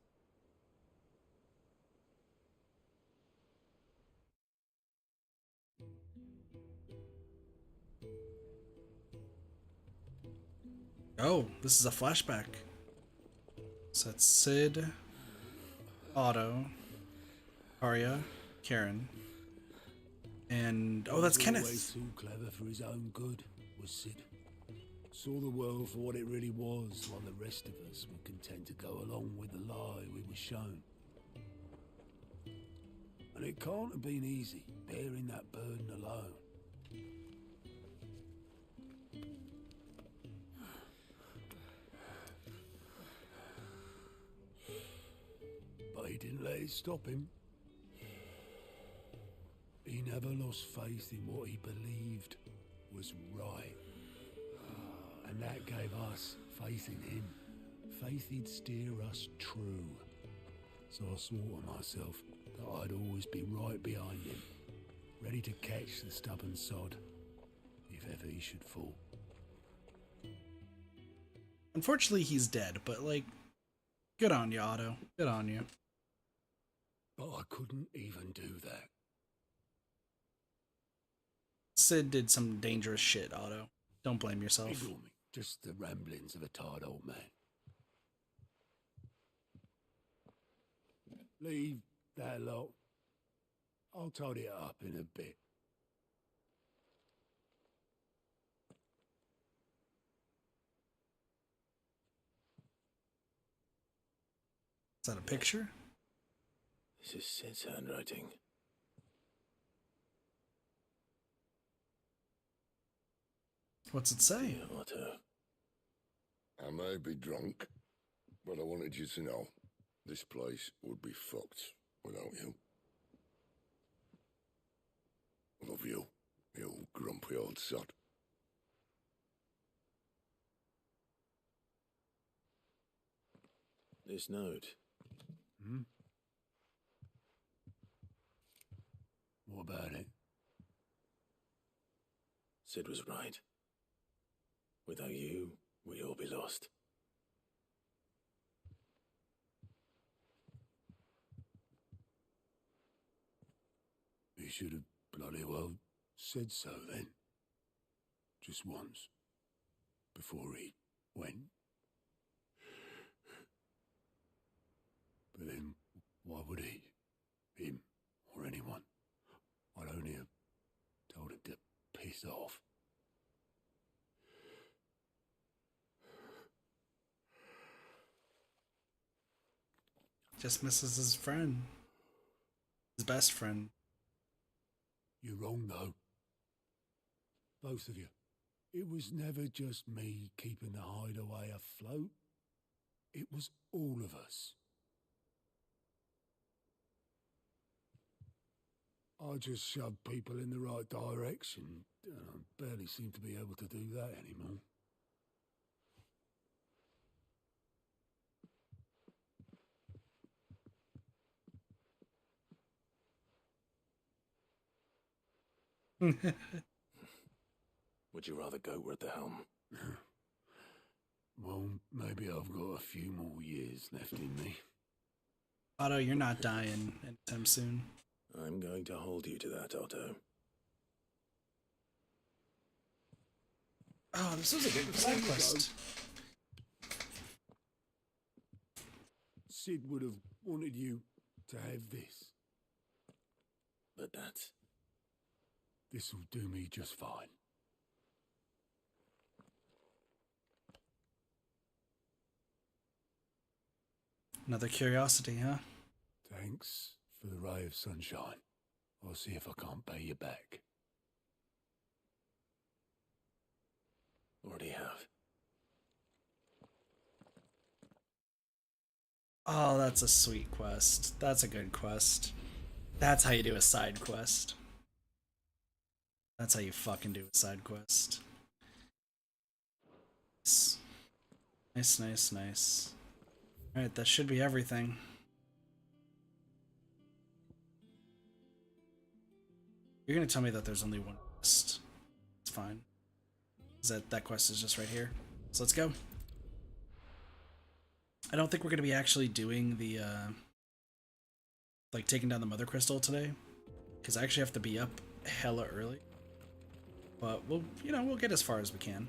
Oh, this is a flashback. So that's Sid, Otto, Arya, Karen, and oh, that's Kenneth. Always too clever for his own good, was Sid. Saw the world for what it really was, while the rest of us were content to go along with the lie we were shown. And it can't have been easy, bearing that burden alone. But he didn't let it stop him. He never lost faith in what he believed was right. And that gave us faith in him. Faith he'd steer us true. So I swore to myself that I'd always be right behind him, ready to catch the stubborn sod, if ever he should fall. Unfortunately, he's dead, but like, good on you, Otto. Good on you. But I couldn't even do that. Sid did some dangerous shit, Otto. Don't blame yourself. Ignore me. Just the ramblings of a tired old man. Leave that lot. I'll tidy it up in a bit. Is that a picture? This is Sid's handwriting. What's it say? Yeah, Otto. I may be drunk, but I wanted you to know this place would be fucked without you. Love you, you grumpy old sod. This note. Hmm? What about it? Sid was right. Without you, we'd all be lost. He should have bloody well said so then. Just once. Before he went. But then, why would he? Him, or anyone? I'd only have told him to piss off. Just misses his friend. His best friend. You're wrong, though. Both of you. It was never just me keeping the hideaway afloat. It was all of us. I just shoved people in the right direction. I barely seem to be able to do that anymore. Would you rather Goat were at the helm? Well, maybe I've got a few more years left in me. Otto, you're not dying anytime soon. I'm going to hold you to that, Otto. Oh, this was a good side quest. Sid would have wanted you to have this. But that's... This'll do me just fine. Another curiosity, huh? Thanks for the ray of sunshine. I'll see if I can't pay you back. Already have. Oh, that's a sweet quest. That's a good quest. That's how you do a side quest. That's how you fucking do a side quest. Nice, nice, nice. Alright, that should be everything. You're gonna tell me that there's only one quest. It's fine. That quest is just right here. So let's go. I don't think we're gonna be actually doing the like taking down the Mothercrystal today, because I actually have to be up hella early. But we'll, you know, we'll get as far as we can.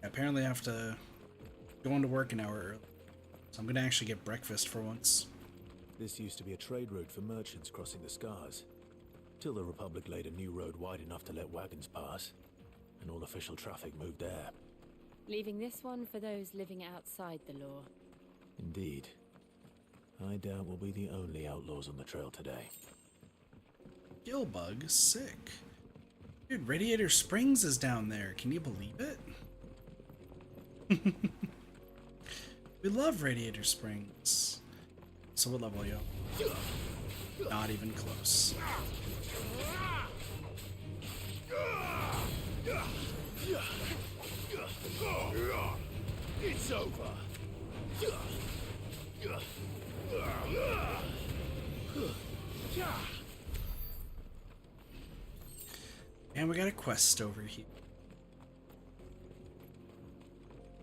Apparently I have to go into work an hour early, so I'm gonna actually get breakfast for once. This used to be a trade route for merchants crossing the Scars, till the Republic laid a new road wide enough to let wagons pass, and all official traffic moved there. Leaving this one for those living outside the law. Indeed. I doubt we'll be the only outlaws on the trail today. Gillbug, sick. Dude, Radiator Springs is down there. Can you believe it? We love Radiator Springs. So what level are you? Not even close. It's over. And we got a quest over here.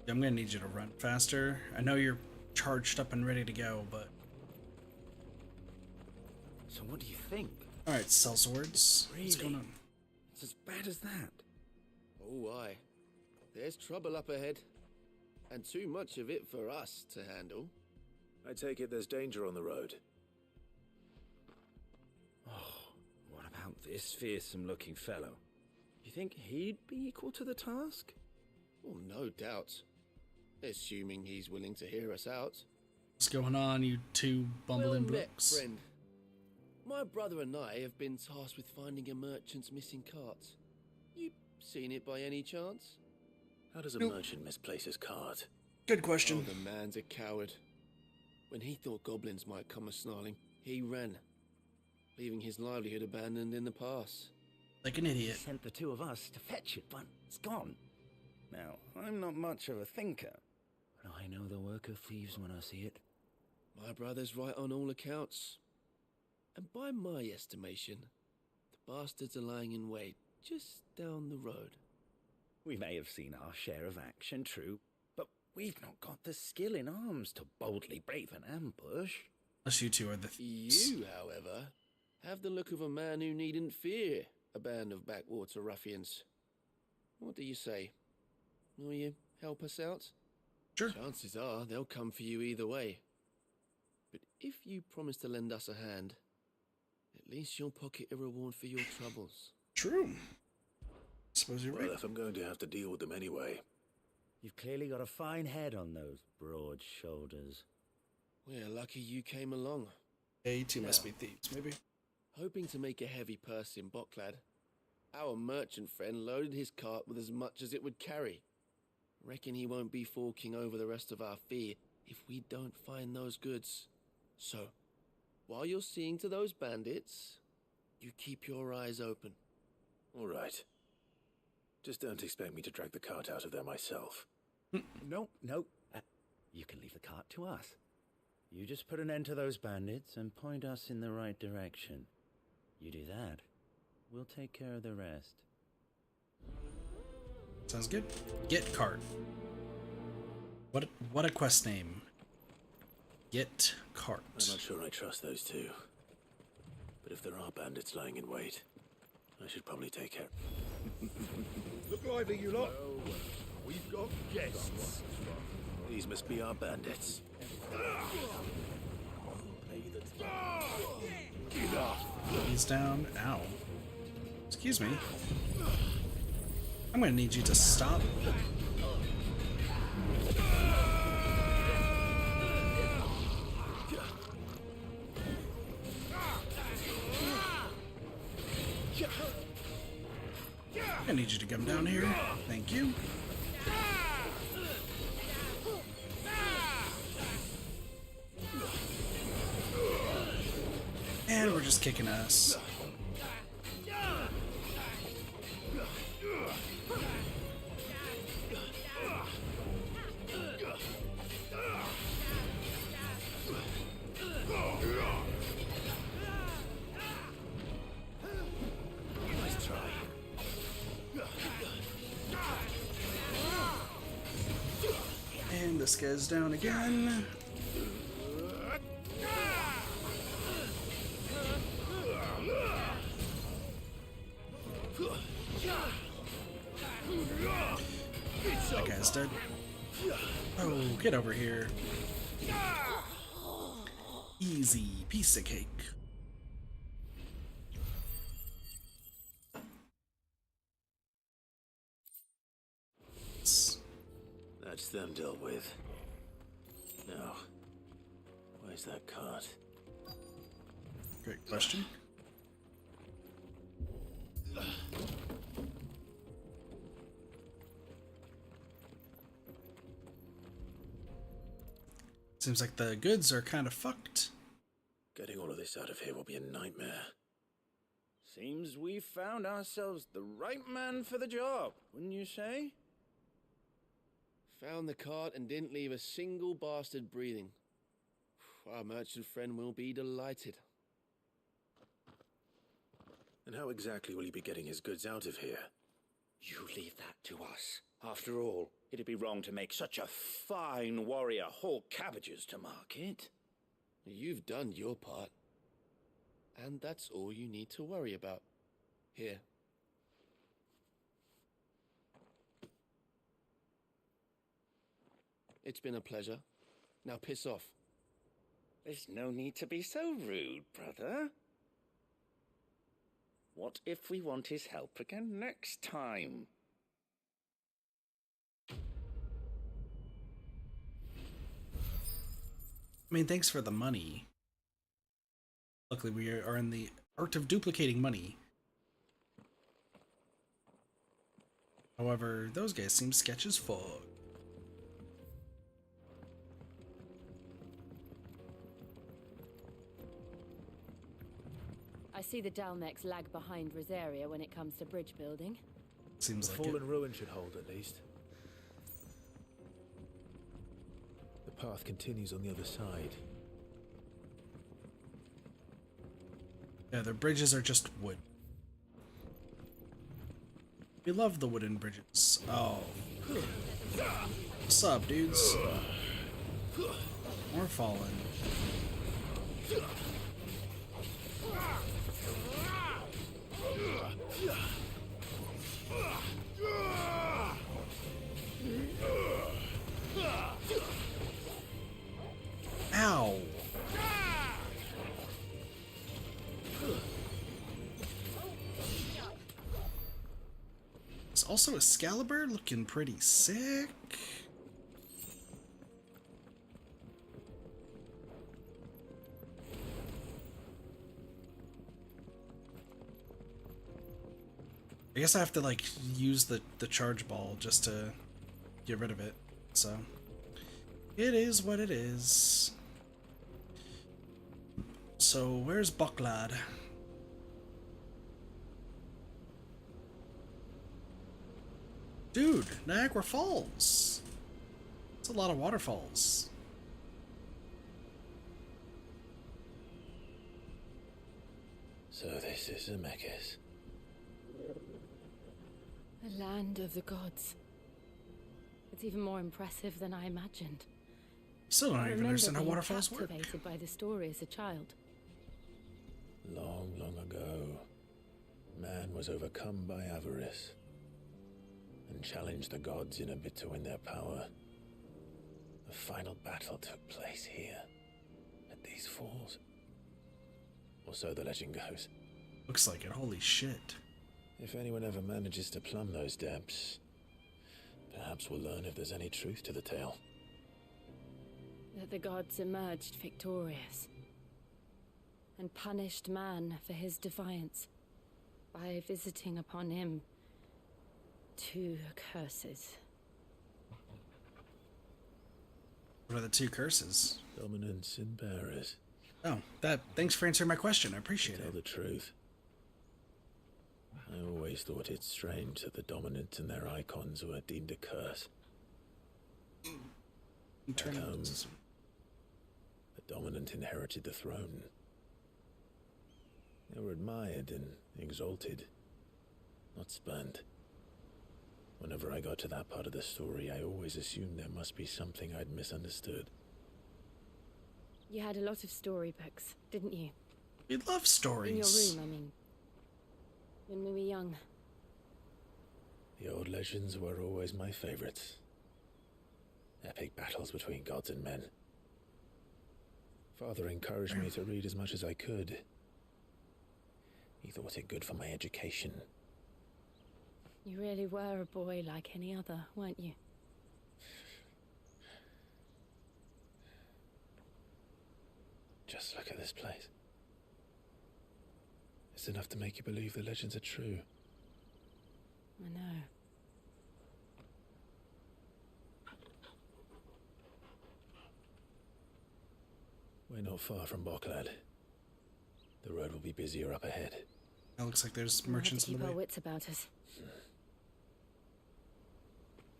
I'm gonna need you to run faster. I know you're charged up and ready to go, but... So what do you think? Alright, sellswords. Really? What's going on? It's as bad as that. Oh, aye. There's trouble up ahead. And too much of it for us to handle. I take it there's danger on the road. Oh, what about this fearsome-looking fellow? You think he'd be equal to the task? Well, no doubt. Assuming he's willing to hear us out. What's going on, you two bumbling well met, blokes? friend. My brother and I have been tasked with finding a merchant's missing cart. You seen it by any chance? How does a merchant misplace his cart? Good question. Oh, the man's a coward. When he thought goblins might come a-snarling, he ran, leaving his livelihood abandoned in the pass. Like an idiot. He sent the two of us to fetch it, but it's gone. Now, I'm not much of a thinker, but I know the work of thieves when I see it. My brother's right on all accounts. And by my estimation, the bastards are lying in wait just down the road. We may have seen our share of action, true, but we've not got the skill in arms to boldly brave an ambush. Unless you two are the thieves. You, however, have the look of a man who needn't fear a band of backwater ruffians. What do you say? Will you help us out? Sure. Chances are they'll come for you either way. But if you promise to lend us a hand, at least you'll pocket a reward for your troubles. True. Suppose you're right. Well, if I'm going to have to deal with them anyway. You've clearly got a fine head on those broad shoulders. We're lucky you came along. Yeah, you two must be thieves, maybe. Hoping to make a heavy purse in Bocklad, our merchant friend loaded his cart with as much as it would carry. Reckon he won't be forking over the rest of our fee if we don't find those goods. So, while you're seeing to those bandits, you keep your eyes open. All right. Just don't expect me to drag the cart out of there myself. No. You can leave the cart to us. You just put an end to those bandits and point us in the right direction. You do that, we'll take care of the rest. Sounds good. Get cart. What a quest name. Get cart. I'm not sure I trust those two. But if there are bandits lying in wait, I should probably take care. Look lively, you lot. We've got guests. These must be our bandits. He's down. Ow. Excuse me. I'm gonna need you to stop. I need you to come down here. Thank you. And we're just kicking ass. Nice try. And this guy's down again. That guy's dead. Oh, get over here. Easy piece of cake. That's them dealt with. Now, where's that cart? Great question. Seems like the goods are kind of fucked. Getting all of this out of here will be a nightmare. Seems we've found ourselves the right man for the job, wouldn't you say? Found the cart and didn't leave a single bastard breathing. Our merchant friend will be delighted. And how exactly will he be getting his goods out of here? You leave that to us. After all, it'd be wrong to make such a fine warrior haul cabbages to market. You've done your part. And that's all you need to worry about. Here. It's been a pleasure. Now piss off. There's no need to be so rude, brother. What if we want his help again next time? I mean, thanks for the money. Luckily, we are in the art of duplicating money. However, those guys seem sketch as fuck. I see the Dalmex lag behind Rosaria when it comes to bridge building. Seems the like fallen ruin should hold at least. The path continues on the other side. Yeah, their bridges are just wood. We love the wooden bridges. Oh. What's up, dudes? We're falling. Ow! There's also Excalibur looking pretty sick. I guess I have to like use the charge ball just to get rid of it. So it is what it is. So where's Bucklad? Dude, Niagara Falls. It's a lot of waterfalls. So this is Zemeckis. The land of the gods. It's even more impressive than I imagined. Still don't even understand how being waterfalls work. captivated by the story as a child. Long, long ago, man was overcome by avarice and challenged the gods in a bid to win their power. The final battle took place here, at these falls. Or so the legend goes. Looks like it. Holy shit. If anyone ever manages to plumb those depths, perhaps we'll learn if there's any truth to the tale. That the gods emerged victorious and punished man for his defiance by visiting upon him 2 curses. What are the 2 curses? Dominance and bearers. Oh, thanks for answering my question. I appreciate it. Tell the truth. I always thought it strange that the dominant and their icons were deemed a curse. Back home, the dominant inherited the throne. They were admired and exalted, not spurned. Whenever I got to that part of the story, I always assumed there must be something I'd misunderstood. You had a lot of storybooks, didn't you? We love stories. In your room, I mean. When we were young. The old legends were always my favorites. Epic battles between gods and men. Father encouraged me to read as much as I could. He thought it good for my education. You really were a boy like any other, weren't you? Just look at this place. It's enough to make you believe the legends are true. I know. We're not far from Bucklad. The road will be busier up ahead. It looks like there's We'll have to merchants in keep the our way. wits about us.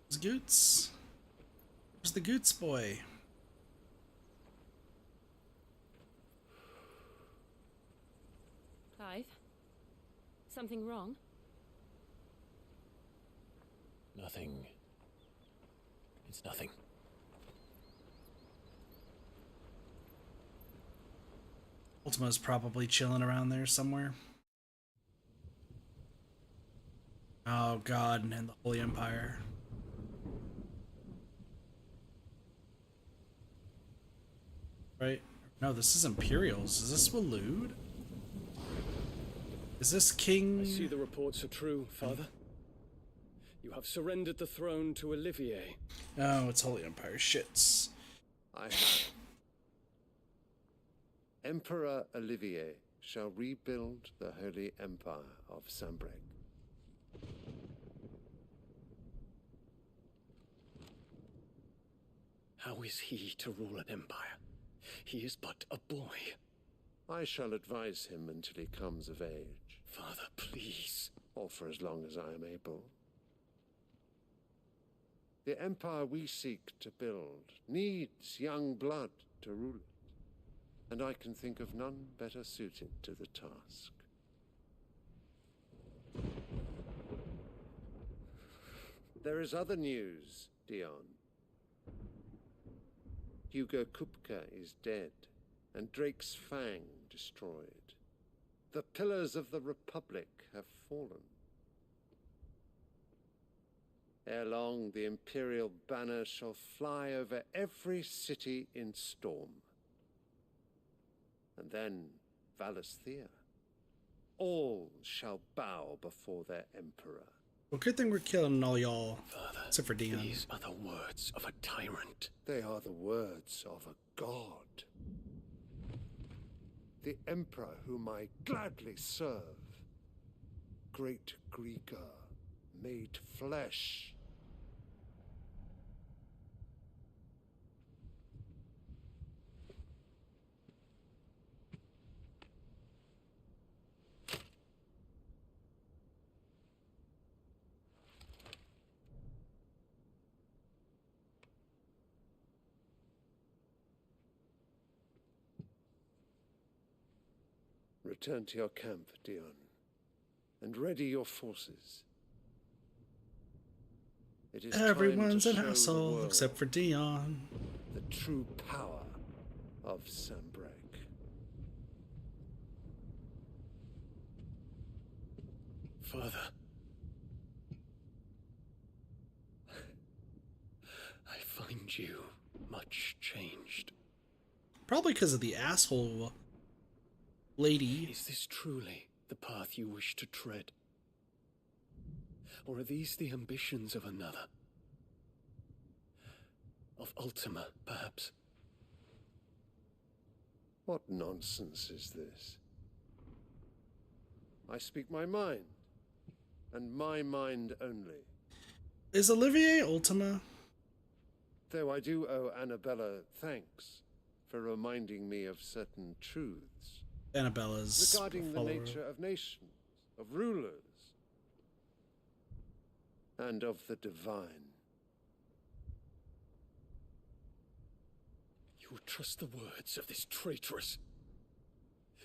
There's Goots. Where's the Goots boy? Clive? Something wrong? Nothing. It's nothing. Ultima's probably chilling around there somewhere. Oh god, and the Holy Empire. Right? No, this is Imperials. Is this Waloed? Is this King? I see the reports are true, Father. You have surrendered the throne to Olivier. Oh, it's Holy Empire. Shits. I have. Emperor Olivier shall rebuild the Holy Empire of Sambrec. How is he to rule an empire? He is but a boy. I shall advise him until he comes of age. Father, please. Or for as long as I am able. The empire we seek to build needs young blood to rule it, and I can think of none better suited to the task. There is other news, Dion. Hugo Kupka is dead, and Drake's Fang destroyed. The pillars of the Republic have fallen. Ere long, the Imperial banner shall fly over every city in storm. And then, Valisthea. All shall bow before their Emperor. Well, good thing we're killing all y'all, except for Dion. These are the words of a tyrant. They are the words of a god. The Emperor whom I gladly serve. Great Greeker, made flesh. Return to your camp, Dion, and ready your forces. It is Everyone's time an to show asshole the world except for Dion. the true power of Sambrec. Father. I find you much changed. Probably because of the asshole lady. Is this truly the path you wish to tread? Or are these the ambitions of another? Of Ultima, perhaps? What nonsense is this? I speak my mind, and my mind only. Is Olivier Ultima? Though I do owe Annabella thanks for reminding me of certain truths. Annabella's regarding the follower. nature of nations, of rulers, and of the divine. You would trust the words of this traitress.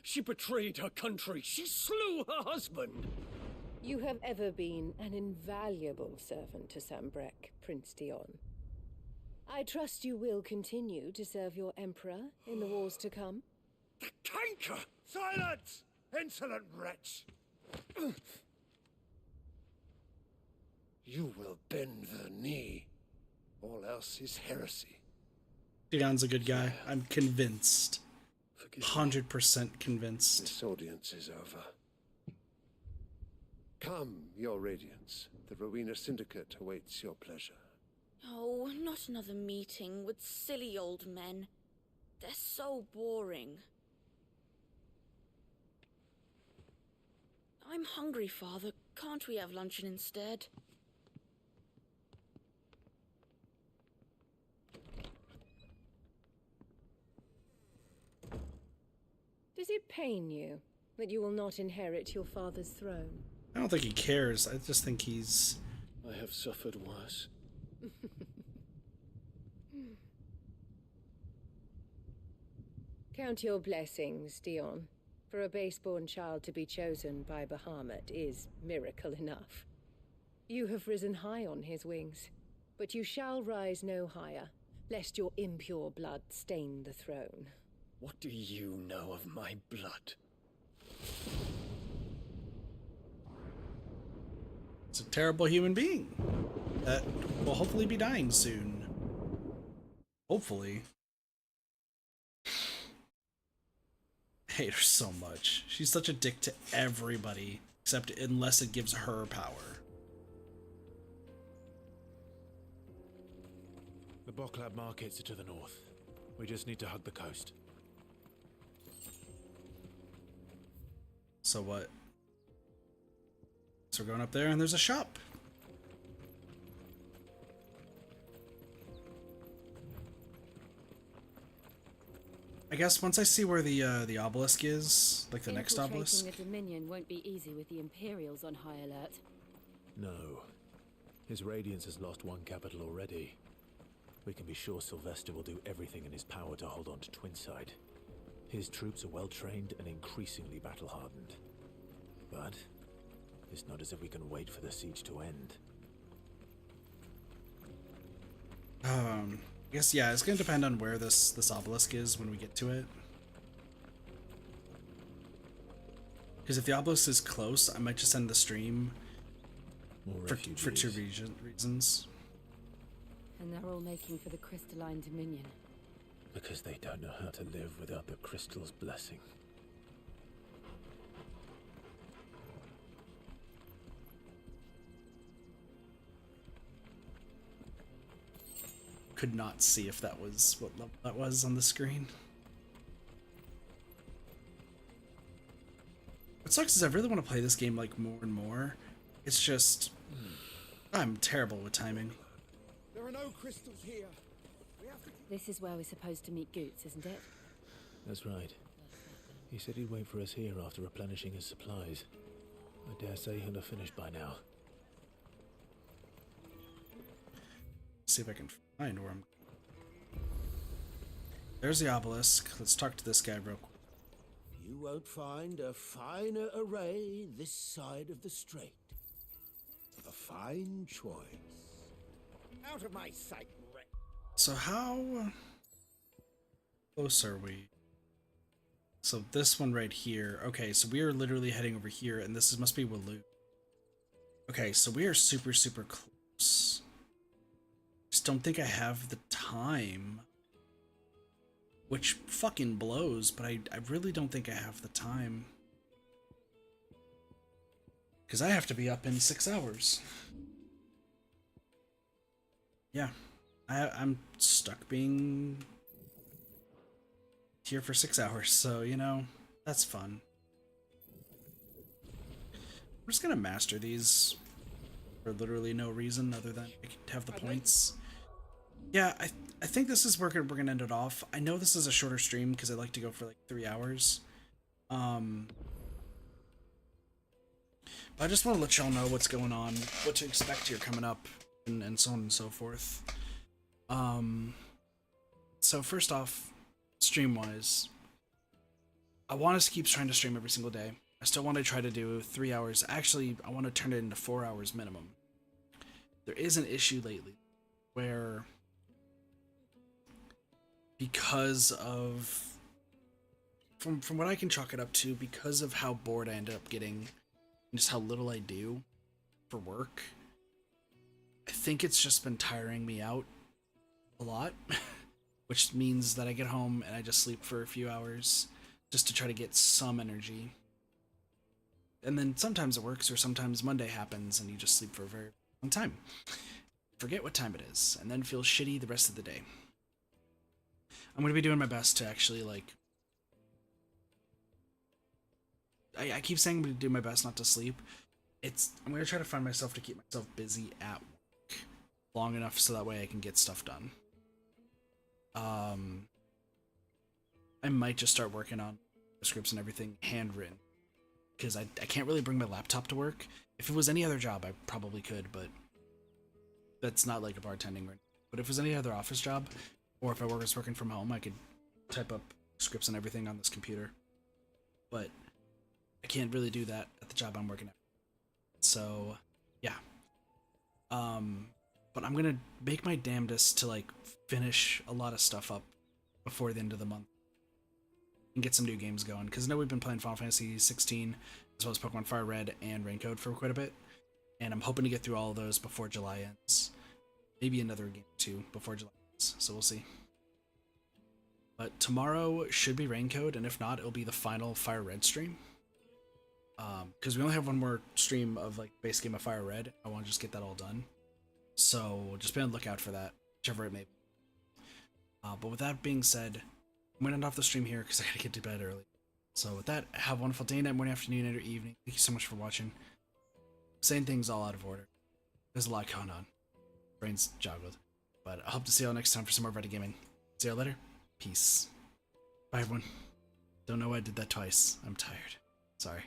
She betrayed her country. She slew her husband. You have ever been an invaluable servant to Sambrec, Prince Dion. I trust you will continue to serve your Emperor in the wars to come. The canker! Silence! Insolent wretch! You will bend the knee. All else is heresy. Dion's a good guy. I'm convinced. 100% convinced. This audience is over. Come, your radiance. The Rowena Syndicate awaits your pleasure. Oh, not another meeting with silly old men. They're so boring. I'm hungry, Father. Can't we have luncheon instead? Does it pain you that you will not inherit your father's throne? I don't think he cares. I just think he's... I have suffered worse. Count your blessings, Dion. For a base-born child to be chosen by Bahamut is miracle enough. You have risen high on his wings, but you shall rise no higher, lest your impure blood stain the throne. What do you know of my blood? It's a terrible human being that will hopefully be dying soon. Hopefully. I hate her so much. She's such a dick to everybody, except unless it gives her power. The Boklab markets are to the north. We just need to hug the coast. So what? So we're going up there and there's a shop. I guess once I see where the obelisk is, like the next obelisk. The Dominion won't be easy with the Imperials on high alert. No. His Radiance has lost one capital already. We can be sure Sylvester will do everything in his power to hold on to Twinside. His troops are well trained and increasingly battle-hardened. But it's not as if we can wait for the siege to end. I guess, yeah, it's gonna depend on where this obelisk is when we get to it. Because if the obelisk is close, I might just end the stream for 2 reasons. And they're all making for the crystalline Dominion. Because they don't know how to live without the crystal's blessing. Could not see if that was what level that was on the screen. What sucks is I really want to play this game like more and more. It's just I'm terrible with timing. There are no crystals here. This is where we're supposed to meet Goots, isn't it? That's right. He said he'd wait for us here after replenishing his supplies. I dare say he'll have finished by now. See if I can find where I'm. There's the obelisk. Let's talk to this guy real quick. You won't find a finer array this side of the strait. A fine choice. Out of my sight, Rick. So how close are we? So this one right here. Okay, so we are literally heading over here, and this must be Waloot. Okay, so we are super, super close. Just don't think I have the time. Which fucking blows, but I really don't think I have the time. Because I have to be up in 6 hours. Yeah, I'm stuck being here for 6 hours, so, you know, that's fun. I'm just gonna master these for literally no reason other than I can have the points. Yeah, I think this is where we're gonna end it off. I know this is a shorter stream because I like to go for like 3 hours. But I just want to let y'all know what's going on, what to expect here coming up, and so on and so forth. So first off, stream-wise, I want us to keep trying to stream every single day. I still want to try to do 3 hours. Actually, I want to turn it into 4 hours minimum. There is an issue lately where, because of, from what I can chalk it up to, because of how bored I ended up getting, and just how little I do for work, I think it's just been tiring me out a lot, which means that I get home and I just sleep for a few hours just to try to get some energy. And then sometimes it works, or sometimes Monday happens and you just sleep for a very long time. Forget what time it is, and then feel shitty the rest of the day. I'm going to be doing my best to actually, like... I keep saying I'm going to do my best not to sleep. I'm going to try to find myself to keep myself busy at work long enough so that way I can get stuff done. I might just start working on scripts and everything handwritten, because I can't really bring my laptop to work. If it was any other job, I probably could, but that's not like a bartending. But if it was any other office job, or if I was working from home, I could type up scripts and everything on this computer. But I can't really do that at the job I'm working at. So, yeah. But I'm gonna make my damnedest to, like, finish a lot of stuff up before the end of the month and get some new games going, because I know we've been playing Final Fantasy XVI as well as Pokemon Fire Red and Raincoat for quite a bit, and I'm hoping to get through all of those before July ends. Maybe another game or two before July ends, so we'll see. But tomorrow should be Raincoat, and if not, it'll be the final Fire Red stream. Because we only have one more stream of, like, base game of Fire Red. I want to just get that all done. So just be on the lookout for that, whichever it may be. But with that being said, I'm going to end off the stream here because I gotta get to bed early. So with that, have a wonderful day, night, morning, afternoon, or evening. Thank you so much for watching. Saying things all out of order. There's a lot going on. Brain's joggled. But I hope to see you all next time for some more Reddit gaming. See you later. Peace. Bye, everyone. Don't know why I did that twice. I'm tired. Sorry.